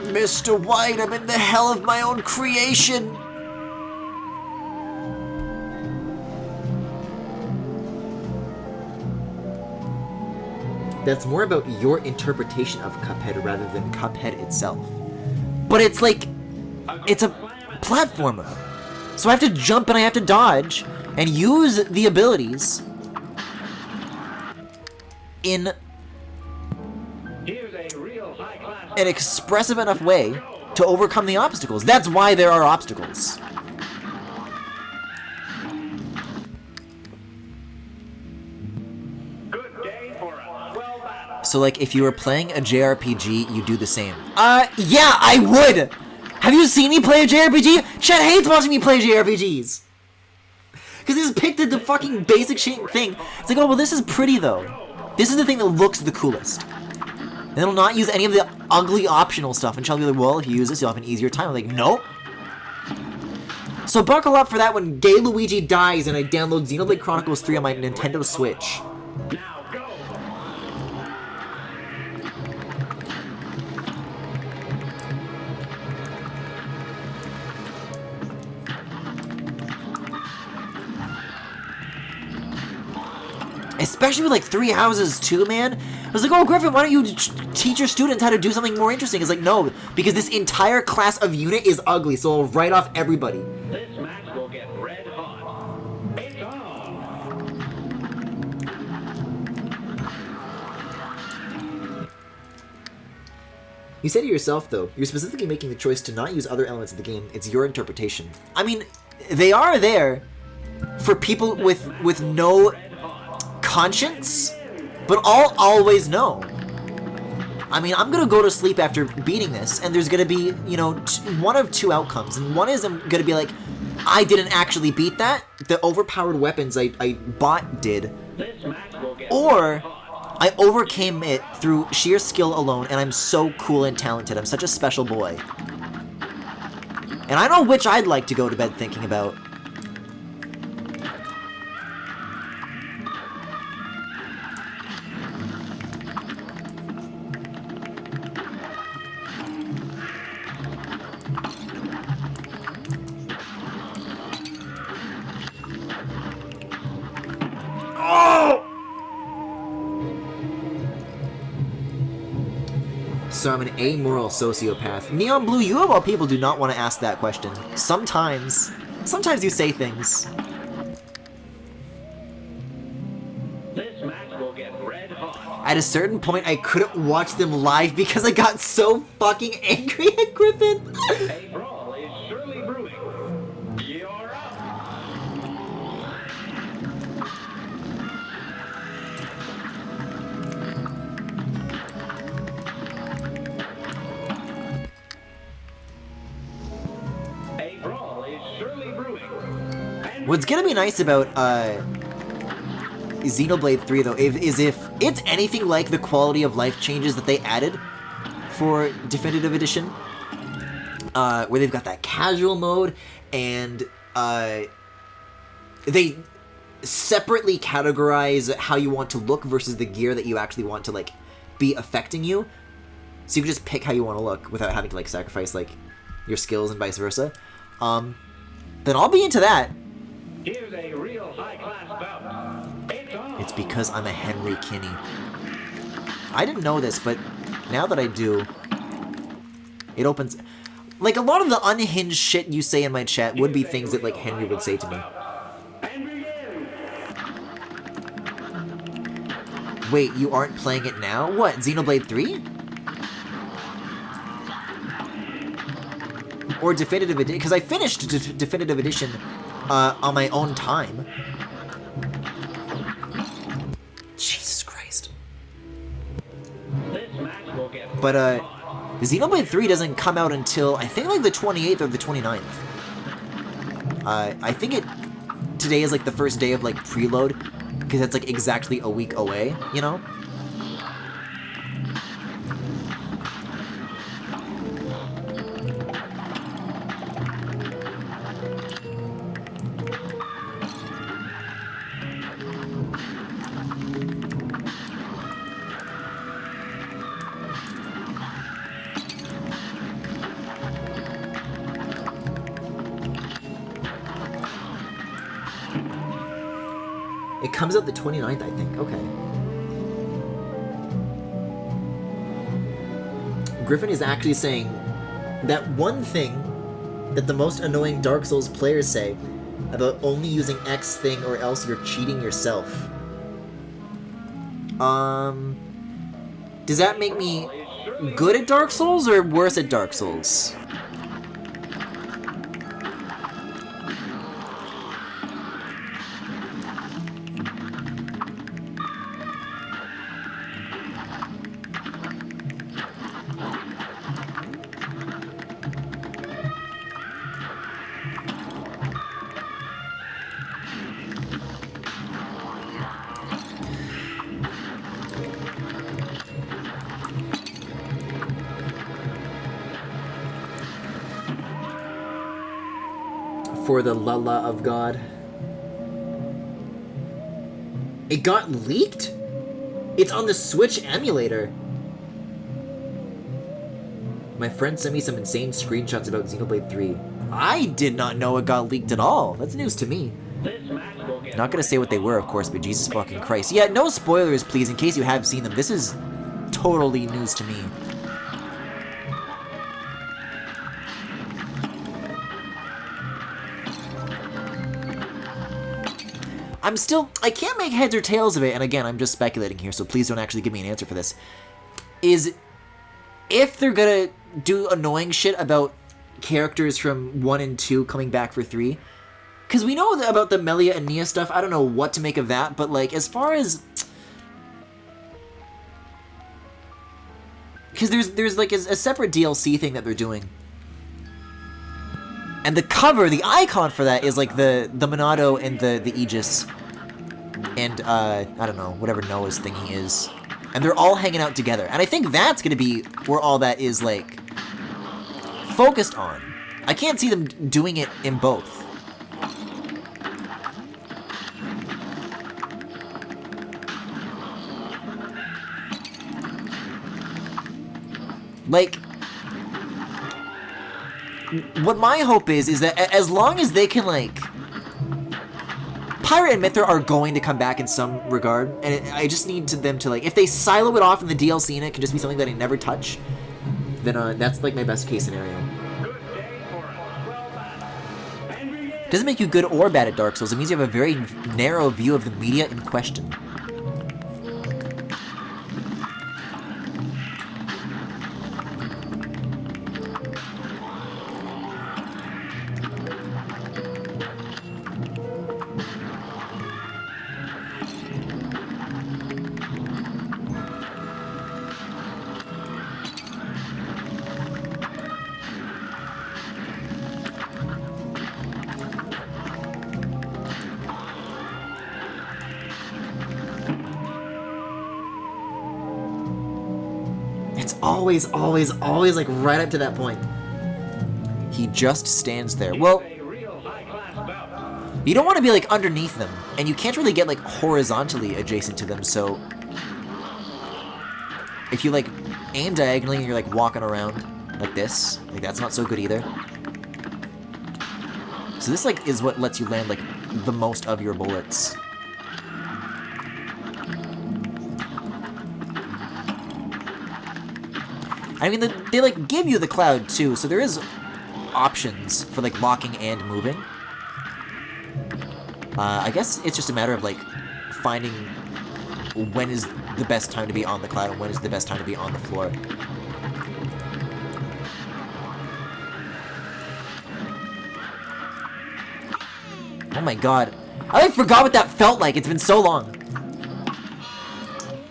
Mr. White, I'm in the hell of my own creation. That's more about your interpretation of Cuphead rather than Cuphead itself. But it's like, it's a platformer. So I have to jump and I have to dodge and use the abilities in Here's a real high-class. an expressive enough way to overcome the obstacles. That's why there are obstacles. Good day for a swell battle. So, like, if you were playing a JRPG, you do the same. Yeah, I would! Have you seen me play a JRPG? Chet hates watching me play JRPGs! Because he just picked the fucking basic shit thing. It's like, oh, well, this is pretty, though. This is the thing that looks the coolest. And it'll not use any of the ugly optional stuff. And she'll be like, well, if you use this, you'll have an easier time. I'm like, nope. So buckle up for that when Gay Luigi dies and I download Xenoblade Chronicles 3 on my Nintendo Switch. Now go. Especially with like 3 houses too, man. I was like, oh, Griffin, why don't you teach your students how to do something more interesting? It's like, no, because this entire class of unit is ugly, so I'll write off everybody. This match will get red hot. It's on. You say to yourself, though, you're specifically making the choice to not use other elements of the game. It's your interpretation. I mean, they are there for people with no conscience, but I'll always know. I mean, I'm gonna go to sleep after beating this, and there's gonna be, you know, one of 2 outcomes. And one is I'm gonna be like, I didn't actually beat that. The overpowered weapons I bought did. This match will get Or red hot. I overcame it through sheer skill alone, and I'm so cool and talented. I'm such a special boy. And I know which I'd like to go to bed thinking about. So I'm an amoral sociopath. Neon Blue, you of all people do not want to ask that question. Sometimes you say things. This match will get red hot. At a certain point, I couldn't watch them live because I got so fucking angry at Griffin. A brawl is surely brewing. You're up. A brawl is surely brewing. And What's gonna be nice about Xenoblade 3 though is if it's anything like the quality of life changes that they added for Definitive Edition, where they've got that casual mode and they separately categorize how you want to look versus the gear that you actually want to like be affecting you, so you can just pick how you want to look without having to like sacrifice like your skills and vice versa. Then I'll be into that. here's a real high-class bout. It's on. It's because I'm a Henry Kinney. I didn't know this, but now that I do, it opens... Like, a lot of the unhinged shit you say in my chat would be things that, like, Henry would say to me. And begin. Wait, you aren't playing it now? What, Xenoblade 3? or Definitive Edition, because I finished Definitive Edition on my own time. Jesus Christ. This match will get But Xenoblade 3 doesn't come out until, I think, like the 28th or the 29th. I think today is like the first day of like preload, because that's like exactly a week away, you know? It comes out the 29th, I think. Okay. Griffin is actually saying that one thing that the most annoying Dark Souls players say about only using X thing or else you're cheating yourself. Does that make me good at Dark Souls or worse at Dark Souls? For the Lala of God. It got leaked? It's on the Switch emulator. My friend sent me some insane screenshots about Xenoblade 3. I did not know it got leaked at all. That's news to me. this match will get Not gonna say what they were, of course, but Jesus fucking Christ. Yeah, no spoilers, please, in case you have seen them. This is totally news to me. I can't make heads or tails of it, and again, I'm just speculating here, so please don't actually give me an answer for this. Is if they're gonna do annoying shit about characters from 1 and 2 coming back for 3, because we know about the Melia and Nia stuff, I don't know what to make of that, but like, as far as... Because there's like a separate DLC thing that they're doing. And the cover, the icon for that is like the Monado and the Aegis. And, I don't know, whatever Noah's thingy is. And they're all hanging out together. And I think that's gonna be where all that is, like, focused on. I can't see them doing it in both. Like, what my hope is that as long as they can, like... Pyra and Mithra are going to come back in some regard, and I just need them to, like... If they silo it off in the DLC and it can just be something that I never touch, then that's, like, my best case scenario. good day for a swell match. And begin. Doesn't make you good or bad at Dark Souls, it means you have a very narrow view of the media in question. Always, like, right up to that point. He just stands there. Well, A real high-class bout. you don't want to be, like, underneath them, and you can't really get, like, horizontally adjacent to them, so... If you, like, aim diagonally and you're, like, walking around like this, like, that's not so good either. So this, like, is what lets you land, like, the most of your bullets. I mean, they like, give you the cloud, too, so there is options for, like, locking and moving. I guess it's just a matter of, like, finding when is the best time to be on the cloud and when is the best time to be on the floor. Oh my god. I like forgot what that felt like. It's been so long.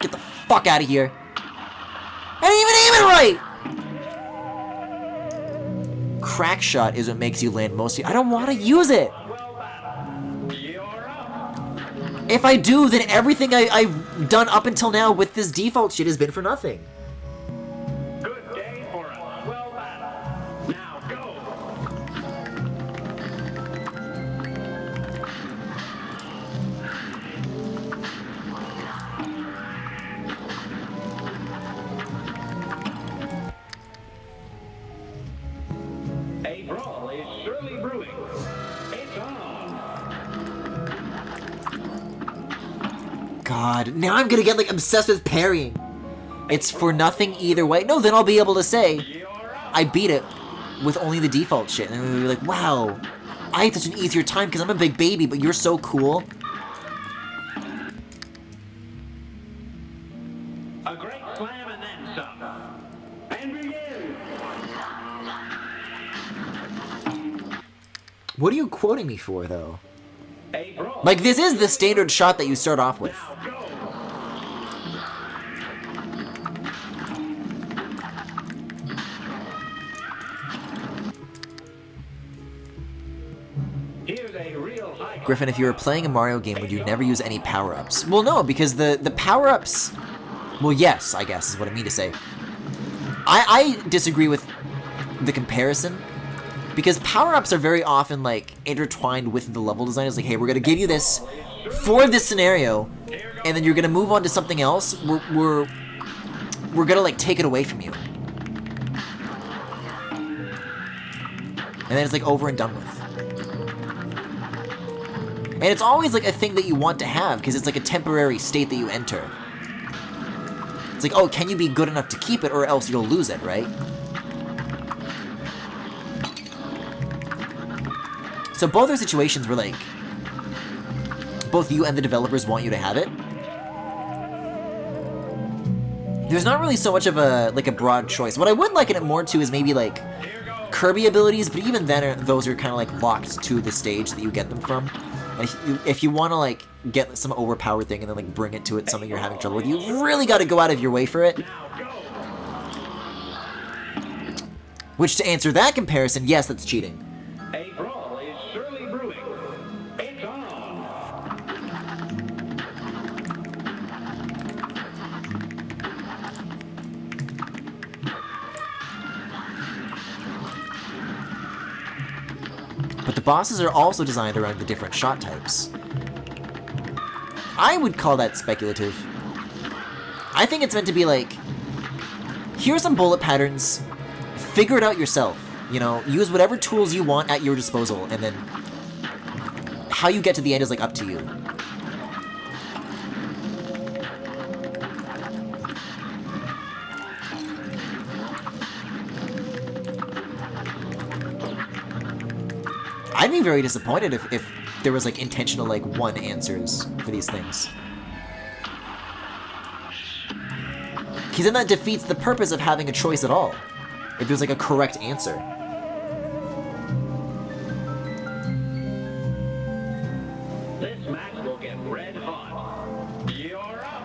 Get the fuck out of here. I didn't even aim it right! Crack shot is what makes you land most. I don't want to use it. If I do, then everything I've done up until now with this default shit has been for nothing. Good day for us. Well battled. Now go. A brawl is surely brewing. It's on. God, now I'm gonna get like obsessed with parrying. It's for nothing either way. No, then I'll be able to say I beat it with only the default shit. And we'll be like, wow, I had such an easier time because I'm a big baby, but you're so cool. A great slam and then some. And begin. What are you quoting me for, though? A brawl. Like, this is the standard shot that you start off with. Now go. Here's a real high. Griffin, if you were playing a Mario game, would you never use any power-ups? Well, no, because the power-ups... Well, yes, I guess, is what I mean to say. I disagree with the comparison, because power-ups are very often, like, intertwined with the level design. It's like, hey, we're gonna give you this for this scenario, and then you're gonna move on to something else. We're gonna, like, take it away from you. And then it's, like, over and done with. And it's always, like, a thing that you want to have, because it's, like, a temporary state that you enter. It's like, oh, can you be good enough to keep it, or else you'll lose it, right? So both are situations where, like, both you and the developers want you to have it. There's not really so much of a, like, a broad choice. What I would liken it more to is maybe, like, Kirby abilities, but even then, those are kind of, like, locked to the stage that you get them from. And if you want to, like, get some overpowered thing and then, like, bring it to something you're having trouble with, you really got to go out of your way for it. Which, to answer that comparison, yes, that's cheating. A brawl is surely brewing. It's on. But the bosses are also designed around the different shot types. I would call that speculative. I think it's meant to be like, here's some bullet patterns, figure it out yourself. You know, use whatever tools you want at your disposal, and then how you get to the end is, like, up to you. I'd be very disappointed if there was, like, intentional, like, one answers for these things. Because then that defeats the purpose of having a choice at all. If there's, like, a correct answer. This match will get red hot. You're up.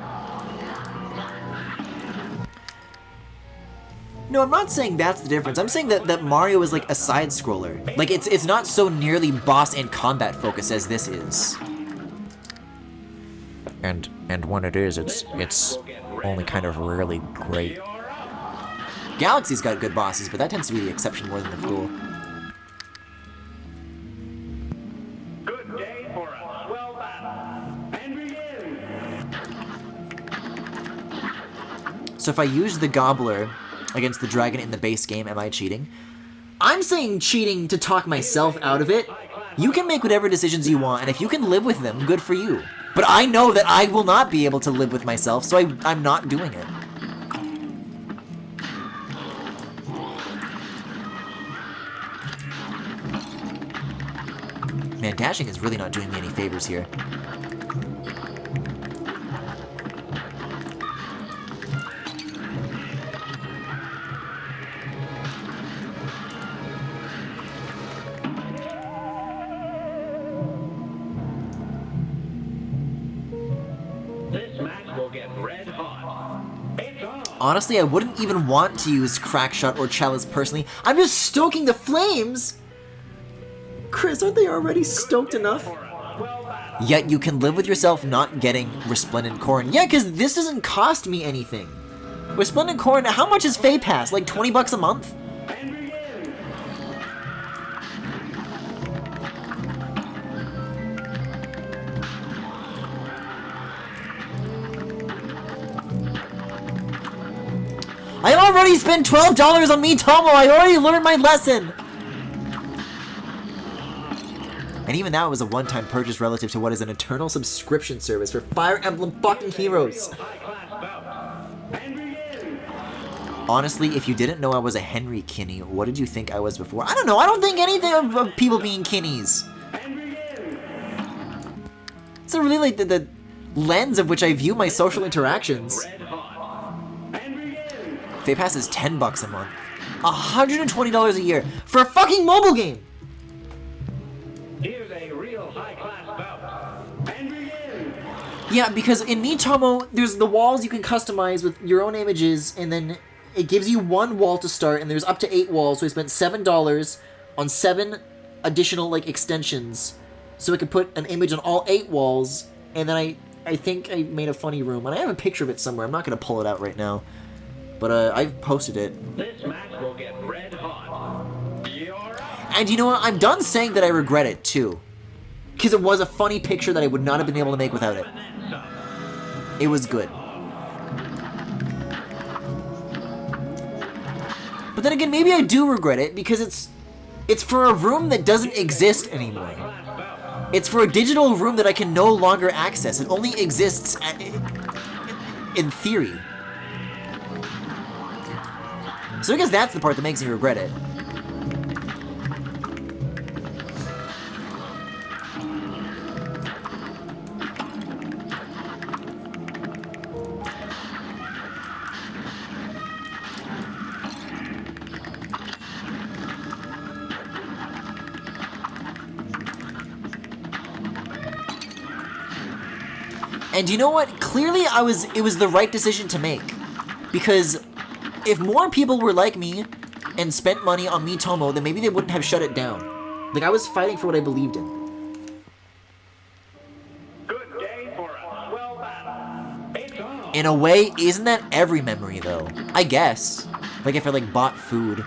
No, I'm not saying that's the difference. I'm saying that Mario is, like, a side-scroller. Like, it's not so nearly boss and combat focused as this is. And when it is, it's only kind of really great. Galaxy's got good bosses, but that tends to be the exception more than the rule. Good day for a swell battle. And begin. So if I use the Gobbler against the dragon in the base game, am I cheating? I'm saying cheating to talk myself out of it. You can make whatever decisions you want, and if you can live with them, good for you. But I know that I will not be able to live with myself, so I'm not doing it. Man, dashing is really not doing me any favors here. This match will get red hot. It's on. Honestly, I wouldn't even want to use Crackshot or Chalice personally. I'm just stoking the flames! Chris, aren't they already stoked enough? Yet you can live with yourself not getting Resplendent Corn. Yeah, because this doesn't cost me anything. Resplendent Corn, how much is Fey Pass? Like 20 bucks a month? I already spent $12 on Miitomo! I already learned my lesson! And even that was a one-time purchase relative to what is an eternal subscription service for Fire Emblem fucking Heroes. Honestly, if you didn't know I was a Henry Kinney, what did you think I was before? I don't know, I don't think anything of people being Kinneys. It's really like the lens of which I view my social interactions. Fey Pass is 10 bucks a month. $120 a year for a fucking mobile game! Here's a real high-class bout. Yeah, because in Miitomo, there's the walls you can customize with your own images, and then it gives you one wall to start, and there's up to 8 walls, so I spent $7 on 7 additional, like, extensions, so I could put an image on all 8 walls, and then I think I made a funny room, and I have a picture of it somewhere. I'm not going to pull it out right now, but I've posted it. This match will get red hot. You're up. And you know what? I'm done saying that I regret it, too. Because it was a funny picture that I would not have been able to make without it. It was good. But then again, maybe I do regret it, because it's for a room that doesn't exist anymore. It's for a digital room that I can no longer access. It only exists in theory. So I guess that's the part that makes me regret it. And you know what? Clearly it was the right decision to make. Because if more people were like me and spent money on Miitomo, then maybe they wouldn't have shut it down. Like, I was fighting for what I believed in. Good day for us. Well battled. It's on. In a way, isn't that every memory, though? I guess. Like, if I, like, bought food.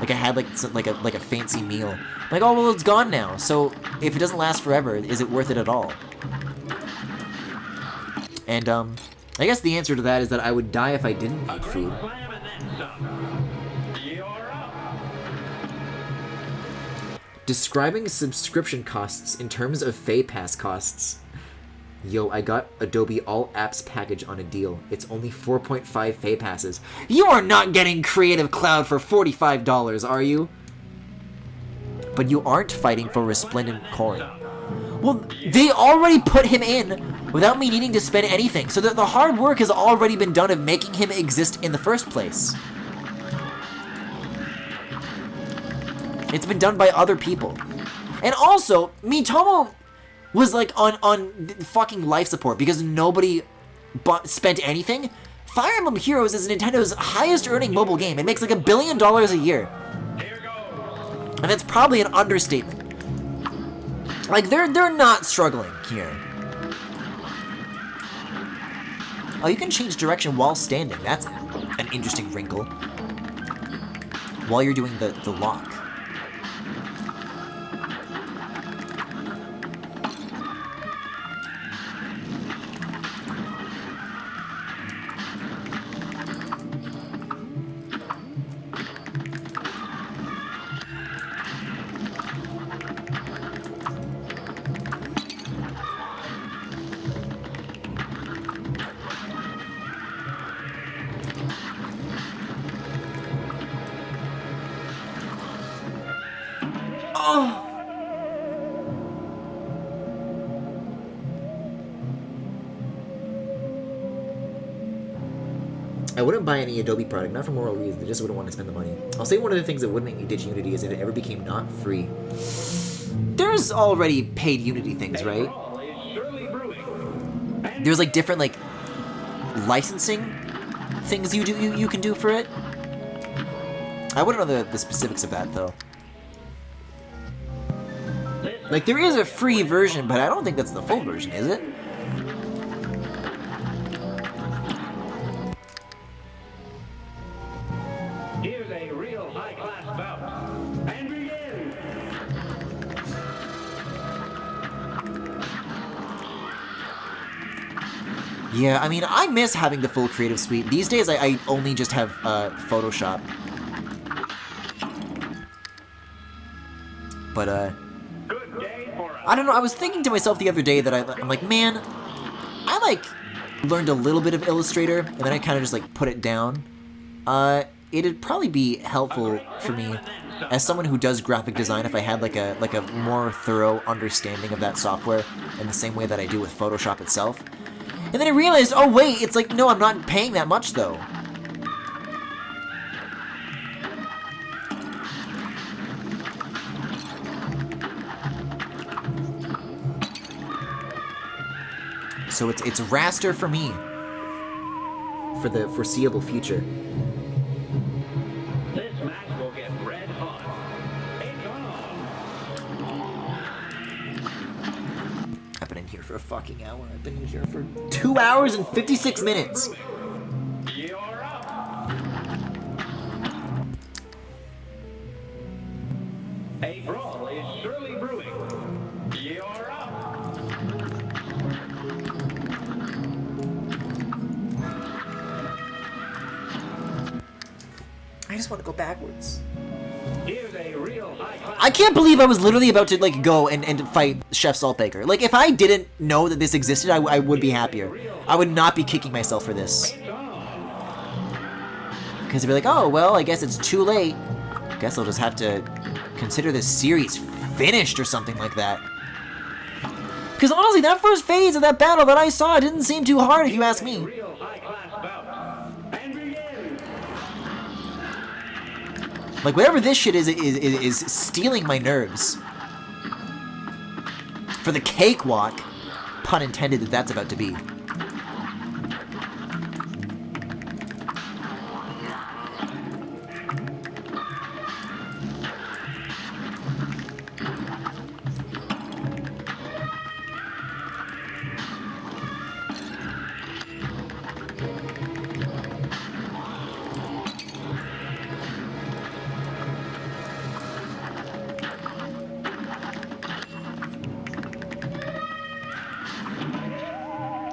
Like, I had, like a fancy meal. Like, oh, well, it's gone now. So, if it doesn't last forever, is it worth it at all? And, I guess the answer to that is that I would die if I didn't eat food. Slam and then some. You're up. Describing subscription costs in terms of Fey Pass costs. Yo, I got Adobe All Apps package on a deal. It's only 4.5 Fey Passes. You are not getting Creative Cloud for $45, are you? But you aren't fighting for Resplendent Corn. Well, they already put him in without me needing to spend anything, so the hard work has already been done of making him exist in the first place. It's been done by other people. And also, Miitomo was like on fucking life support because nobody spent anything. Fire Emblem Heroes is Nintendo's highest earning mobile game. It makes like $1 billion a year. Here goes. And that's probably an understatement. Like, they're not struggling here. Oh, you can change direction while standing. That's an interesting wrinkle. While you're doing the lock. I wouldn't buy any Adobe product, not for moral reasons, I just wouldn't want to spend the money. I'll say one of the things that would make me ditch Unity is if it ever became not free. There's already paid Unity things, right? Brawl is surely brewing. There's like different like licensing things you can do for it. I wouldn't know the specifics of that though. Like there is a free version, but I don't think that's the full version, is it? Here's a real high-class bout. And begin! Yeah, I mean, I miss having the full creative suite. These days, I only just have Photoshop. But, Good day for us. I don't know, I was thinking to myself the other day that I'm like, man, I, like, learned a little bit of Illustrator, and then I kind of just, like, put it down. It'd probably be helpful for me, as someone who does graphic design, if I had, like a more thorough understanding of that software in the same way that I do with Photoshop itself. And then I realized, oh wait, it's like, no, I'm not paying that much, though. So it's raster for me for the foreseeable future. This match will get red hot. It's on. I've been in here for a fucking hour. I've been in here for 2 hours and 56 minutes. You're up. A brawl is surely brewing. You're up. I just want to go backwards. Here's a real high-class. I can't believe I was literally about to, like, go and fight Chef Saltbaker. Like, if I didn't know that this existed, I would be happier. I would not be kicking myself for this. Because they'd be like, oh, well, I guess it's too late. Guess I'll just have to consider this series finished or something like that. Because honestly, that first phase of that battle that I saw didn't seem too hard, if you ask me. Real high-class bout. And begin. Like, whatever this shit is stealing my nerves. For the cakewalk, pun intended that that's about to be.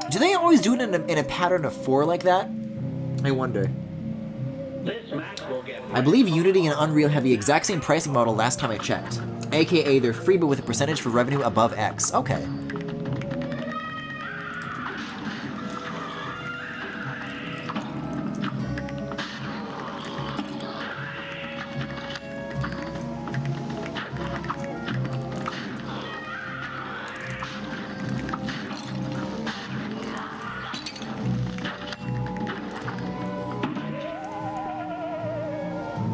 Do they always do it in a pattern of 4 like that? I wonder. This match will get I believe Unity and Unreal have the exact same pricing model last time I checked. AKA, they're free but with a percentage for revenue above X. Okay.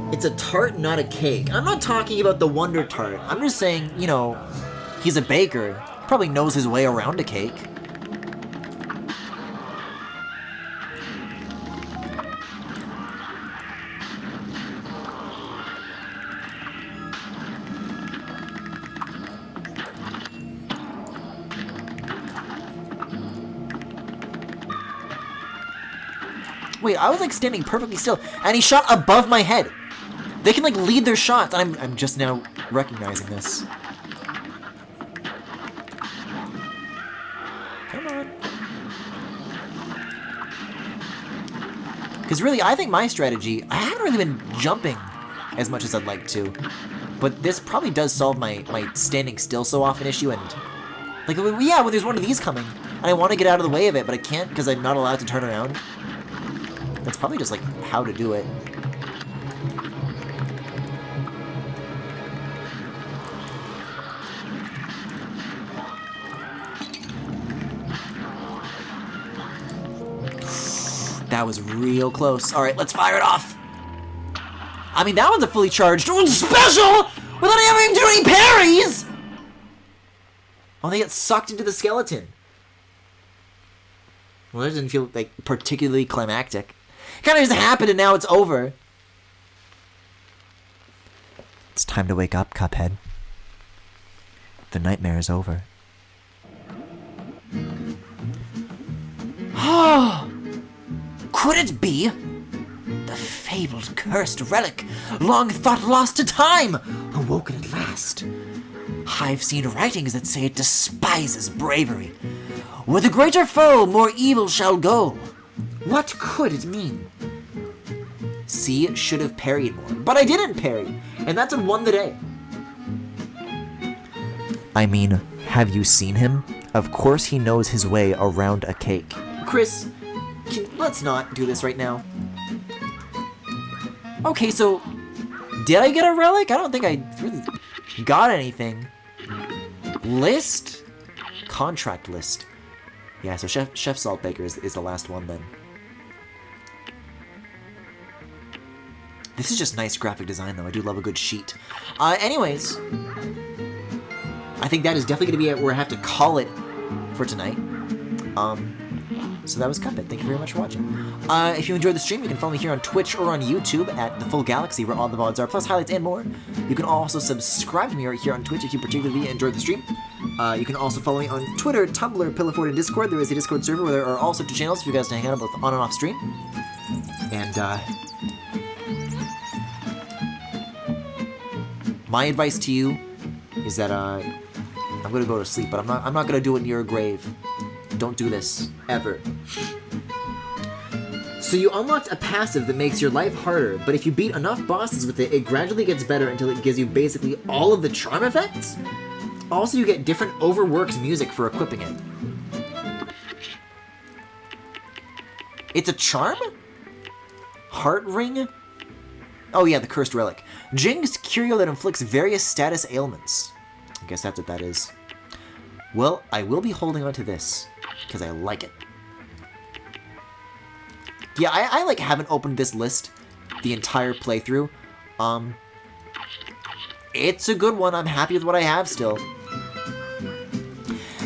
It's a tart, not a cake. I'm not talking about the Wonder Tart. I'm just saying, you know, he's a baker. He probably knows his way around a cake. Wait, I was like standing perfectly still, and he shot above my head. They can, like, lead their shots. I'm just now recognizing this. Come on. Because really, I think my strategy, I haven't really been jumping as much as I'd like to. But this probably does solve my standing still so often issue. And, like, yeah, when there's one of these coming, and I want to get out of the way of it, but I can't because I'm not allowed to turn around. That's probably just, like, how to do it. That was real close. All right, let's fire it off. I mean, that one's a fully charged special without having to do any parries. Oh, they get sucked into the skeleton. Well, that doesn't feel like particularly climactic. Kind of just happened and now it's over. It's time to wake up, Cuphead. The nightmare is over. Oh! Could it be? The fabled cursed relic, long thought lost to time, awoken at last. I've seen writings that say it despises bravery. With a greater foe, more evil shall go. What could it mean? C should have parried more, but I didn't parry, and that's what won the day. I mean, have you seen him? Of course he knows his way around a cake. Chris, let's not do this right now. Okay, so did I get a relic? I don't think I really got anything. List? Contract list. Yeah, so Chef Saltbaker is the last one then. This is just nice graphic design, though. I do love a good sheet. Anyways, I think that is definitely going to be where I have to call it for tonight. So that was Cuphead. Thank you very much for watching. If you enjoyed the stream, you can follow me here on Twitch or on YouTube at The Full Galaxy, where all the VODs are, plus highlights and more. You can also subscribe to me right here on Twitch if you particularly enjoyed the stream. You can also follow me on Twitter, Tumblr, Pillowfort, and Discord. There is a Discord server where there are also 2 channels for you guys to hang out both on and off stream. And, my advice to you is that, I'm gonna go to sleep, but I'm not gonna do it near a grave. Don't do this, ever. So you unlocked a passive that makes your life harder, but if you beat enough bosses with it, it gradually gets better until it gives you basically all of the charm effects? Also, you get different overworked music for equipping it. It's a charm? Heart ring? Oh yeah, the cursed relic. Jing's curio that inflicts various status ailments. I guess that's what that is. Well, I will be holding on to this, because I like it. Yeah, I like haven't opened this list the entire playthrough. It's a good one. I'm happy with what I have still.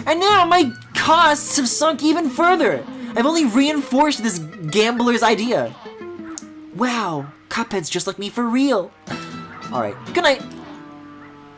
And now my costs have sunk even further. I've only reinforced this gambler's idea. Wow, Cuphead's just like me for real. Alright, good night.